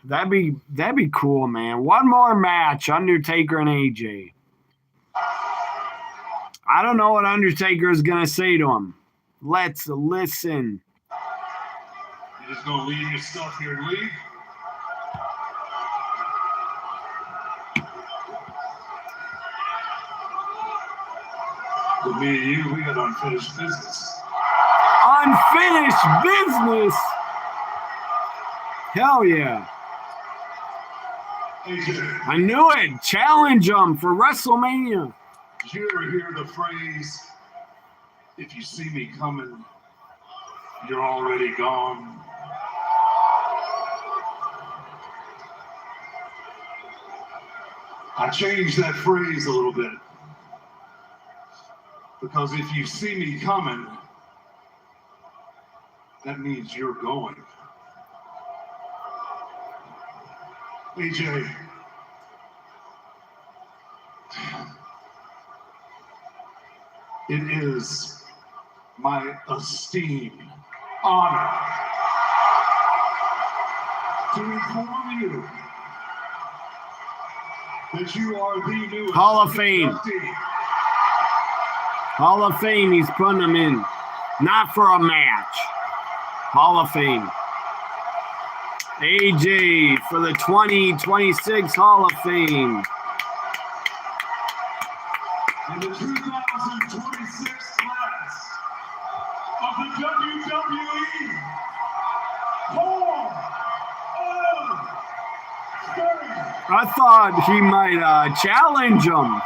That'd be cool, man. One more match, Undertaker and AJ. I don't know what Undertaker is gonna say to him. Let's listen. You just gonna leave your stuff here and leave? With me and you, we got unfinished business. Unfinished business. Hell yeah. AJ, I knew it. Challenge him for WrestleMania. did you ever hear the phrase, if you see me coming, you're already gone? I changed that phrase a little bit. Because if you see me coming, that means you're going. AJ, it is my esteemed honor to inform you that you are the newest Hall of Fame. inductee. Hall of Fame, he's putting him in. Not for a match. Hall of Fame. AJ for the 2026 Hall of Fame. In the 2026 class of the WWE Hall of Fame. I thought he might challenge him.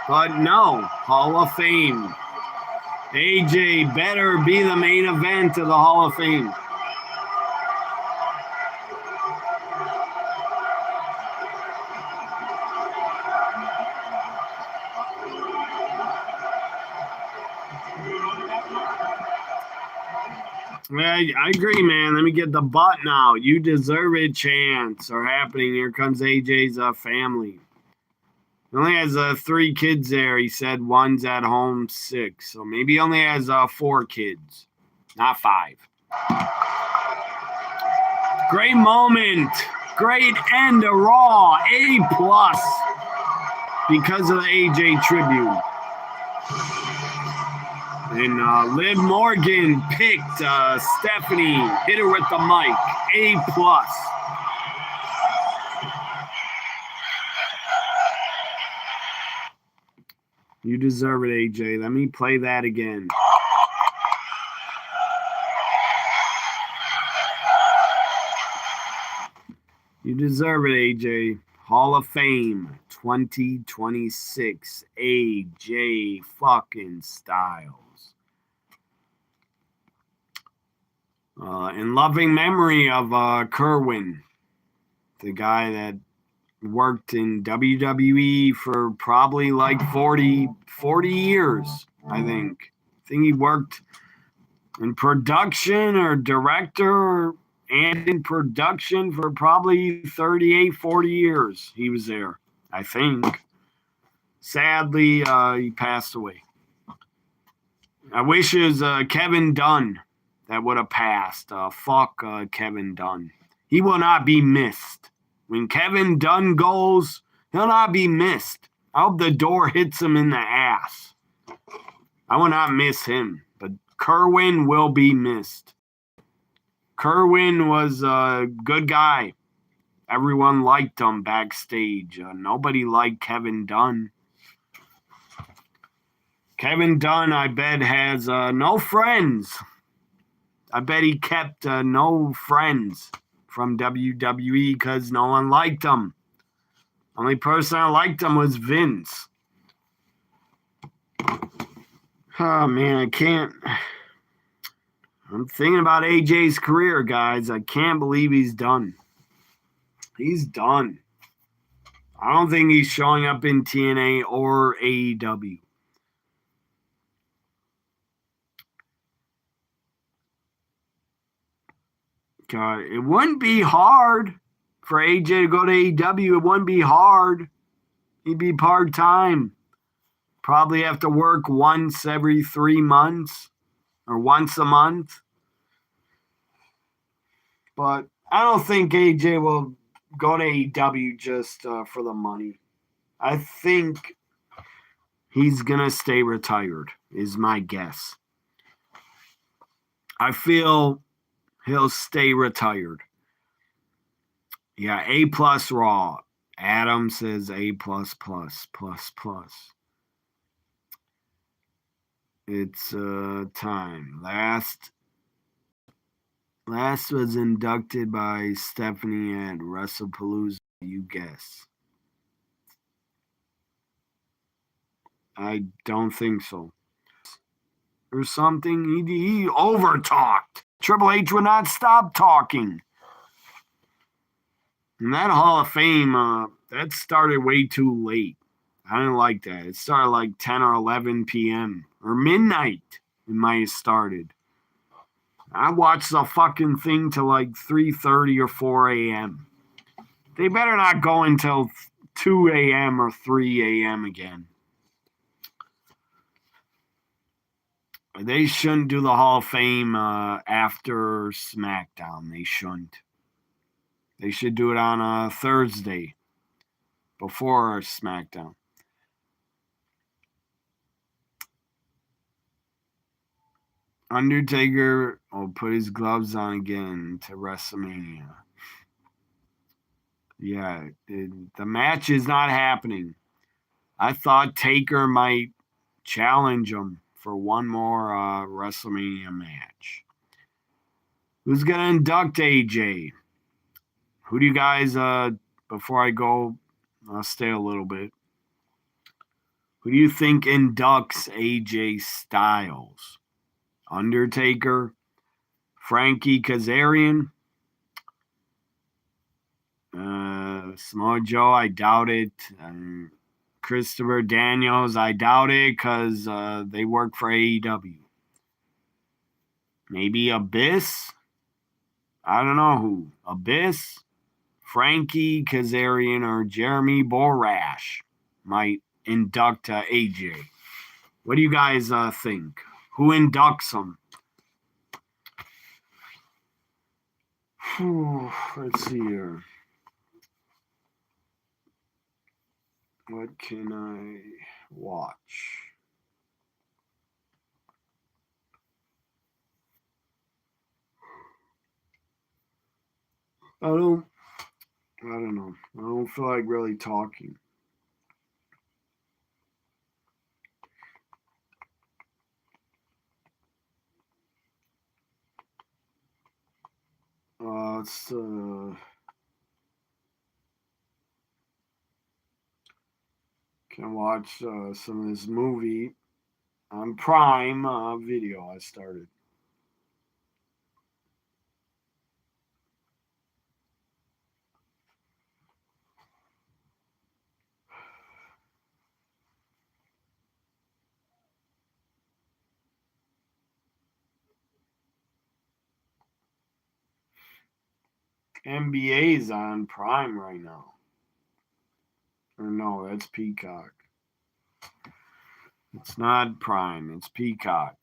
But no, Hall of Fame. AJ better be the main event of the Hall of Fame. I agree, man. Let me get the butt now. You deserve it chants are happening. Here comes AJ's family. He only has 3 kids there. He said one's at home, 6. So maybe he only has 4 kids, not 5. Great moment. Great end to Raw. A+ because of the AJ tribute. And Liv Morgan picked Stephanie, hit her with the mic. A+. You deserve it, AJ. Let me play that again. You deserve it, AJ. Hall of Fame 2026. AJ fucking Styles. In loving memory of Kerwin, the guy that worked in WWE for probably like 40 years, I think. I think he worked in production or director and in production for probably 38, 40 years. He was there, I think. Sadly, he passed away. I wish it was Kevin Dunn that would have passed. Fuck Kevin Dunn. He will not be missed. When Kevin Dunn goes, he'll not be missed. I hope the door hits him in the ass. I will not miss him, but Kerwin will be missed. Kerwin was a good guy. Everyone liked him backstage. Nobody liked Kevin Dunn. Kevin Dunn, I bet, has no friends. I bet he kept no friends from WWE because no one liked him. Only person I liked him was Vince. Oh, man, I can't. I'm thinking about AJ's career, guys. I can't believe he's done. He's done. I don't think he's showing up in TNA or AEW. God, it wouldn't be hard for AJ to go to AEW. It wouldn't be hard. He'd be part-time. Probably have to work once every 3 months or once a month. But I don't think AJ will go to AEW just for the money. I think he's going to stay retired, is my guess. I feel he'll stay retired. Yeah, A+ Raw. Adam says A+++++. It's time. Last was inducted by Stephanie at WrestlePalooza. You guess. I don't think so. Or something. He over-talked. Triple H would not stop talking. And that Hall of Fame, that started way too late. I didn't like that. It started like 10 or 11 p.m. or midnight. It might have started. I watched the fucking thing till like 3:30 or 4 a.m. They better not go until 2 a.m. or 3 a.m. again. They shouldn't do the Hall of Fame after SmackDown. They shouldn't. They should do it on a Thursday before SmackDown. Undertaker will put his gloves on again to WrestleMania. Yeah, the match is not happening. I thought Taker might challenge him for one more WrestleMania match. Who's going to induct AJ? Who do you guys, before I go, I'll stay a little bit. Who do you think inducts AJ Styles? Undertaker? Frankie Kazarian? Samoa Joe, I doubt it. Christopher Daniels, I doubt it because they work for AEW. Maybe Abyss? I don't know who. Abyss? Frankie Kazarian or Jeremy Borash might induct AJ. What do you guys think? Who inducts him? Let's see here. What can I watch? I don't know. I don't feel like really talking. Can watch some of this movie on Prime Video. I started. NBA's on Prime right now. Or no, that's Peacock. It's not Prime, it's Peacock.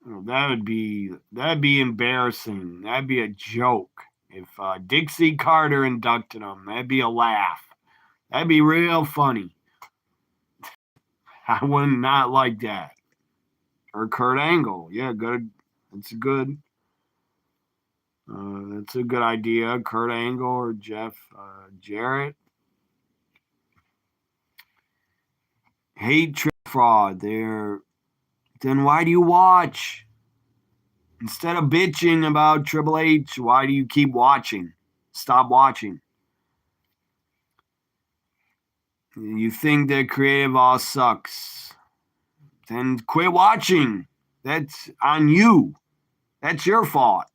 Oh, that'd be embarrassing. That'd be a joke. If Dixie Carter inducted him, that'd be a laugh. That'd be real funny. I would not like that. Or Kurt Angle. Yeah, good. It's good. That's a good idea. Kurt Angle or Jeff Jarrett. Hate trick fraud. Then why do you watch? Instead of bitching about Triple H, why do you keep watching? Stop watching. You think that creative all sucks. Then quit watching. That's on you. That's your fault.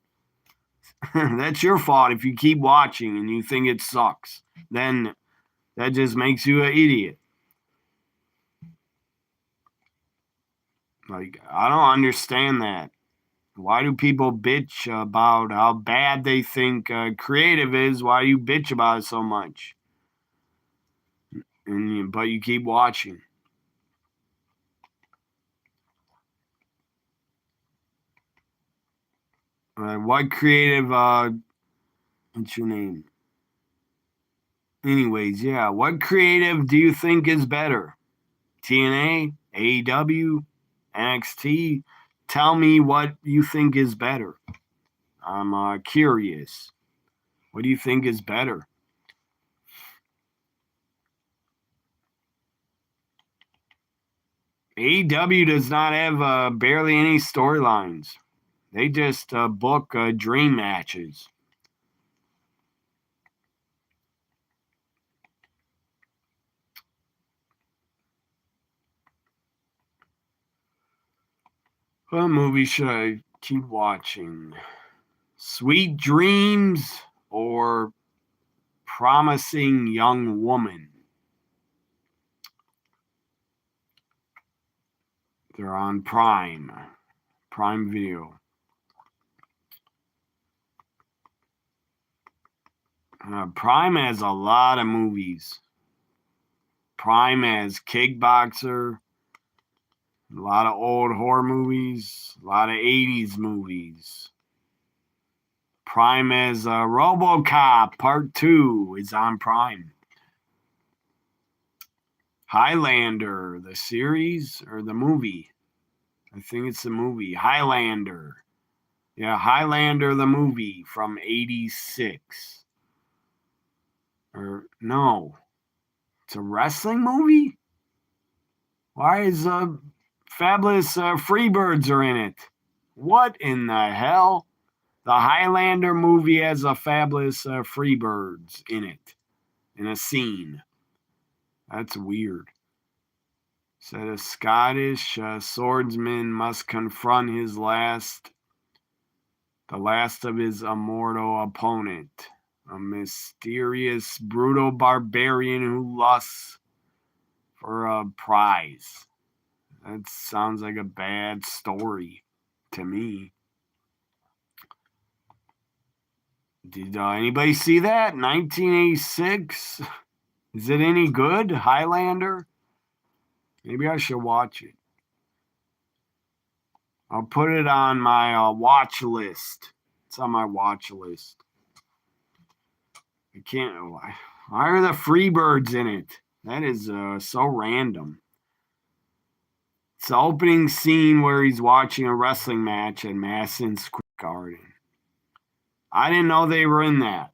That's your fault if you keep watching and you think it sucks. Then that just makes you an idiot. Like, I don't understand that. Why do people bitch about how bad they think creative is? Why do you bitch about it so much? But you keep watching. What creative, what's your name? Anyways, yeah, what creative do you think is better? TNA, AEW, NXT? Tell me what you think is better. I'm curious. What do you think is better? AEW does not have barely any storylines. They just book dream matches. What movie should I keep watching? Sweet Dreams or Promising Young Woman? They're on Prime Video. Prime has a lot of movies. Prime has Kickboxer, a lot of old horror movies, a lot of 80s movies. Prime has RoboCop Part 2 is on Prime. Highlander, the series or the movie? I think it's the movie. Highlander. Yeah, Highlander, the movie from 86. Or, no. It's a wrestling movie? Why is Fabulous Freebirds are in it? What in the hell? The Highlander movie has a Fabulous Freebirds in it. In a scene. That's weird. Said a Scottish swordsman must confront the last of his immortal opponent, a mysterious, brutal barbarian who lusts for a prize. That sounds like a bad story to me. Did anybody see that? 1986? Is it any good? Highlander? Maybe I should watch it. I'll put it on my watch list. It's on my watch list. I can't. Why are the Freebirds in it? That is so random. It's the opening scene where he's watching a wrestling match at Madison Square Garden. I didn't know they were in that.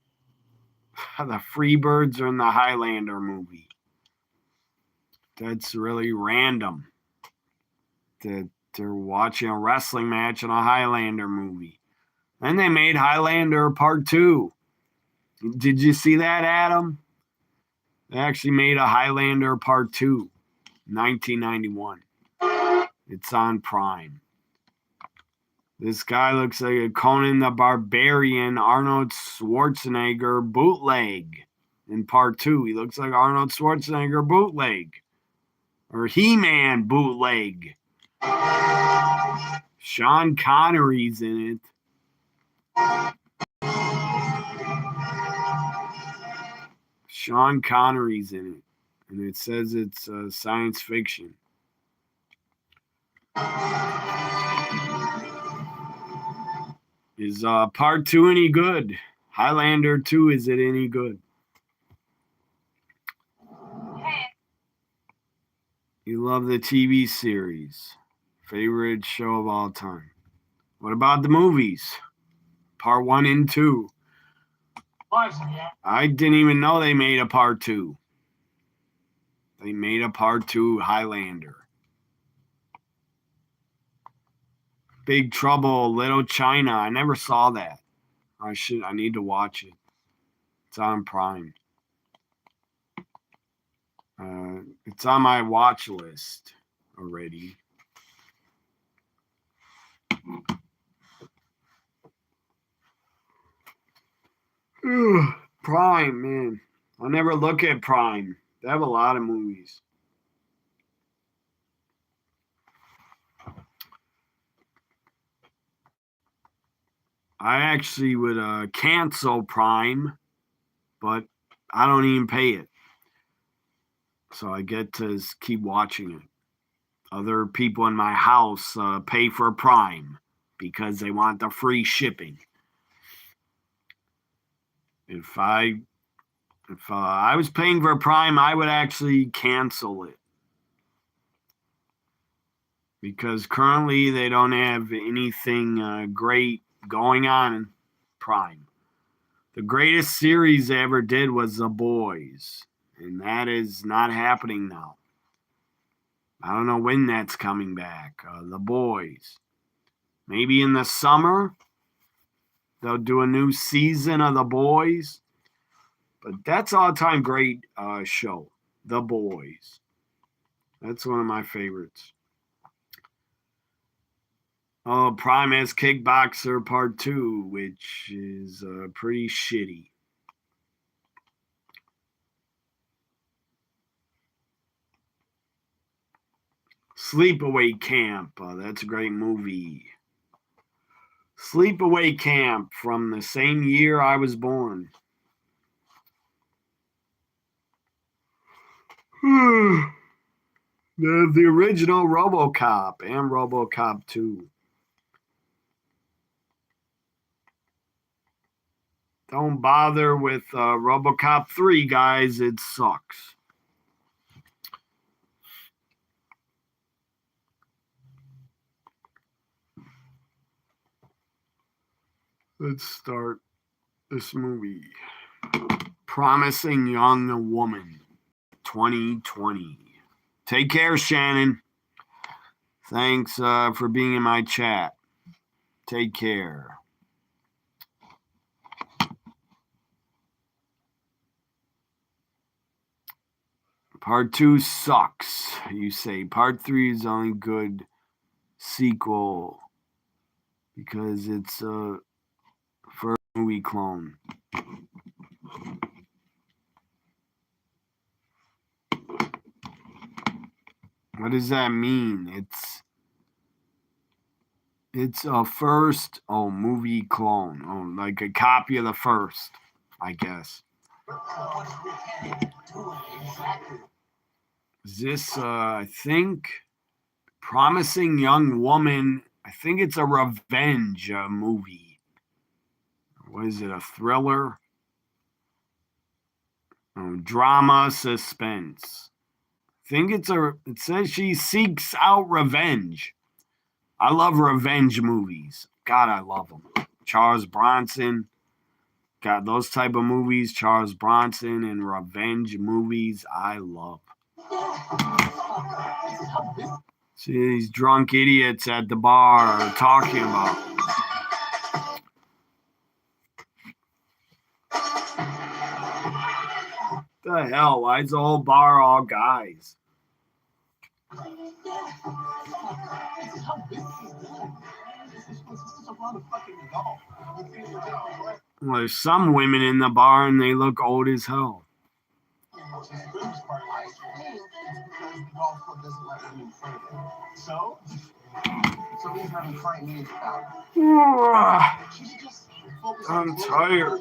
The Freebirds are in the Highlander movie. That's really random. They're watching a wrestling match in a Highlander movie. Then they made Highlander Part 2. Did you see that, Adam? They actually made a Highlander Part 2, 1991. It's on Prime. This guy looks like a Conan the Barbarian, Arnold Schwarzenegger bootleg in Part 2. He looks like Arnold Schwarzenegger bootleg. Or He-Man bootleg. Sean Connery's in it. Sean Connery's in it. And it says it's science fiction. Is Part 2 any good? Highlander 2, is it any good? You love the TV series. Favorite show of all time. What about the movies? Part 1 and 2. I didn't even know they made a part 2. They made a part 2 Highlander. Big Trouble, Little China. I never saw that. I need to watch it. It's on Prime. It's on my watch list already. Ugh, Prime, man. I never look at Prime. They have a lot of movies. I actually would cancel Prime, but I don't even pay it. So I get to keep watching it. Other people in my house pay for Prime because they want the free shipping. If I was paying for Prime, I would actually cancel it. Because currently they don't have anything great going on in Prime. The greatest series they ever did was The Boys. And that is not happening now. I don't know when that's coming back. The Boys. Maybe in the summer, they'll do a new season of The Boys. But that's all-time great show. The Boys. That's one of my favorites. Oh, Prime has Kickboxer Part 2, which is pretty shitty. Sleepaway Camp. That's a great movie. Sleepaway Camp from the same year I was born. The original RoboCop and RoboCop 2. Don't bother with RoboCop 3, guys. It sucks. Let's start this movie. Promising Young Woman, 2020. Take care, Shannon. Thanks for being in my chat. Take care. Part 2 sucks, you say. Part 3 is only good sequel because it's a first movie clone. What does that mean? It's a first movie clone. Like a copy of the first, I guess. Is this I think Promising Young Woman, I think it's a revenge movie. What is it, a thriller? Drama, suspense. I think it says she seeks out revenge. I love revenge movies. God, I love them. Charles Bronson. Got those type of movies, Charles Bronson and revenge movies, I love. See these drunk idiots at the bar are talking about. What the hell? Why is the whole bar all guys? Well, there's some women in the bar and they look old as hell. So he's having fight meetings about it. I'm tired.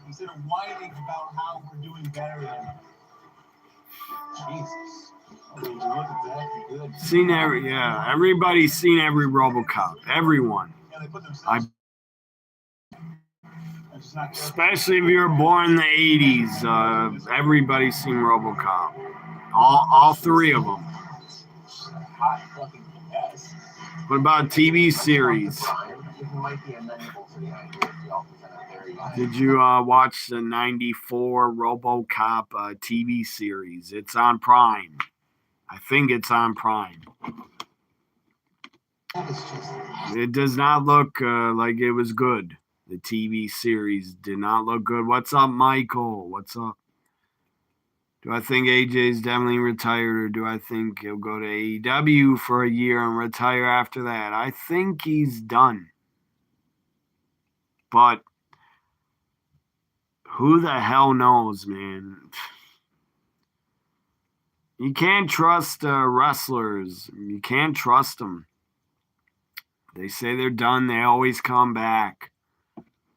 Instead of whining about how we're doing better than Jesus. I mean, you look at that, good. Seen everybody's seen every RoboCop. Everyone. Especially if you were born in the 80s, everybody's seen RoboCop. All three of them. What about TV series? Did you watch the 94 RoboCop TV series? It's on Prime. I think it's on Prime. It does not look like it was good. The TV series did not look good. What's up, Michael? What's up? Do I think AJ's definitely retired, or do I think he'll go to AEW for a year and retire after that? I think he's done. But who the hell knows, man? You can't trust wrestlers. You can't trust them. They say they're done. They always come back.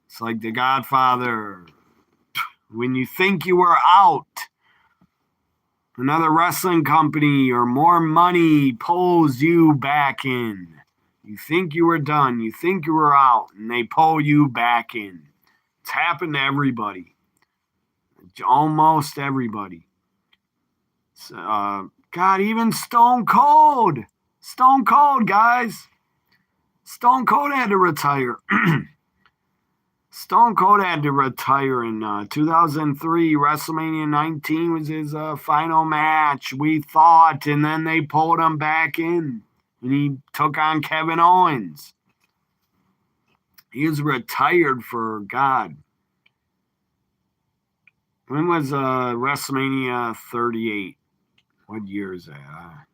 It's like The Godfather. When you think you were out, another wrestling company or more money pulls you back in. You think you were done. You think you were out, and they pull you back in. It's happened to everybody. Almost everybody. God, even Stone Cold. Stone Cold, guys. Stone Cold had to retire. Stone Cold had to retire in 2003. WrestleMania 19 was his final match, we thought, and then they pulled him back in, and he took on Kevin Owens. He was retired for, God, when was WrestleMania 38? What year is that?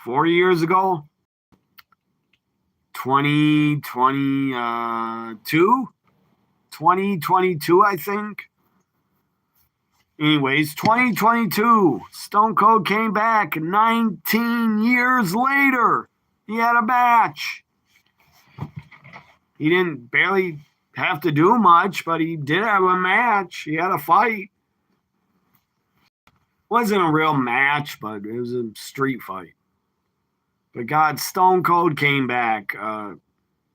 4 years ago? 2022? 2022, I think. Anyways, 2022. Stone Cold came back 19 years later. He had a match. He didn't barely have to do much, but he did have a match. He had a fight. Wasn't a real match, but it was a street fight. But God, Stone Cold came back.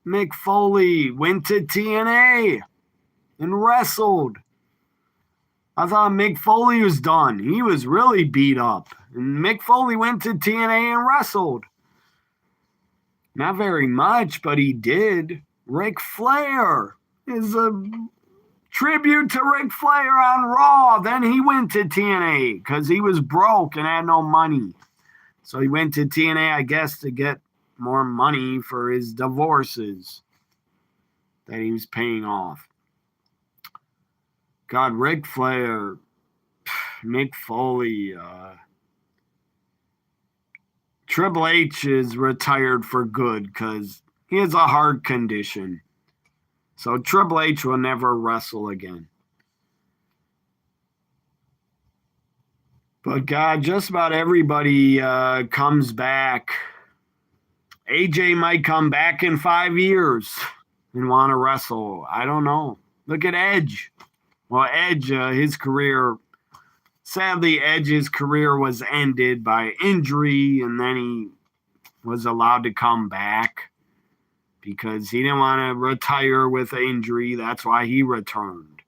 Mick Foley went to TNA and wrestled. I thought Mick Foley was done. He was really beat up. And Mick Foley went to TNA and wrestled. Not very much, but he did. Ric Flair is a tribute to Ric Flair on Raw. Then he went to TNA because he was broke and had no money. So he went to TNA, I guess, to get more money for his divorces that he was paying off. God, Ric Flair, Mick Foley, Triple H is retired for good because he has a heart condition. So Triple H will never wrestle again. But God, just about everybody comes back. AJ might come back in 5 years and want to wrestle. I don't know. Look at Edge. Well, Edge, his career, sadly, Edge's career was ended by injury, and then he was allowed to come back because he didn't want to retire with an injury. That's why he returned.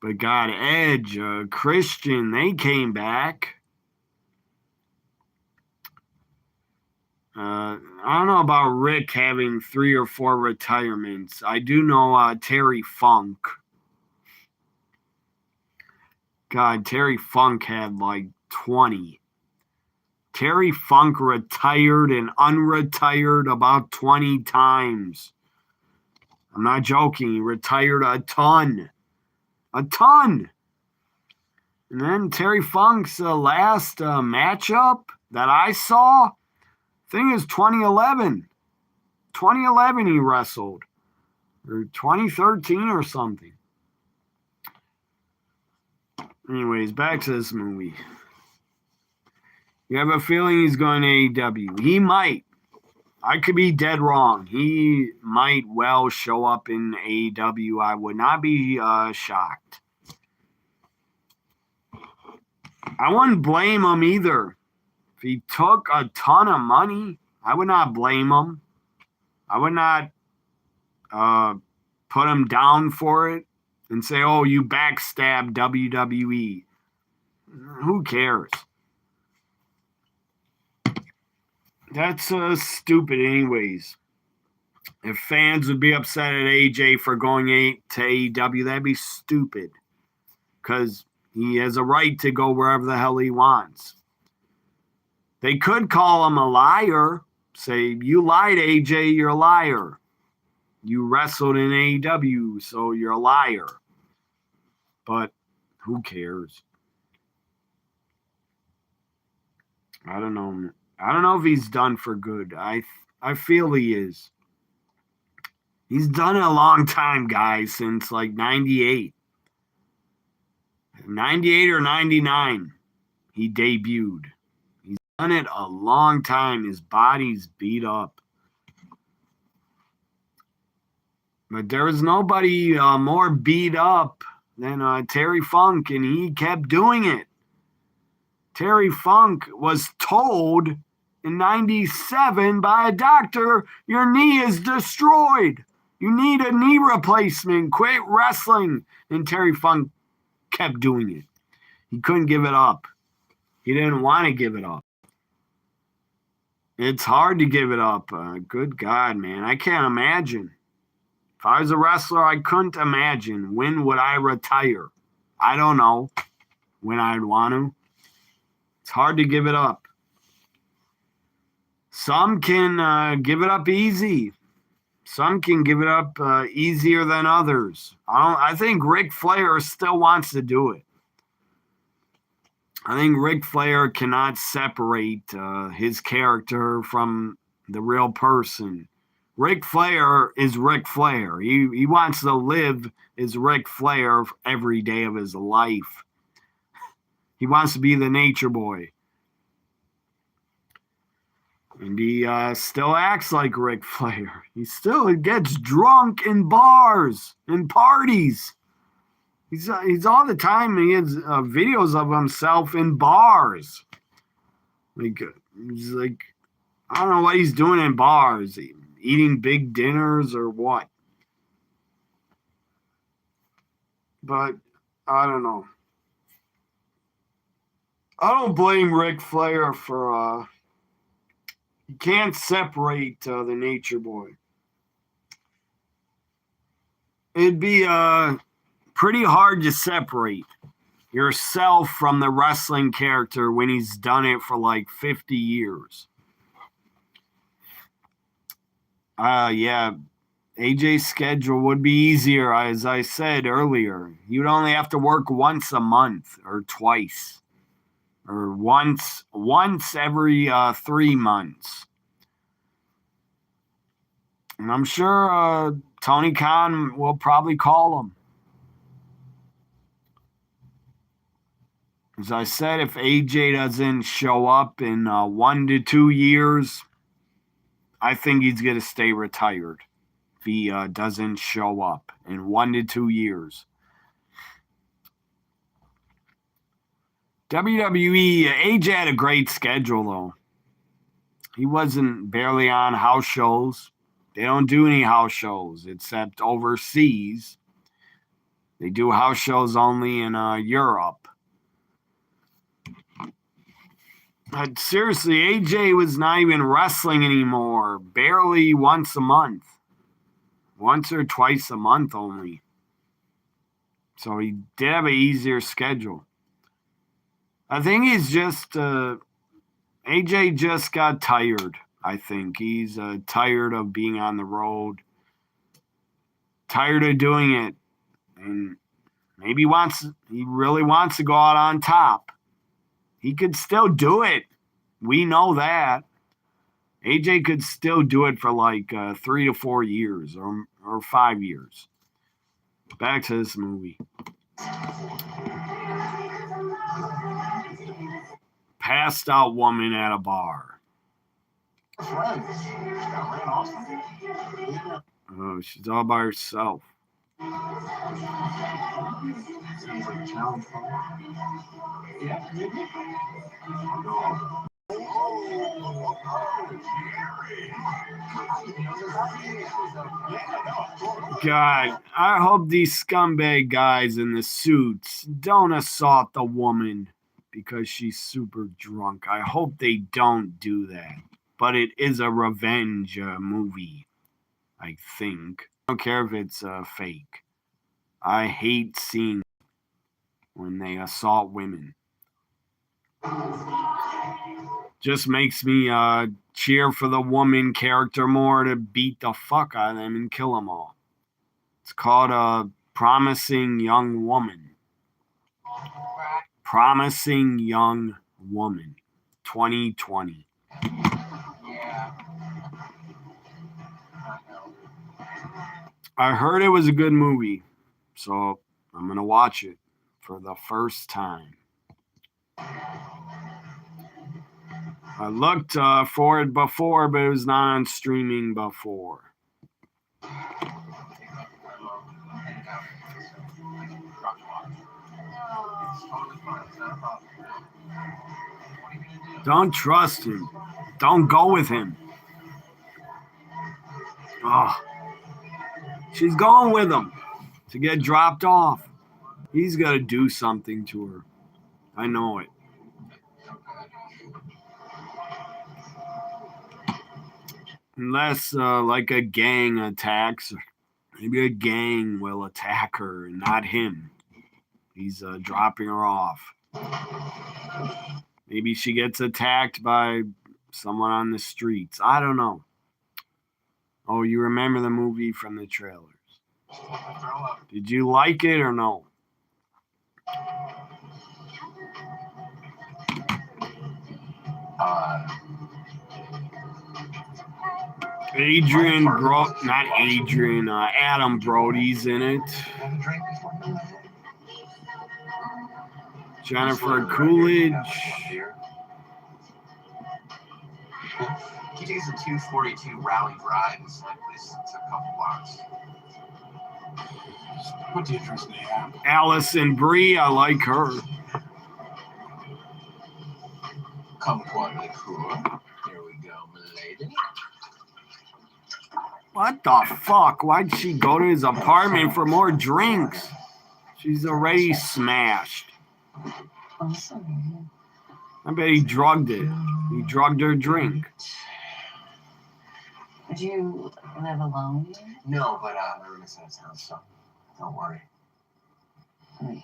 But God, Edge, Christian, they came back. I don't know about Rick having 3 or 4 retirements. I do know Terry Funk. God, Terry Funk had like 20. Terry Funk retired and unretired about 20 times. I'm not joking. He retired a ton. A ton. And then Terry Funk's last matchup that I saw, I think it was 2011. 2011 he wrestled. Or 2013 or something. Anyways, back to this movie. You have a feeling he's going to AEW. He might. I could be dead wrong. He might well show up in AEW. I would not be shocked. I wouldn't blame him either. If he took a ton of money, I would not blame him. I would not put him down for it and say, oh, you backstabbed WWE. Who cares? That's stupid anyways. If fans would be upset at AJ for going to AEW, that'd be stupid. Because he has a right to go wherever the hell he wants. They could call him a liar. Say, you lied, AJ, you're a liar. You wrestled in AEW, so you're a liar. But who cares? I don't know. I don't know if he's done for good. I feel he is. He's done it a long time, guys, since like 98. 98 or 99, he debuted. He's done it a long time. His body's beat up. But there was nobody more beat up than Terry Funk, and he kept doing it. Terry Funk was told in 97 by a doctor, your knee is destroyed. You need a knee replacement. Quit wrestling. And Terry Funk kept doing it. He couldn't give it up. He didn't want to give it up. It's hard to give it up. Good God, man. I can't imagine. If I was a wrestler, I couldn't imagine. When would I retire? I don't know when I'd want to. It's hard to give it up. Some can give it up easy. Some can give it up easier than others. I think Ric Flair still wants to do it. I think Ric Flair cannot separate his character from the real person. Ric Flair is Ric Flair. He wants to live as Ric Flair every day of his life. He wants to be the nature boy. And he still acts like Ric Flair. He still gets drunk in bars and parties. He's all the time. He has videos of himself in bars. He's like, I don't know what he's doing in bars. Eating big dinners or what. But I don't know. I don't blame Ric Flair for you can't separate the nature boy. It'd be pretty hard to separate yourself from the wrestling character when he's done it for like 50 years. Yeah, AJ's schedule would be easier, as I said earlier. You'd only have to work once a month or twice. Or once every 3 months. And I'm sure Tony Khan will probably call him. As I said, if AJ doesn't show up in 1 to 2 years, I think he's going to stay retired if he doesn't show up in 1 to 2 years. WWE, AJ had a great schedule, though. He wasn't barely on house shows. They don't do any house shows except overseas. They do house shows only in Europe. But seriously, AJ was not even wrestling anymore. Barely once a month. Once or twice a month only. So he did have an easier schedule. I think he's just, AJ just got tired, I think. He's tired of being on the road. Tired of doing it. And maybe he really wants to go out on top. He could still do it. We know that. AJ could still do it for like 3 to 4 years or 5 years. Back to this movie. Passed out woman at a bar. Oh, she's all by herself. God, I hope these scumbag guys in the suits don't assault the woman because she's super drunk. I hope they don't do that. But it is a revenge movie. I think. I don't care if it's fake. I hate seeing when they assault women. Just makes me cheer for the woman character more to beat the fuck out of them and kill them all. It's called a Promising Young Woman. Promising Young Woman. 2020. Yeah. I heard it was a good movie, so I'm going to watch it for the first time. I looked for it before, but it was not on streaming before. Don't trust him. Don't go with him. Oh, she's going with him to get dropped off. He's got to do something to her. I know it. Unless like a gang attacks, maybe a gang will attack her and not him. He's dropping her off. Maybe she gets attacked by someone on the streets. I don't know. Oh, you remember the movie from the trailers? Did you like it or no? Adam Brody's in it. Jennifer Coolidge. He takes a 242 rally drive. It's like this. It's a couple blocks. What difference they have? Allison Brie, I like her. Come quietly, cool. Here we go, milady. What the fuck? Why'd she go to his apartment for more drinks? She's already smashed. Awesome. I bet he drugged it. He drugged her drink. Would you live alone? No, but my roommate's in his house, so don't worry. Right.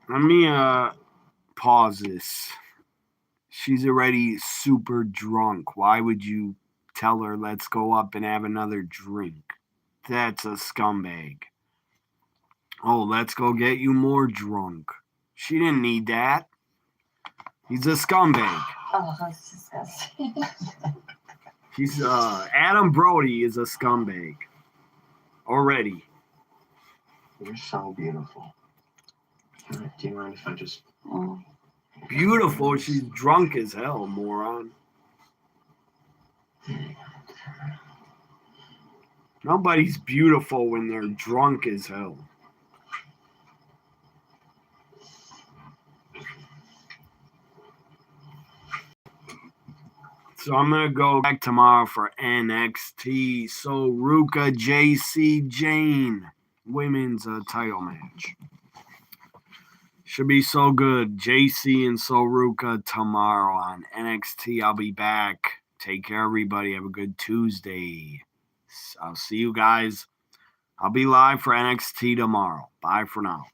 Let me pause this. She's already super drunk. Why would you tell her, let's go up and have another drink? That's a scumbag. Oh, let's go get you more drunk. She didn't need that. He's a scumbag. Oh, that's disgusting. He's Adam Brody is a scumbag. Already. You're so beautiful. Do you mind if I just... Oh. Beautiful. She's drunk as hell, moron. Nobody's beautiful when they're drunk as hell. So I'm going to go back tomorrow for NXT. So Ruka JC Jane women's title match. Should be so good. JC and Soruka tomorrow on NXT. I'll be back. Take care, everybody. Have a good Tuesday. I'll see you guys. I'll be live for NXT tomorrow. Bye for now.